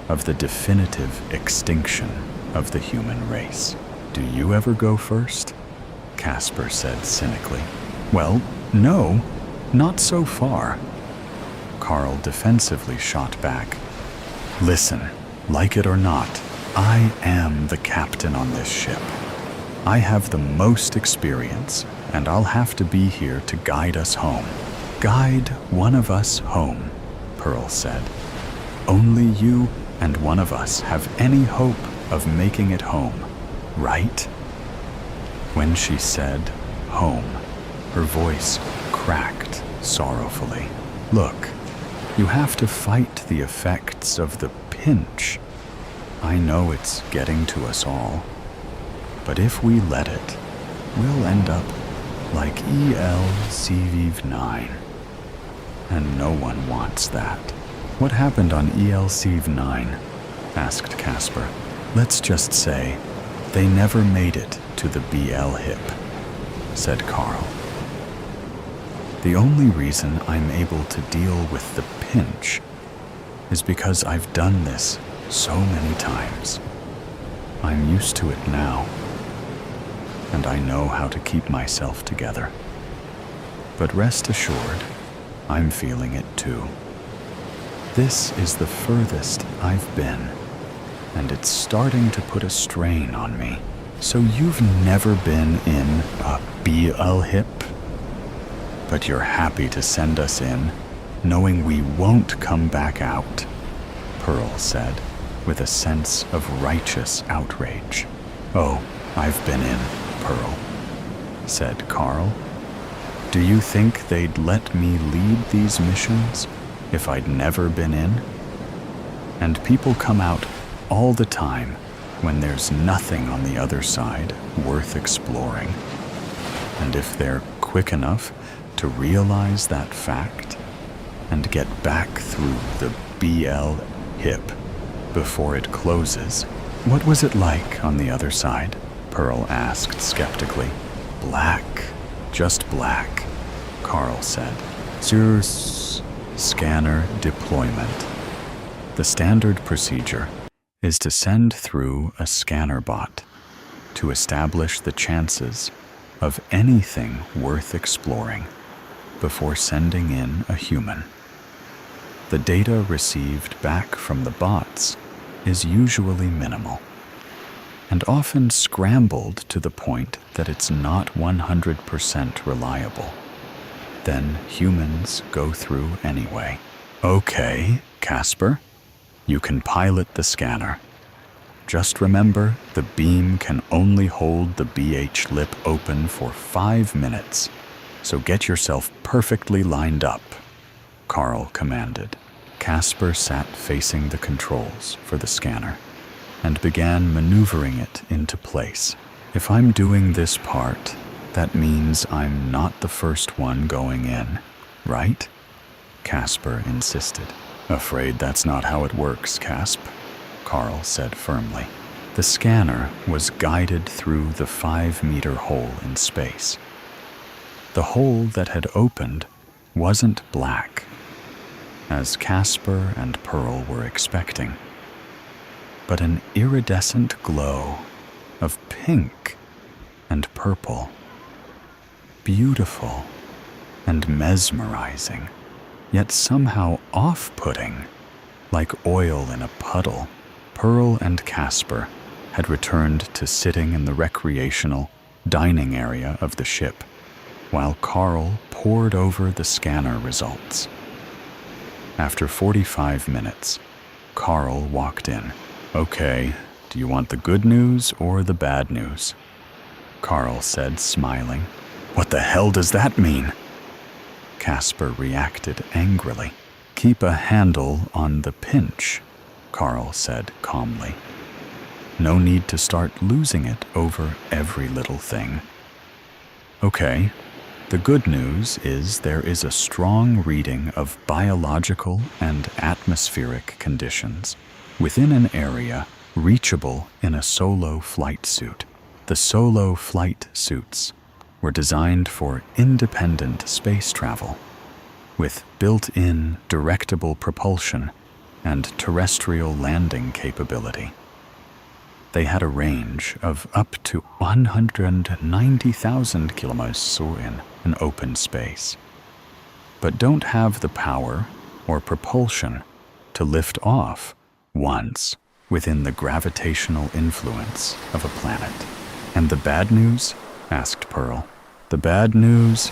of the definitive extinction of the human race. "Do you ever go first?" Casper said cynically. "Well, no, not so far." Carl defensively shot back. "Listen, like it or not, I am the captain on this ship. I have the most experience, and I'll have to be here to guide us home. Guide one of us home," Pearl said. "Only you and one of us have any hope of making it home, right?" When she said home, her voice cracked sorrowfully. "Look, you have to fight the effects of the pinch. I know it's getting to us all, but if we let it, we'll end up like ELCV-9. And no one wants that." "What happened on ELCV-9? asked Casper. "Let's just say they never made it to the BL-HIP, said Carl. "The only reason I'm able to deal with the pinch is because I've done this so many times. I'm used to it now, and I know how to keep myself together. But rest assured, I'm feeling it too. This is the furthest I've been, and it's starting to put a strain on me." "So you've never been in a BL-HIP? But you're happy to send us in, knowing we won't come back out," Pearl said, with a sense of righteous outrage. "Oh, I've been in, Pearl," said Carl. "Do you think they'd let me lead these missions if I'd never been in? And people come out all the time when there's nothing on the other side worth exploring. And if they're quick enough to realize that fact and get back through the BL-HIP before it closes." "What was it like on the other side?" Pearl asked skeptically. "Black, just black," Carl said. "Zeus scanner deployment. The standard procedure is to send through a scanner bot to establish the chances of anything worth exploring before sending in a human. The data received back from the bots is usually minimal, and often scrambled to the point that it's not 100% reliable. Then humans go through anyway." "Okay, Casper, you can pilot the scanner. Just remember, the beam can only hold the BH lip open for 5 minutes, so get yourself perfectly lined up," Carl commanded. Casper sat facing the controls for the scanner and began maneuvering it into place. "If I'm doing this part, that means I'm not the first one going in, right?" Casper insisted. "Afraid that's not how it works, Casp," Carl said firmly. The scanner was guided through the 5-meter hole in space. The hole that had opened wasn't black, as Casper and Pearl were expecting, but an iridescent glow of pink and purple. Beautiful and mesmerizing, yet somehow off-putting, like oil in a puddle. Pearl and Casper had returned to sitting in the recreational dining area of the ship, while Carl pored over the scanner results. After 45 minutes, Carl walked in. "Okay, do you want the good news or the bad news?" Carl said, smiling. "What the hell does that mean?" Casper reacted angrily. "Keep a handle on the pinch," Carl said calmly. "No need to start losing it over every little thing." "Okay, the good news is there is a strong reading of biological and atmospheric conditions within an area reachable in a solo flight suit. The solo flight suits were designed for independent space travel, with built-in directable propulsion and terrestrial landing capability. They had a range of up to 190,000 kilometers in an open space, but don't have the power or propulsion to lift off once within the gravitational influence of a planet. "And the bad news?" asked Pearl. "The bad news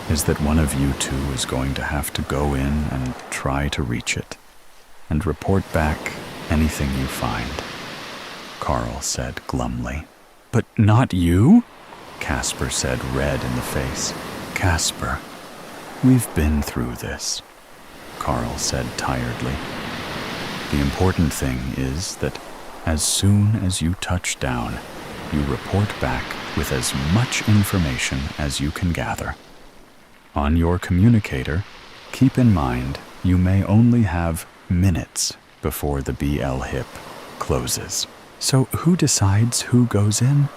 is that one of you two is going to have to go in and try to reach it, and report back anything you find," Carl said glumly. "But not you?" Casper said, red in the face. "Casper, we've been through this," Carl said tiredly. "The important thing is that as soon as you touch down, you report back with as much information as you can gather. On your communicator, keep in mind you may only have minutes before the BL hip closes." "So who decides who goes in?"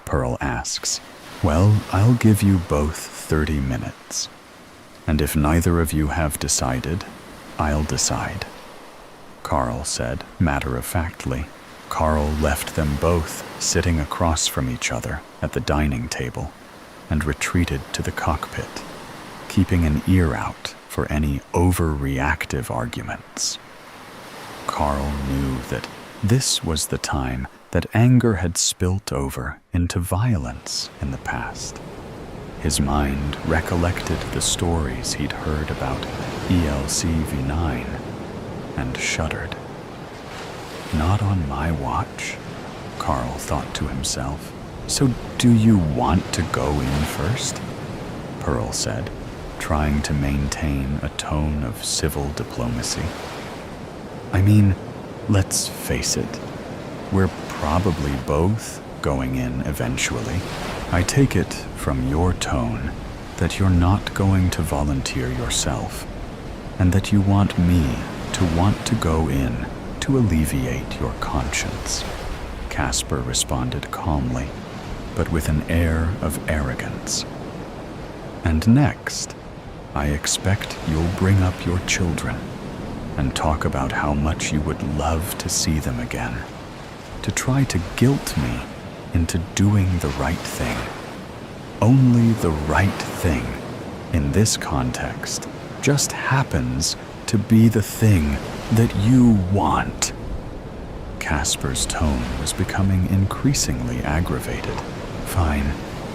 Pearl asks. "Well, I'll give you both 30 minutes. And if neither of you have decided, I'll decide," Carl said matter-of-factly. Carl left them both sitting across from each other at the dining table and retreated to the cockpit, keeping an ear out for any overreactive arguments. Carl knew that this was the time that anger had spilt over into violence in the past. His mind recollected the stories he'd heard about ELCV9 and shuddered. "Not on my watch," Carl thought to himself. "So do you want to go in first?" Pearl said, trying to maintain a tone of civil diplomacy. "I mean, let's face it, we're probably both going in eventually. I take it from your tone that you're not going to volunteer yourself, and that you want me to want to go in to alleviate your conscience," Casper responded calmly, but with an air of arrogance. "And next, I expect you'll bring up your children and talk about how much you would love to see them again, to try to guilt me into doing the right thing. Only the right thing, in this context, just happens to be the thing that you want." Casper's tone was becoming increasingly aggravated. "Fine,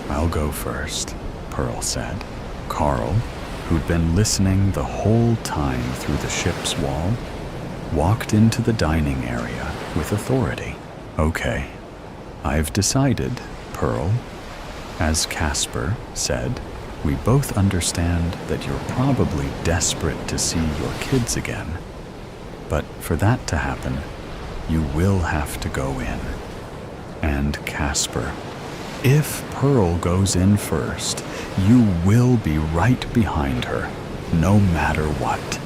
I'll go first," Pearl said. Carl, who'd been listening the whole time through the ship's wall, walked into the dining area with authority. "Okay, I've decided, Pearl. As Casper said, we both understand that you're probably desperate to see your kids again. But for that to happen, you will have to go in. And Casper, if Pearl goes in first, you will be right behind her, no matter what,"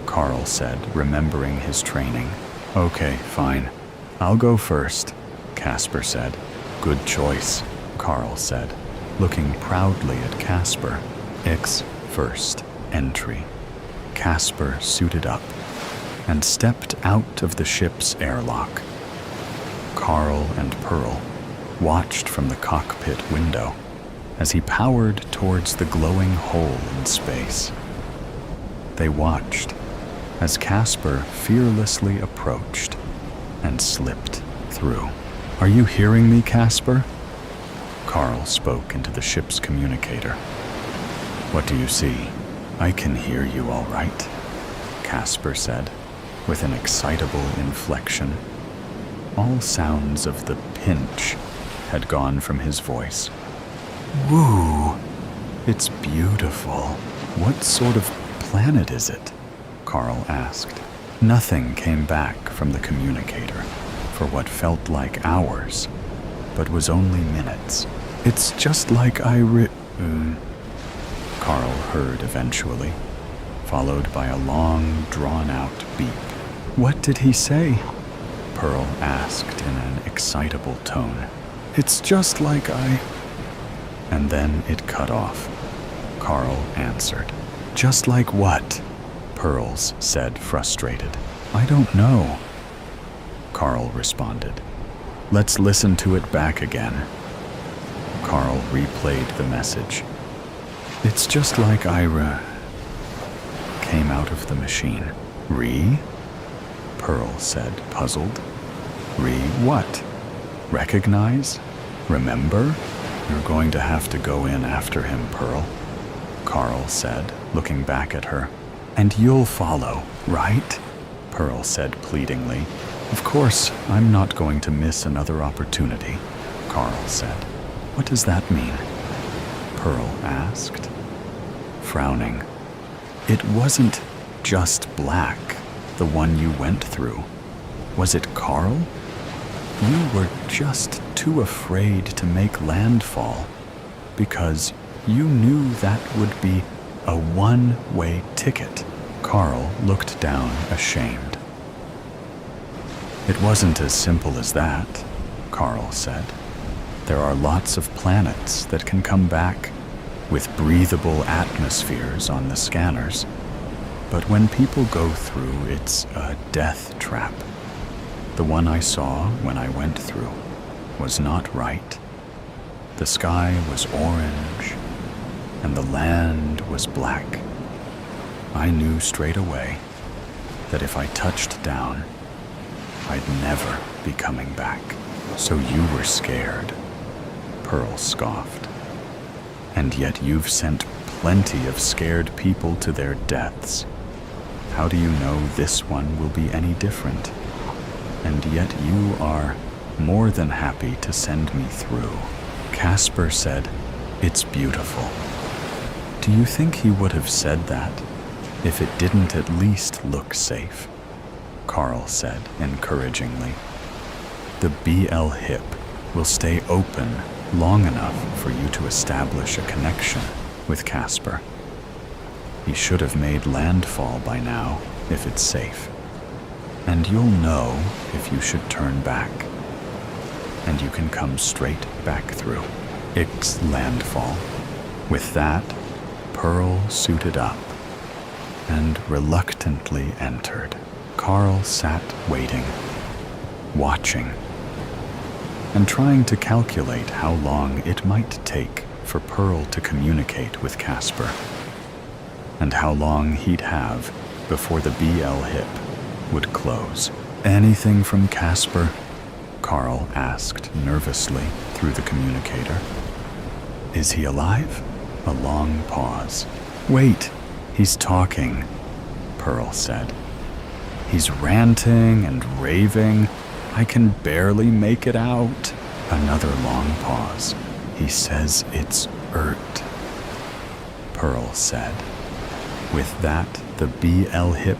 Carl said, remembering his training. "Okay, fine. I'll go first, Casper said. Good choice, Carl said, looking proudly at Casper. Ix first entry. Casper suited up and stepped out of the ship's airlock. Carl and Pearl watched from the cockpit window as he powered towards the glowing hole in space. They watched as Casper fearlessly approached and slipped through. Are you hearing me, Casper? Carl spoke into the ship's communicator. What do you see? I can hear you all right, Casper said, with an excitable inflection. All sounds of the pinch had gone from his voice. Woo! It's beautiful. What sort of planet is it? Carl asked. Nothing came back from the communicator for what felt like hours, but was only minutes. It's just like Carl heard eventually, followed by a long, drawn-out beep. What did he say? Pearl asked in an excitable tone. It's just like And then it cut off. Carl answered. Just like what? Pearls said, frustrated. I don't know. Carl responded. Let's listen to it back again. Carl replayed the message. It's just like Ira came out of the machine. Pearl said, puzzled. What? Recognize? Remember? You're going to have to go in after him, Pearl, Carl said, looking back at her. And you'll follow, right? Pearl said pleadingly. Of course, I'm not going to miss another opportunity, Carl said. What does that mean? Pearl asked, frowning. It wasn't just black, the one you went through. Was it Carl? You were just too afraid to make landfall because you knew that would be a one-way ticket. Carl looked down ashamed. It wasn't as simple as that, Carl said. There are lots of planets that can come back with breathable atmospheres on the scanners. But when people go through, it's a death trap. The one I saw when I went through was not right. The sky was orange, and the land was black. I knew straight away that if I touched down, I'd never be coming back. So you were scared, Pearl scoffed. And yet you've sent plenty of scared people to their deaths. How do you know this one will be any different? And yet you are more than happy to send me through. Casper said, it's beautiful. Do you think he would have said that if it didn't at least look safe? Carl said encouragingly. The BL hip will stay open long enough for you to establish a connection with Casper. He should have made landfall by now if it's safe. And you'll know if you should turn back. And you can come straight back through. Ix landfall. With that, Pearl suited up and reluctantly entered. Carl sat waiting, watching, and trying to calculate how long it might take for Pearl to communicate with Casper, and how long he'd have before the BL hip would close. Anything from Casper? Carl asked nervously through the communicator. Is he alive? A long pause. Wait, he's talking, Pearl said. He's ranting and raving. I can barely make it out. Another long pause. He says it's Ert, Pearl said. With that, the BL hip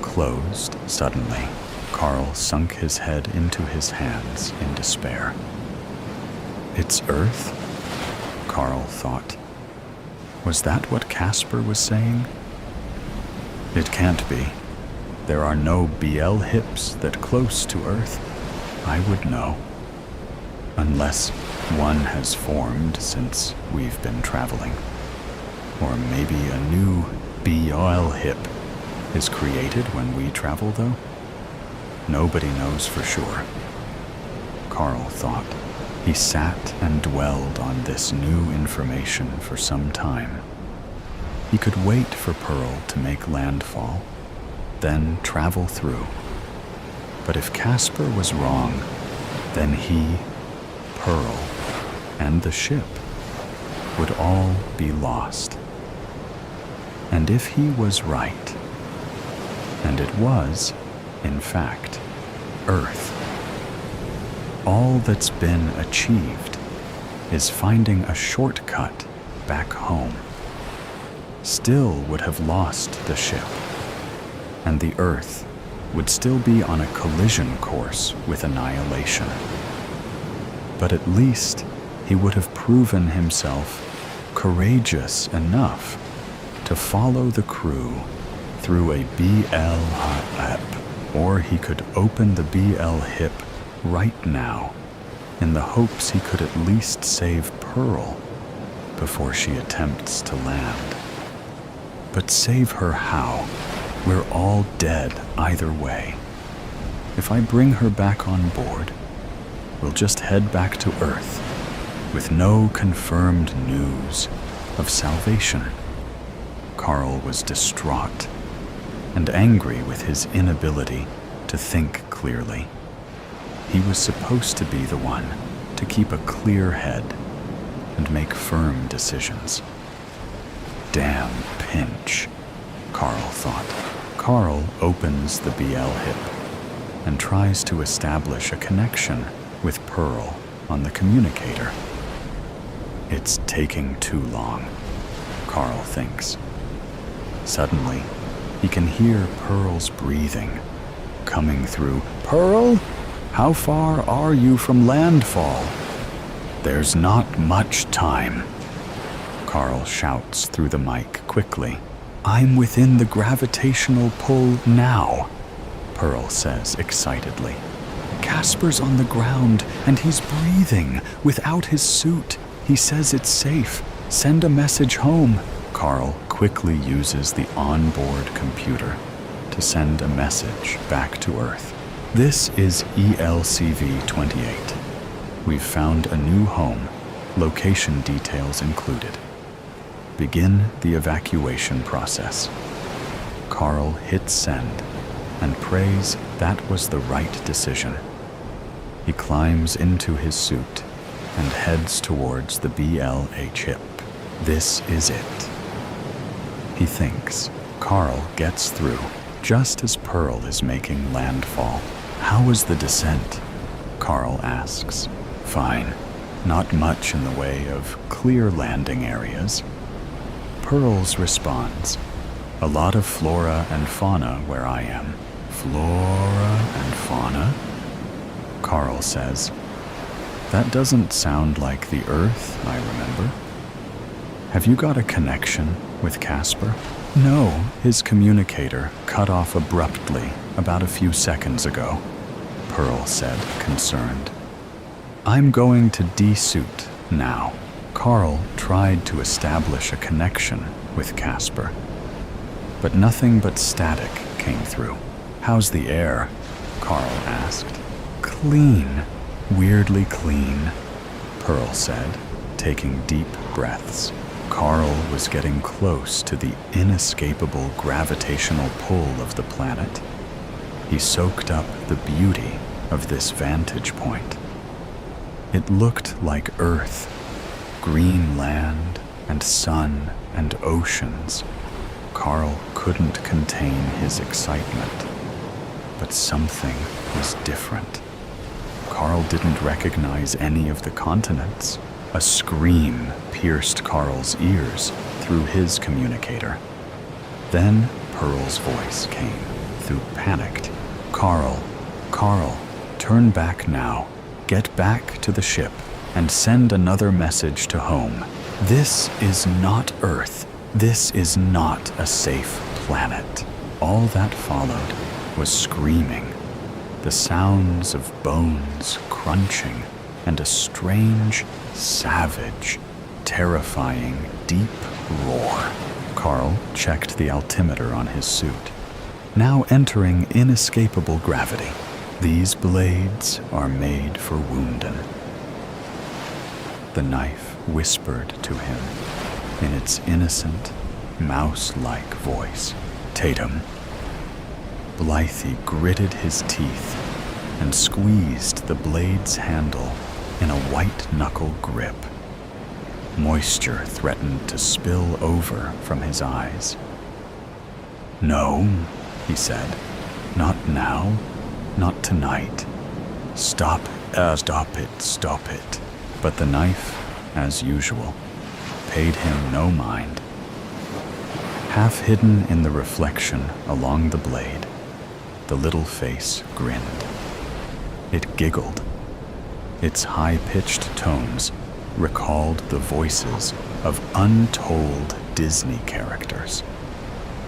closed suddenly. Carl sunk his head into his hands in despair. It's Earth? Carl thought. Was that what Casper was saying? It can't be. There are no BL hips that close to Earth. I would know. Unless one has formed since we've been traveling. Or maybe a new BL hip is created when we travel, though? Nobody knows for sure. Carl thought. He sat and dwelled on this new information for some time. He could wait for Pearl to make landfall, then travel through. But if Casper was wrong, then he, Pearl, and the ship would all be lost. And if he was right, and it was, in fact, Earth, all that's been achieved is finding a shortcut back home. Still would have lost the ship, and the Earth would still be on a collision course with annihilation. But at least he would have proven himself courageous enough to follow the crew through a BL hip, or he could open the BL hip right now in the hopes he could at least save Pearl before she attempts to land. But save her how? We're all dead either way. If I bring her back on board, we'll just head back to Earth with no confirmed news of salvation. Carl was distraught and angry with his inability to think clearly. He was supposed to be the one to keep a clear head and make firm decisions. Damn pinch, Carl thought. Carl opens the BL hip and tries to establish a connection with Pearl on the communicator. It's taking too long, Carl thinks. Suddenly, he can hear Pearl's breathing coming through. Pearl, how far are you from landfall? There's not much time. Carl shouts through the mic quickly. I'm within the gravitational pull now, Pearl says excitedly. Casper's on the ground and he's breathing without his suit. He says it's safe. Send a message home. Carl quickly uses the onboard computer to send a message back to Earth. This is ELCV-28. We've found a new home, location details included. Begin the evacuation process. Carl hits send and prays that was the right decision. He climbs into his suit and heads towards the BLH chip. This is it. He thinks. Carl gets through just as Pearl is making landfall. How was the descent? Carl asks. Fine. Not much in the way of clear landing areas. Pearl's responds. A lot of flora and fauna where I am. Flora and fauna? Carl says. That doesn't sound like the Earth I remember. Have you got a connection with Casper? No, his communicator cut off abruptly about a few seconds ago, Pearl said, concerned. I'm going to de-suit now. Carl tried to establish a connection with Casper, but nothing but static came through. How's the air? Carl asked. Clean, weirdly clean, Pearl said, taking deep breaths. Carl was getting close to the inescapable gravitational pull of the planet. He soaked up the beauty of this vantage point. It looked like Earth, green land and sun and oceans. Carl couldn't contain his excitement, but something was different. Carl didn't recognize any of the continents. A scream pierced Carl's ears through his communicator. Then Pearl's voice came through panicked. Carl, turn back now. Get back to the ship and send another message to home. This is not Earth. This is not a safe planet. All that followed was screaming the sounds of bones crunching, and a strange, savage, terrifying, deep roar. Carl checked the altimeter on his suit. Now entering inescapable gravity. These blades are made for wounding. The knife whispered to him in its innocent, mouse-like voice. Tatum. Blythe gritted his teeth and squeezed the blade's handle in a white-knuckle grip. Moisture threatened to spill over from his eyes. "No," he said. "Not now. Not tonight. Stop it. But the knife, as usual, paid him no mind. Half hidden in the reflection along the blade, the little face grinned. It giggled. Its high-pitched tones recalled the voices of untold Disney characters.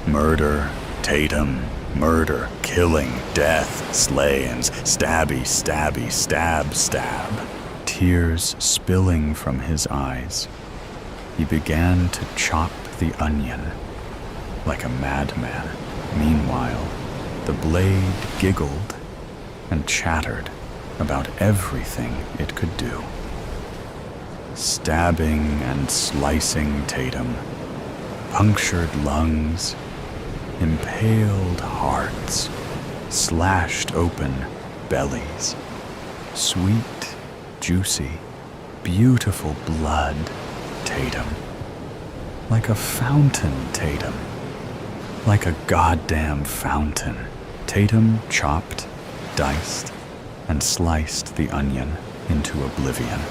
Murder, Tatum, murder, killing, death, slayings, stabby, stab. Tears spilling from his eyes, he began to chop the onion like a madman. Meanwhile, the blade giggled and chattered about everything it could do. Stabbing and slicing Tatum, punctured lungs, impaled hearts, slashed open bellies, sweet, juicy, beautiful blood, Tatum. Like a fountain, Tatum. Like a goddamn fountain. Tatum chopped, diced, and sliced the onion into oblivion.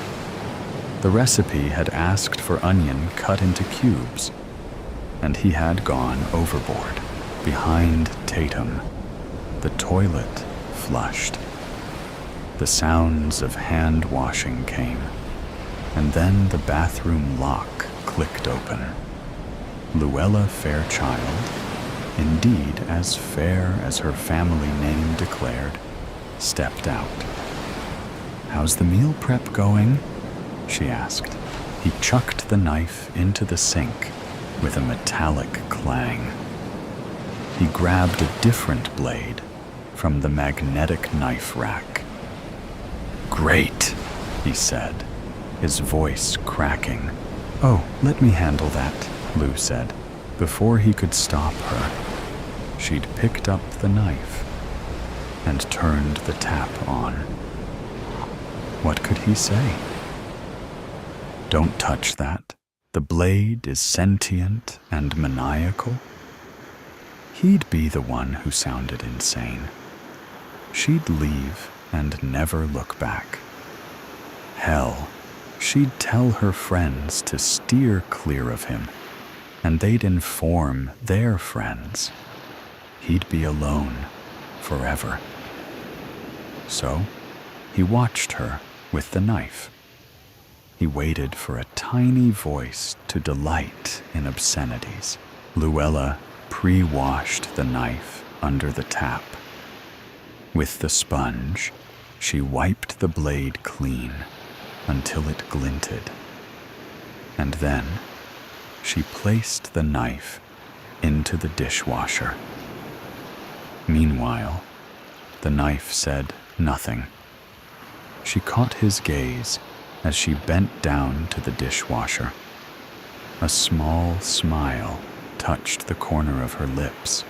The recipe had asked for onion cut into cubes, and he had gone overboard. Behind Tatum, the toilet flushed. The sounds of hand washing came, and then the bathroom lock clicked open. Luella Fairchild, indeed as fair as her family name declared, stepped out. "How's the meal prep going?" she asked. He chucked the knife into the sink with a metallic clang. He grabbed a different blade from the magnetic knife rack. "Great," he said, his voice cracking. "Oh, let me handle that," Lou said. Before he could stop her, she'd picked up the knife and turned the tap on. What could he say? "Don't touch that. The blade is sentient and maniacal." He'd be the one who sounded insane. She'd leave and never look back. Hell, she'd tell her friends to steer clear of him, and they'd inform their friends. He'd be alone forever. So, he watched her with the knife. He waited for a tiny voice to delight in obscenities. Luella pre-washed the knife under the tap. With the sponge, she wiped the blade clean until it glinted. And then she placed the knife into the dishwasher. Meanwhile, the knife said nothing. She caught his gaze as she bent down to the dishwasher. A small smile touched the corner of her lips,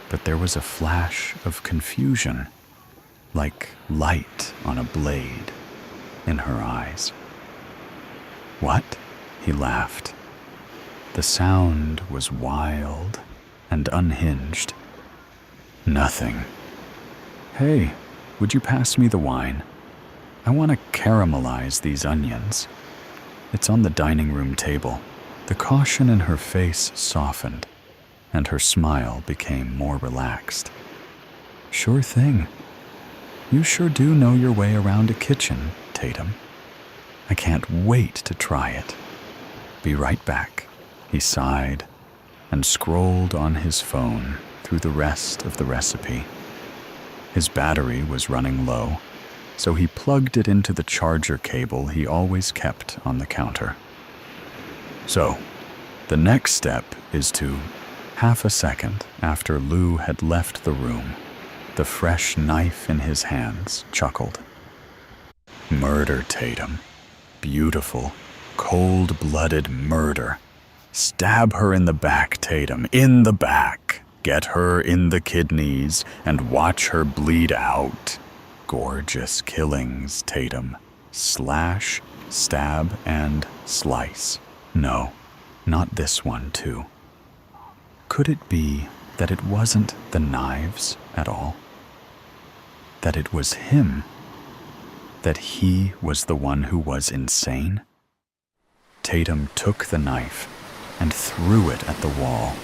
but there was a flash of confusion, like light on a blade, in her eyes. "What?" he laughed. The sound was wild and unhinged. "Nothing. Hey, would you pass me the wine? I want to caramelize these onions." "It's on the dining room table." The caution in her face softened, and her smile became more relaxed. "Sure thing. You sure do know your way around a kitchen, Tatum. I can't wait to try it. Be right back." He sighed and scrolled on his phone through the rest of the recipe. His battery was running low, so he plugged it into the charger cable he always kept on the counter. So, the next step is to, half a second after Lou had left the room, the fresh knife in his hands chuckled. Murder, Tatum. Beautiful, cold-blooded murder. Stab her in the back, Tatum, in the back. Get her in the kidneys and watch her bleed out. Gorgeous killings, Tatum. Slash, stab, and slice. No, not this one, too. Could it be that it wasn't the knives at all? That it was him? That he was the one who was insane? Tatum took the knife and threw it at the wall.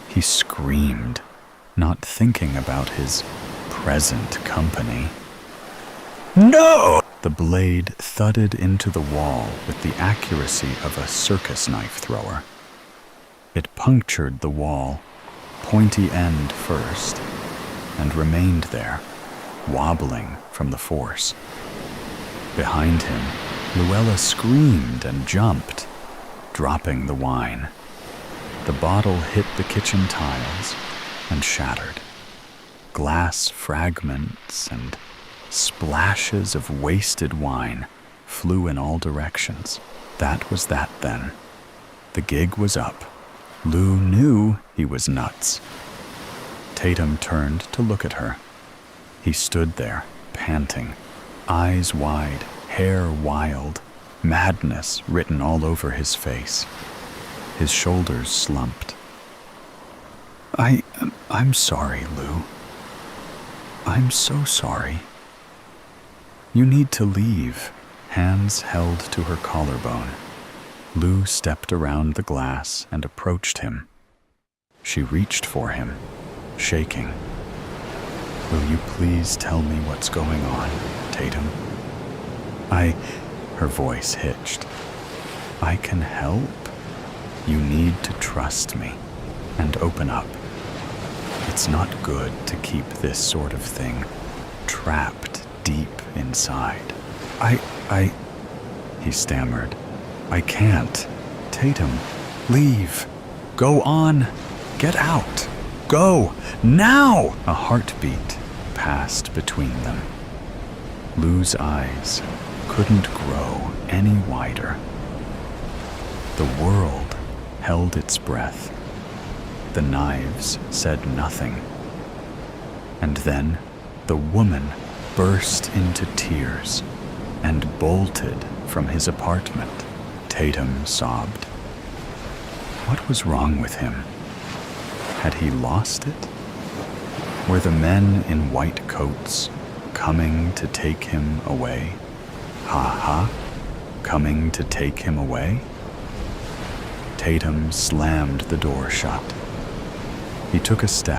He screamed, not thinking about his present company. No! The blade thudded into the wall with the accuracy of a circus knife thrower. It punctured the wall, pointy end first, and remained there, wobbling from the force. Behind him, Luella screamed and jumped, dropping the wine. The bottle hit the kitchen tiles and shattered. Glass fragments and splashes of wasted wine flew in all directions. That was that then. The gig was up. Lou knew he was nuts. Tatum turned to look at her. He stood there, panting, eyes wide, hair wild, madness written all over his face. His shoulders slumped. I'm sorry, Lou. I'm so sorry. You need to leave. Hands held to her collarbone. Lou stepped around the glass and approached him. She reached for him, shaking. Will you please tell me what's going on, Tatum? Her voice hitched. I can help. You need to trust me and open up. It's not good to keep this sort of thing trapped deep inside. He stammered. I can't. Tatum, leave. Go on. Get out. Go. Now! A heartbeat passed between them. Lou's eyes couldn't grow any wider. The world held its breath. The knives said nothing. And then the woman burst into tears and bolted from his apartment. Tatum sobbed. What was wrong with him? Had he lost it? Were the men in white coats coming to take him away? Ha! Coming to take him away? Tatum slammed the door shut. He took a step